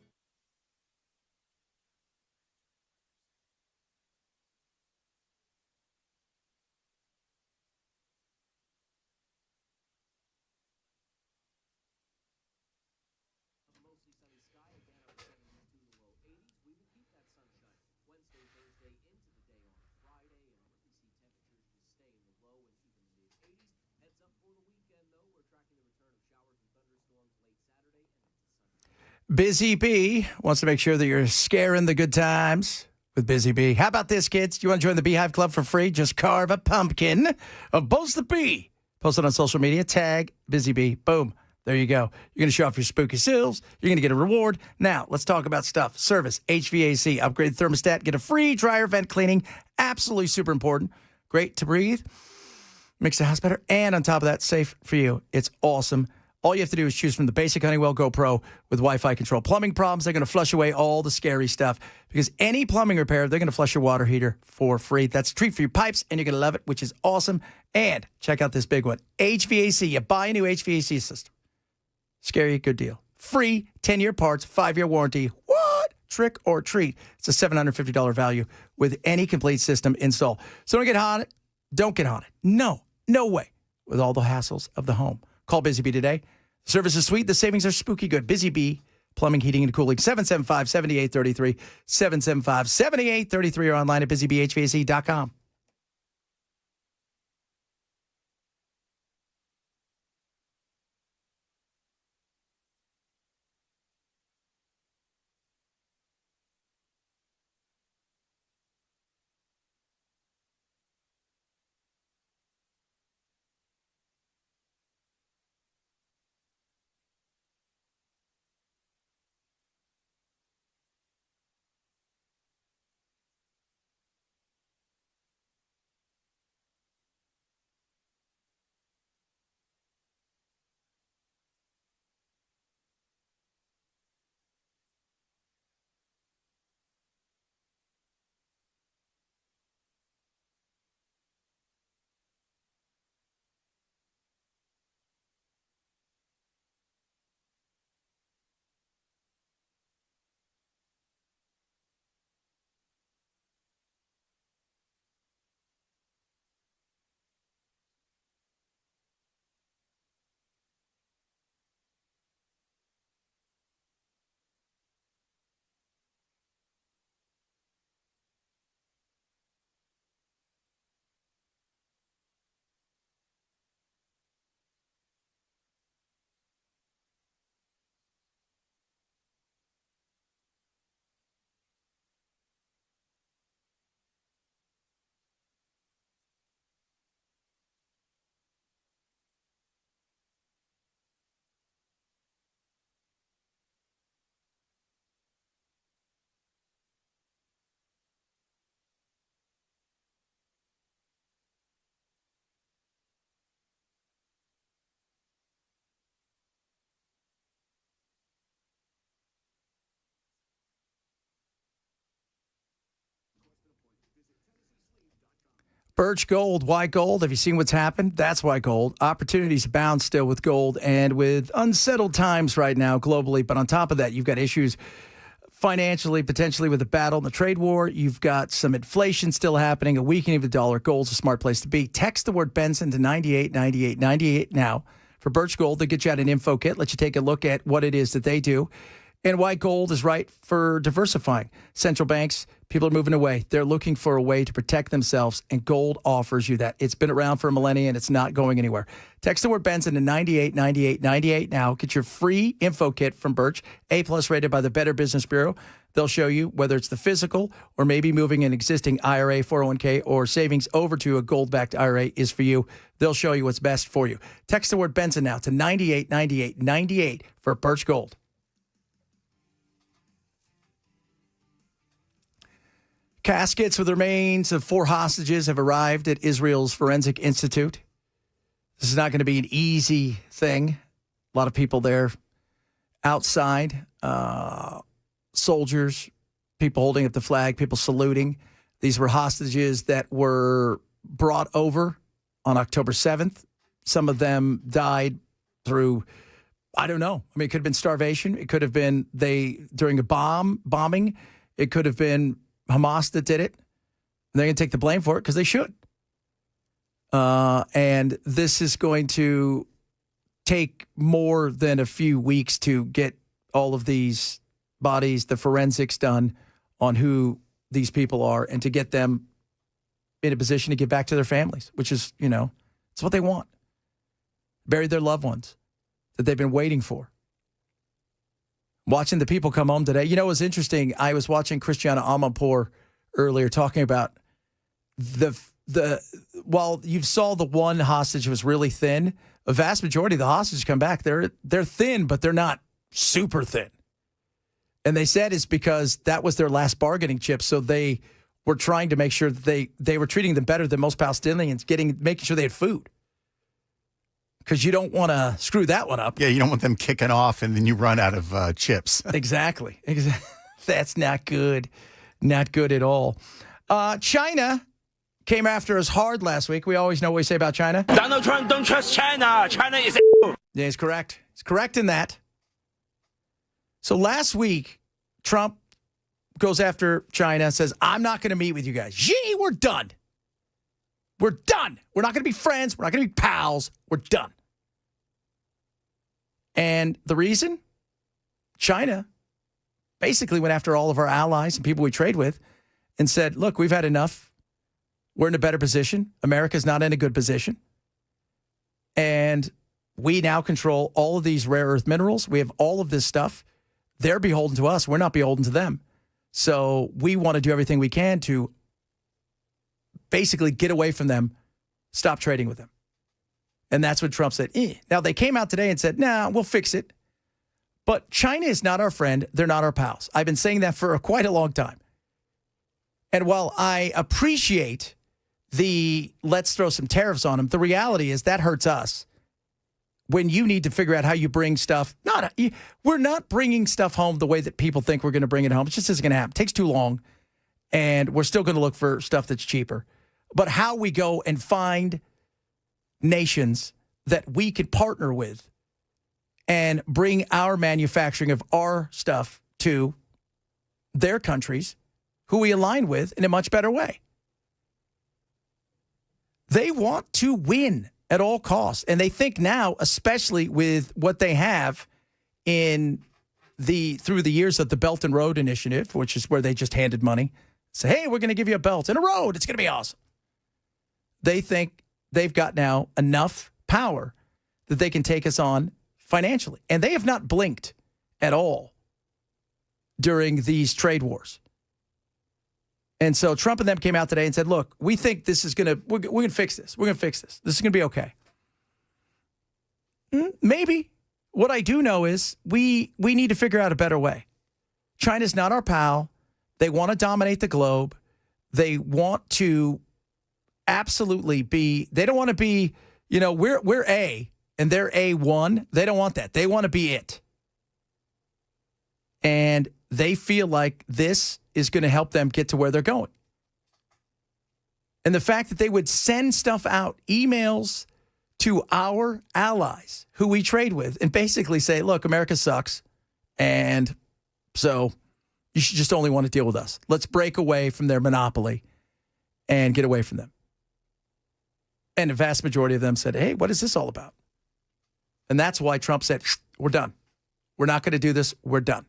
Busy Bee wants to make sure that you're scaring the good times with Busy Bee. How about this, kids? You want to join the Beehive Club for free? Just carve a pumpkin of Buzz the Bee. Post it on social media. Tag Busy Bee. Boom. There you go. You're going to show off your spooky sills. You're going to get a reward. Now, let's talk about stuff. Service, HVAC, upgrade the thermostat, get a free dryer vent cleaning. Absolutely super important. Great to breathe. Makes the house better. And on top of that, safe for you. It's awesome. All you have to do is choose from the basic Honeywell Go Pro with Wi-Fi control. Plumbing problems, they're going to flush away all the scary stuff because any plumbing repair, they're going to flush your water heater for free. That's a treat for your pipes, and you're going to love it, which is awesome. And check out this big one. HVAC. You buy a new HVAC system. Scary, good deal. Free 10-year parts, 5-year warranty. What? Trick or treat. It's a $750 value with any complete system install. So don't get haunted. Don't get haunted. No way with all the hassles of the home. Call Busy Bee today. The service is sweet. The savings are spooky good. Busy Bee, plumbing, heating, and cooling. 775-7833. 775-7833 or online at busybhvac.com. Birch Gold. Why gold? Have you seen what's happened? That's why gold. Opportunities abound still with gold and with unsettled times right now globally. But on top of that, you've got issues financially, potentially with the battle in the trade war. You've got some inflation still happening, a weakening of the dollar. Gold's a smart place to be. Text the word Benson to 989898 now for Birch Gold. They'll get you out an info kit, let you take a look at what it is that they do and why gold is right for diversifying. Central banks, people are moving away. They're looking for a way to protect themselves, and gold offers you that. It's been around for a millennia, and it's not going anywhere. Text the word Benson to 989898 now. Get your free info kit from Birch, A-plus rated by the Better Business Bureau. They'll show you whether it's the physical or maybe moving an existing IRA, 401k, or savings over to a gold-backed IRA is for you. They'll show you what's best for you. Text the word Benson now to 989898 for Birch Gold. Caskets with the remains of 4 hostages have arrived at Israel's Forensic Institute. This is not going to be an easy thing. A lot of people there outside, soldiers, people holding up the flag, people saluting. These were hostages that were brought over on October 7th. Some of them died through, I don't know. I mean, it could have been starvation. It could have been during a bombing. It could have been Hamas that did it. They're going to take the blame for it because they should. And this is going to take more than a few weeks to get all of these bodies, the forensics done on who these people are and to get them in a position to give back to their families, which is, it's what they want. Bury their loved ones that they've been waiting for. Watching the people come home today. It was interesting. I was watching Christiana Amanpour earlier talking about while you saw the one hostage was really thin, a vast majority of the hostages come back. They're thin, but they're not super thin. And they said it's because that was their last bargaining chip. So they were trying to make sure that they were treating them better than most Palestinians, making sure they had food. Because you don't want to screw that one up. Yeah, you don't want them kicking off and then you run out of chips. Exactly. That's not good. Not good at all. China came after us hard last week. We always know what we say about China. Donald Trump, don't trust China. China is... Yeah, he's correct. He's correct in that. So last week, Trump goes after China, says, I'm not going to meet with you guys. Gee, we're done. We're done. We're not going to be friends. We're not going to be pals. We're done. And the reason? China basically went after all of our allies and people we trade with and said, look, we've had enough. We're in a better position. America's not in a good position. And we now control all of these rare earth minerals. We have all of this stuff. They're beholden to us. We're not beholden to them. So we want to do everything we can to basically get away from them, stop trading with them. And that's what Trump said. Now, they came out today and said, nah, we'll fix it. But China is not our friend. They're not our pals. I've been saying that for quite a long time. And while I appreciate the let's throw some tariffs on them, the reality is that hurts us. When you need to figure out how you bring stuff, we're not bringing stuff home the way that people think we're going to bring it home. It just isn't going to happen. It takes too long. And we're still going to look for stuff that's cheaper. But how we go and find nations that we could partner with and bring our manufacturing of our stuff to their countries who we align with in a much better way. They want to win at all costs. And they think now, especially with what they have through the years of the Belt and Road Initiative, which is where they just handed money, say, hey, we're going to give you a belt and a road. It's going to be awesome. They think they've got now enough power that they can take us on financially. And they have not blinked at all during these trade wars. And so Trump and them came out today and said, look, we think this is we're going to fix this. We're going to fix this. This is going to be okay. Maybe. What I do know is we need to figure out a better way. China's not our pal. They want to dominate the globe. They want to absolutely they don't want to be, we're A and they're A1. They don't want that. They want to be it. And they feel like this is going to help them get to where they're going. And the fact that they would send stuff out, emails to our allies who we trade with, and basically say, look, America sucks. And so you should just only want to deal with us. Let's break away from their monopoly and get away from them. And the vast majority of them said, hey, what is this all about? And that's why Trump said, we're done. We're not going to do this. We're done.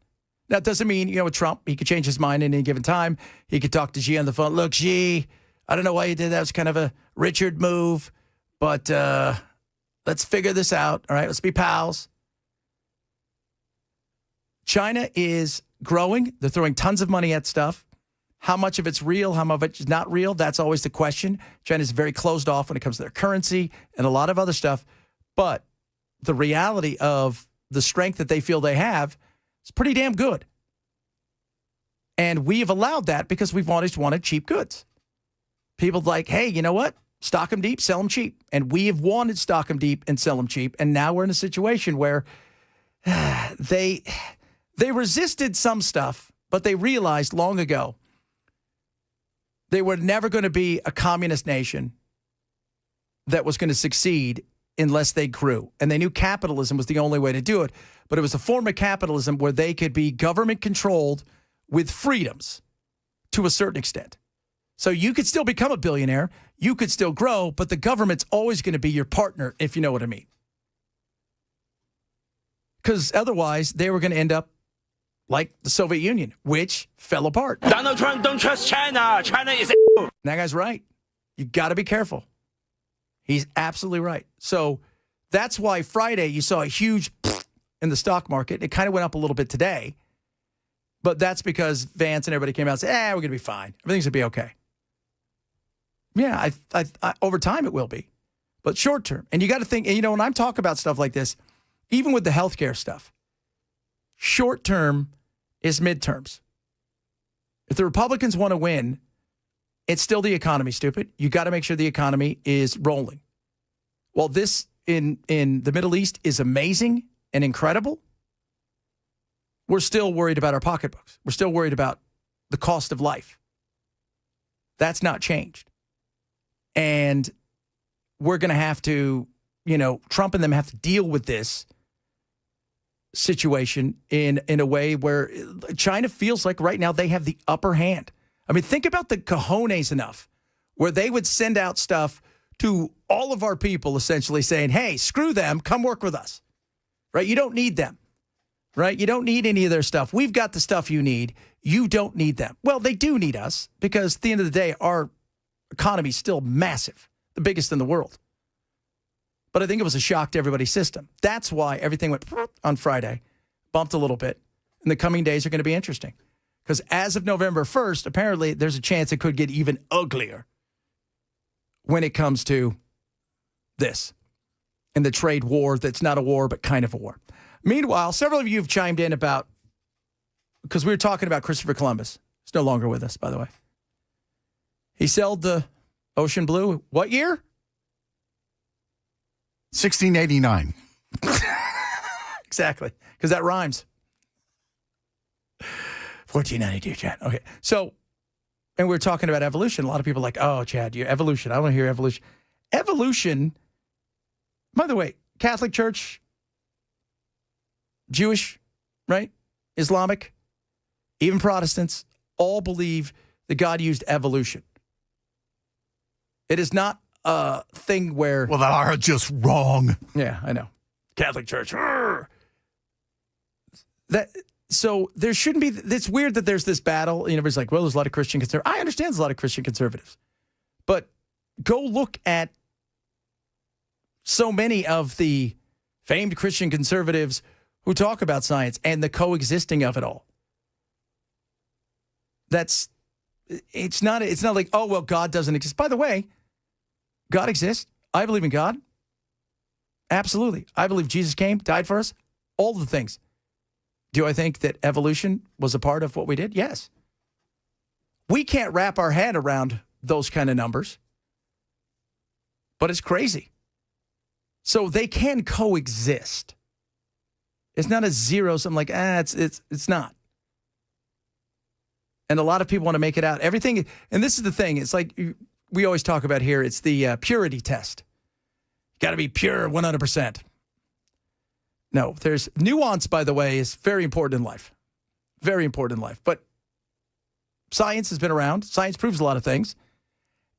Now, it doesn't mean, with Trump, he could change his mind at any given time. He could talk to Xi on the phone. Look, Xi, I don't know why you did that. It was kind of a Richard move, but let's figure this out. All right, let's be pals. China is growing. They're throwing tons of money at stuff. How much of it's real, how much of it's not real, that's always the question. China's very closed off when it comes to their currency and a lot of other stuff. But the reality of the strength that they feel they have is pretty damn good. And we've allowed that because we've always wanted cheap goods. People like, hey, you know what? Stock them deep, sell them cheap. And we have wanted stock them deep and sell them cheap. And now we're in a situation where they resisted some stuff, but they realized long ago they were never going to be a communist nation that was going to succeed unless they grew. And they knew capitalism was the only way to do it. But it was a form of capitalism where they could be government controlled with freedoms to a certain extent. So you could still become a billionaire. You could still grow, but the government's always going to be your partner, if you know what I mean. Because otherwise, they were going to end up like the Soviet Union, which fell apart. Donald Trump don't trust China. China is. That guy's right. You got to be careful. He's absolutely right. So that's why Friday you saw a huge in the stock market. It kind of went up a little bit today, but that's because Vance and everybody came out and said, we're going to be fine. Everything's going to be okay. Yeah, I over time it will be, but short term. And you got to think, and when I'm talking about stuff like this, even with the healthcare stuff, short term is midterms. If the Republicans want to win, it's still the economy, stupid. You got to make sure the economy is rolling. While this in the Middle East is amazing and incredible, we're still worried about our pocketbooks. We're still worried about the cost of life. That's not changed. And we're going to have to, Trump and them have to deal with this situation in a way where China feels like right now they have the upper hand. I mean, think about the cojones enough where they would send out stuff to all of our people essentially saying, hey, screw them, come work with us, right? You don't need them, right? You don't need any of their stuff. We've got the stuff you need. You don't need them. Well, they do need us because at the end of the day, our economy is still massive, the biggest in the world. But I think it was a shock to everybody's system. That's why everything went on Friday, bumped a little bit. And the coming days are going to be interesting. Because as of November 1st, apparently there's a chance it could get even uglier when it comes to this and the trade war that's not a war, but kind of a war. Meanwhile, several of you have chimed in about, because we were talking about Christopher Columbus. He's no longer with us, by the way. He sailed the ocean blue. What year? 1689. Exactly, because that rhymes. 1492, Chad. Okay, so, and we're talking about evolution. A lot of people are like, oh, Chad, your evolution. I don't want to hear evolution. Evolution, by the way, Catholic Church, Jewish, right? Islamic, even Protestants, all believe that God used evolution. It is not a thing where... Well, they are just wrong. Yeah, I know. Catholic Church. So there shouldn't be... It's weird that there's this battle. Everybody's like, well, there's a lot of Christian conservatives. I understand there's a lot of Christian conservatives. But go look at so many of the famed Christian conservatives who talk about science and the coexisting of it all. It's not like, oh, well, God doesn't exist. By the way, God exists. I believe in God. Absolutely. I believe Jesus came, died for us, all the things. Do I think that evolution was a part of what we did? Yes. We can't wrap our head around those kind of numbers, but it's crazy. So they can coexist. It's not a zero, something like, it's not. And a lot of people want to make it out. Everything, and this is the thing, it's like we always talk about here. It's the purity test. Got to be pure 100%. No, there's nuance, by the way, is very important in life. Very important in life. But science has been around. Science proves a lot of things.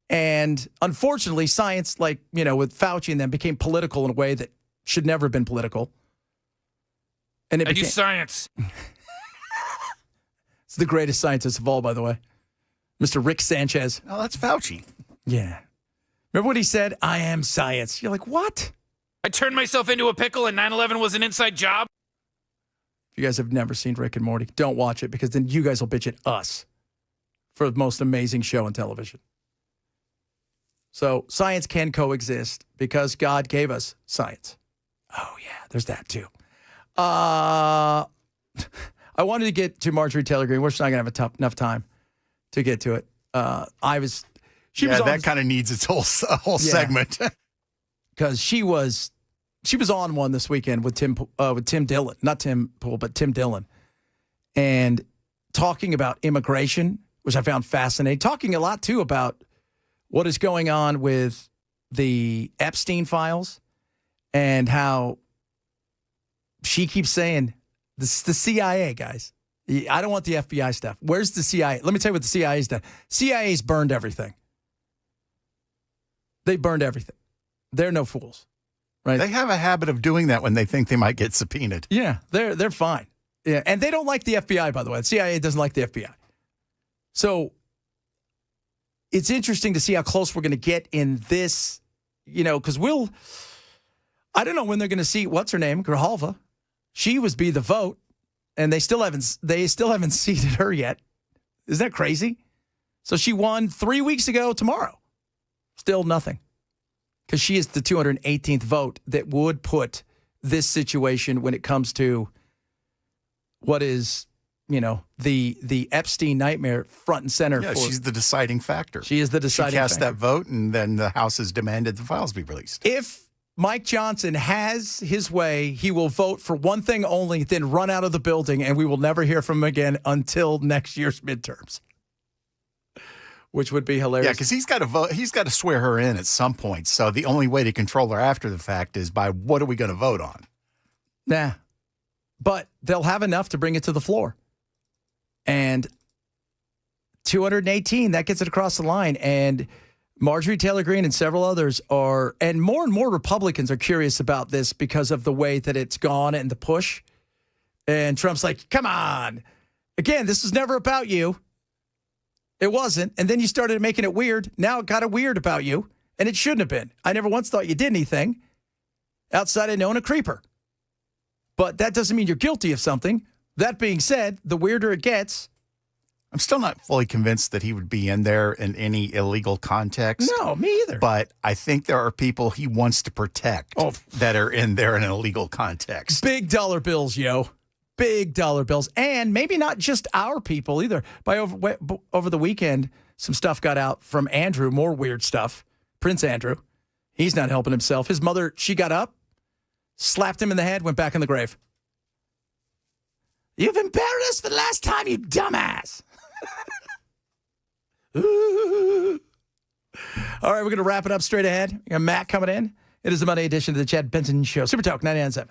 And unfortunately, science, like, with Fauci and them, became political in a way that should never have been political. And I do science. It's the greatest scientist of all, by the way. Mr. Rick Sanchez. Oh, that's Fauci. Yeah. Remember what he said? I am science. You're like, what? I turned myself into a pickle and 9/11 was an inside job. If you guys have never seen Rick and Morty, don't watch it because then you guys will bitch at us for the most amazing show on television. So science can coexist because God gave us science. Oh, yeah, there's that too. I wanted to get to Marjorie Taylor Greene. We're just not going to have enough time to get to it. She was on, that kind of needs its whole segment. Because she was on one this weekend with Tim Dillon, not Tim Pool, but Tim Dillon, and talking about immigration, which I found fascinating. Talking a lot too about what is going on with the Epstein files and how she keeps saying this is the CIA, guys. I don't want the FBI stuff. Where's the CIA? Let me tell you what the CIA's done. CIA's burned everything. They burned everything. They're no fools, right? They have a habit of doing that when they think they might get subpoenaed. Yeah, they're fine. Yeah, and they don't like the FBI, by the way. The CIA doesn't like the FBI. So it's interesting to see how close we're going to get in this, because I don't know when they're going to see, what's her name, Grijalva. She was be the vote, and they still haven't seated her yet. Isn't that crazy? So she won 3 weeks ago tomorrow. Still nothing. Because she is the 218th vote that would put this situation when it comes to what is, the Epstein nightmare front and center. Yeah, she's the deciding factor. She is the deciding factor. She cast that vote, and then the House has demanded the files be released. If Mike Johnson has his way, he will vote for one thing only, then run out of the building, and we will never hear from him again until next year's midterms. Which would be hilarious. Yeah, because he's got to vote. He's got to swear her in at some point. So the only way to control her after the fact is by what are we going to vote on? Nah, but they'll have enough to bring it to the floor, and 218 that gets it across the line. And Marjorie Taylor Greene and several others are, and more Republicans are curious about this because of the way that it's gone and the push. And Trump's like, "Come on, again, this was never about you." It wasn't. And then you started making it weird. Now it got it weird about you. And it shouldn't have been. I never once thought you did anything outside of knowing a creeper. But that doesn't mean you're guilty of something. That being said, the weirder it gets. I'm still not fully convinced that he would be in there in any illegal context. No, me either. But I think there are people he wants to protect that are in there in an illegal context. Big dollar bills, yo. Big dollar bills. And maybe not just our people either. Over the weekend, some stuff got out from Andrew, more weird stuff. Prince Andrew. He's not helping himself. His mother, she got up, slapped him in the head, went back in the grave. You've embarrassed us for the last time, you dumbass. All right, we're going to wrap it up straight ahead. We got Matt coming in. It is the Monday edition of the Chad Benson Show. Super Talk 99.7.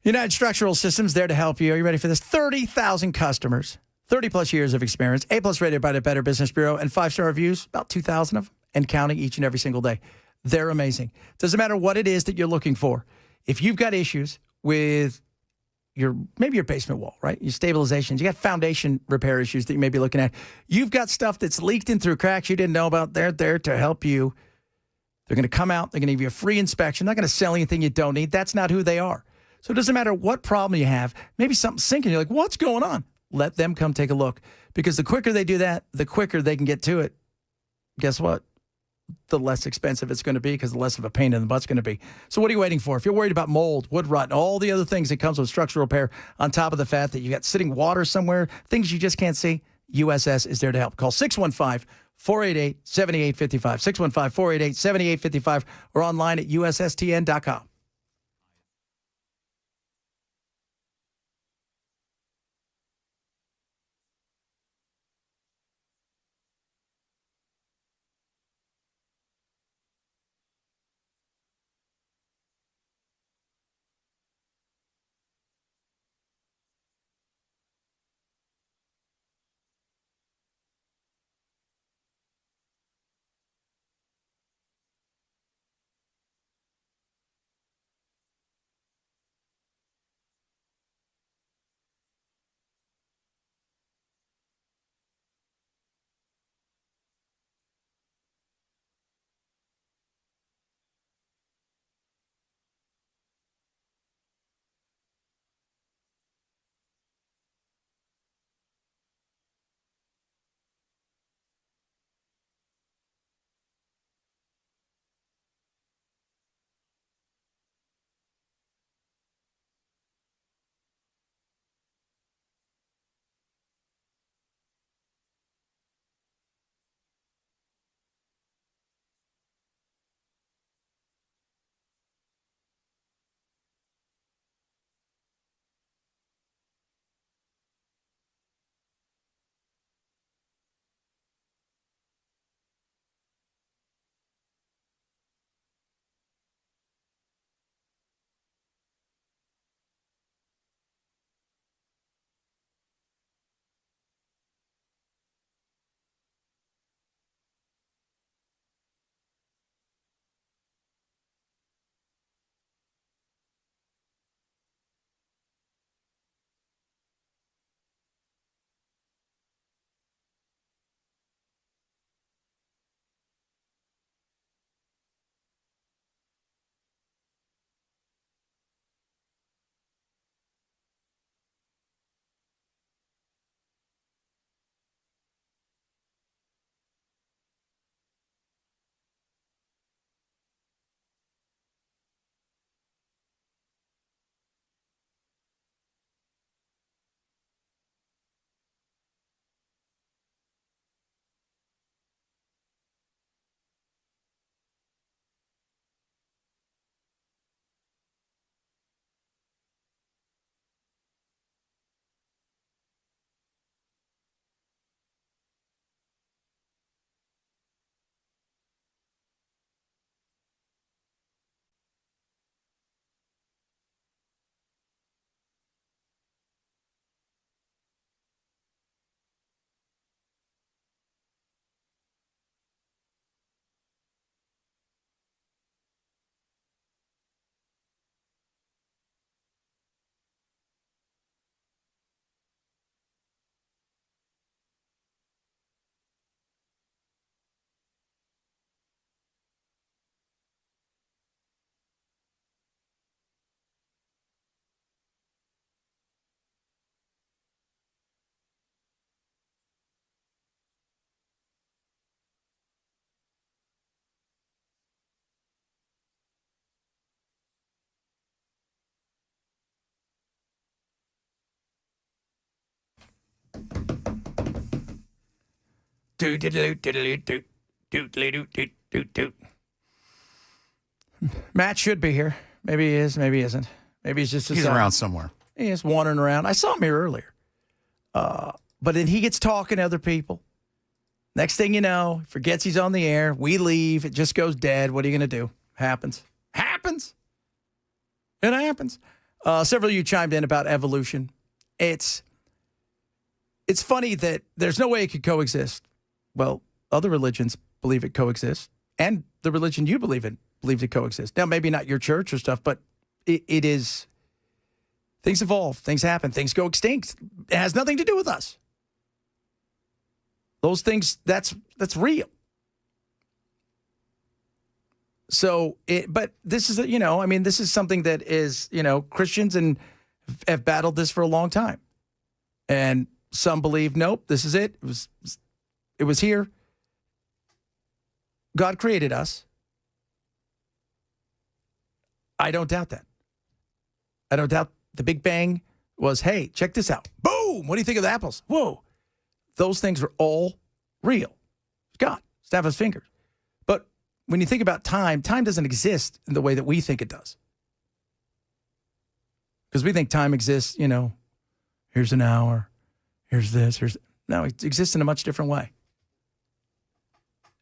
United Structural Systems, there to help you. Are you ready for this? 30,000 customers, 30-plus years of experience, A-plus rated by the Better Business Bureau, and 5-star reviews, about 2,000 of them, and counting each and every single day. They're amazing. Doesn't matter what it is that you're looking for. If you've got issues with maybe your basement wall, right? Your stabilizations, you got foundation repair issues that you may be looking at. You've got stuff that's leaked in through cracks you didn't know about. They're there to help you. They're going to come out. They're going to give you a free inspection. They're not going to sell anything you don't need. That's not who they are. So it doesn't matter what problem you have. Maybe something's sinking. You're like, what's going on? Let them come take a look. Because the quicker they do that, the quicker they can get to it. Guess what? the less expensive it's going to be because the less of a pain in the butt's going to be. So what are you waiting for? If you're worried about mold, wood rot, and all the other things that comes with structural repair on top of the fact that you got sitting water somewhere, things you just can't see, USS is there to help. Call 615-488-7855, 615-488-7855, or online at USSTN.com. Matt should be here. Maybe he is. Maybe he isn't. Maybe he's just He's around somewhere. He is wandering around. I saw him here earlier. But then he gets talking to other people. Next thing you know, forgets he's on the air. We leave. It just goes dead. What are you going to do? Happens. Happens. It happens. Several of you chimed in about evolution. It's funny that there's no way it could coexist. Well, other religions believe it coexists, and the religion you believe in believes it coexists. Now, maybe not your church or stuff, but it is. Things evolve. Things happen. Things go extinct. It has nothing to do with us. Those things, that's real. So, but this is, this is something that is, Christians and have battled this for a long time. And some believe, nope, this is it. It was here. God created us. I don't doubt that. I don't doubt the Big Bang was, hey, check this out. Boom! What do you think of the apples? Whoa. Those things are all real. God, snap his fingers. But when you think about time, time doesn't exist in the way that we think it does. Because we think time exists, here's an hour, here's this, no, it exists in a much different way.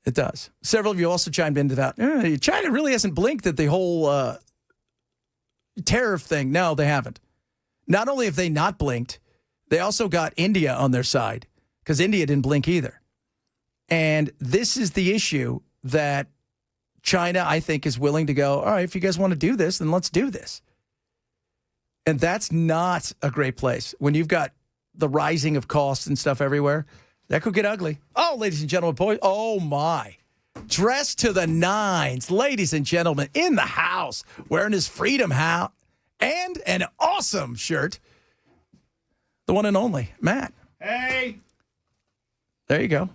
It does. Several of you also chimed into that. China really hasn't blinked at the whole tariff thing. No, they haven't. Not only have they not blinked, they also got India on their side because India didn't blink either. And this is the issue that China, I think, is willing to go, all right, if you guys want to do this, then let's do this. And that's not a great place. When you've got the rising of costs and stuff everywhere, that could get ugly. Oh, ladies and gentlemen, boys, oh my. Dressed to the nines, ladies and gentlemen, in the house, wearing his Freedom hat and an awesome shirt. The one and only, Matt. Hey. There you go.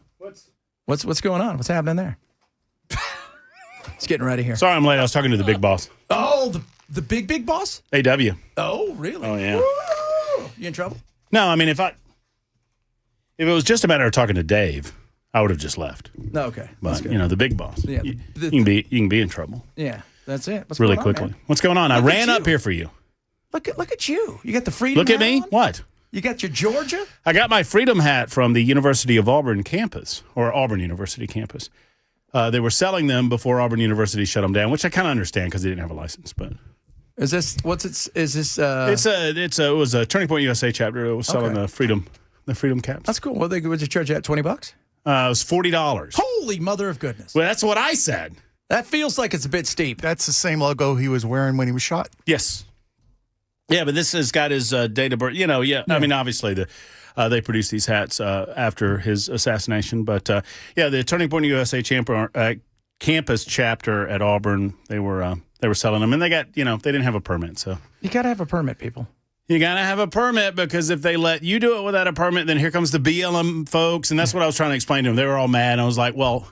What's going on? What's happening there? It's getting ready here. Sorry I'm late. I was talking to the big boss. Oh, the big boss? AW. Oh, really? Oh, yeah. Woo! You in trouble? No, I mean, if it was just a matter of talking to Dave, I would have just left. No, okay. But, the big boss. Yeah, you can be in trouble. Yeah, that's it. What's really going on, quickly. man? What's going on? I ran up here for you. Look at you. You got the Freedom Look at hat me. on? What? You got your Georgia? I got my Freedom hat from the University of Auburn campus, or Auburn University campus. They were selling them before Auburn University shut them down, which I kind of understand because they didn't have a license. But is this Is this? It was a Turning Point USA chapter. It was selling the Freedom caps. That's cool. What did you charge at? $20? It was $40. Holy mother of goodness! Well, that's what I said. That feels like it's a bit steep. That's the same logo he was wearing when he was shot. Yes. Yeah, but this has got his date of birth. I mean, obviously they produced these hats after his assassination. But the Turning Point USA campus chapter at Auburn, they were selling them, and they got they didn't have a permit. So you got to have a permit, people. You got to have a permit because if they let you do it without a permit, then here comes the BLM folks, and that's what I was trying to explain to them. They were all mad. And I was like, well,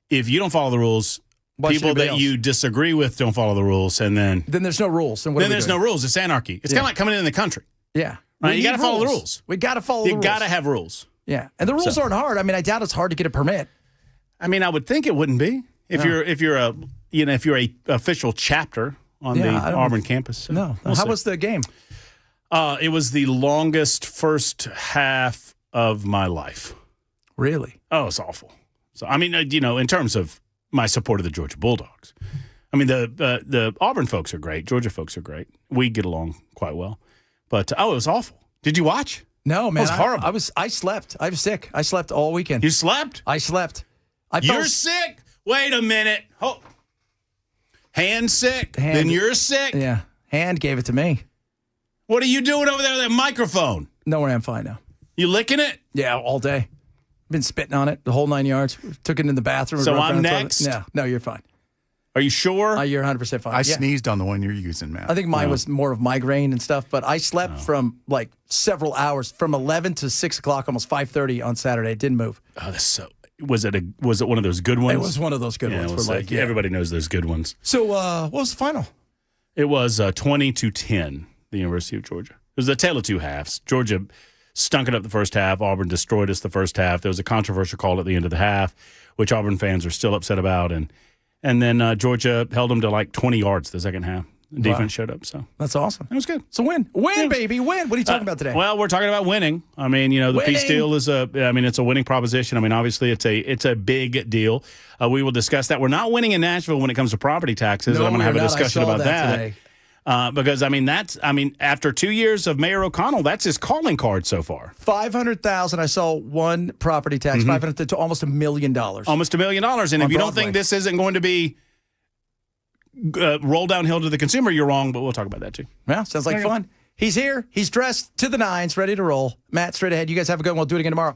if you don't follow the rules, people that you disagree with don't follow the rules, and then there's no rules. And then there's no rules. It's anarchy. It's kind of like coming in the country. Yeah, right. You got to follow the rules. We got to follow. You got to have rules. Yeah, and the rules aren't hard. I mean, I doubt it's hard to get a permit. I mean, I would think it wouldn't be if you're a official chapter on the Auburn campus. So no. How was the game? It was the longest first half of my life. Really? Oh, it's awful. So I mean, in terms of my support of the Georgia Bulldogs, I mean the Auburn folks are great. Georgia folks are great. We get along quite well. But it was awful. Did you watch? No, man. It was horrible. I slept. I was sick. I slept all weekend. You slept? I slept. You're sick? Wait a minute. Oh. Hand sick? Then you're sick? Yeah. Hand gave it to me. What are you doing over there with that microphone? No, I'm fine now. You licking it? Yeah, all day. Been spitting on it the whole 9 yards. Took it in the bathroom. So I'm next? No, you're fine. Are you sure? You're 100% fine. I sneezed on the one you're using, Matt. I think mine was more of migraine and stuff, but I slept from like several hours, from 11 to 6 o'clock, almost 5:30 on Saturday. It didn't move. Oh, that's so. Was it one of those good ones? It was one of those good ones. Everybody knows those good ones. So what was the final? It was 20-10, the University of Georgia. It was the tale of two halves. Georgia stunk it up the first half. Auburn destroyed us the first half. There was a controversial call at the end of the half, which Auburn fans are still upset about. And then Georgia held them to like 20 yards the second half. The defense showed up. So that's awesome. It was good. It's a win. Baby, win. What are you talking about today? Well, we're talking about winning. I mean, the peace deal is it's a winning proposition. I mean, obviously it's a big deal. We will discuss that. We're not winning in Nashville when it comes to property taxes. No, and I'm going to have a discussion about that. Today. Because after 2 years of Mayor O'Connell, that's his calling card so far. $500,000. I saw one property tax, $500,000 to almost $1 million. Almost $1 million. And if you don't think this isn't going to be roll downhill to the consumer, you're wrong. But we'll talk about that too. Yeah, sounds like fun. He's here. He's dressed to the nines, ready to roll. Matt, straight ahead. You guys have a good one. We'll do it again tomorrow.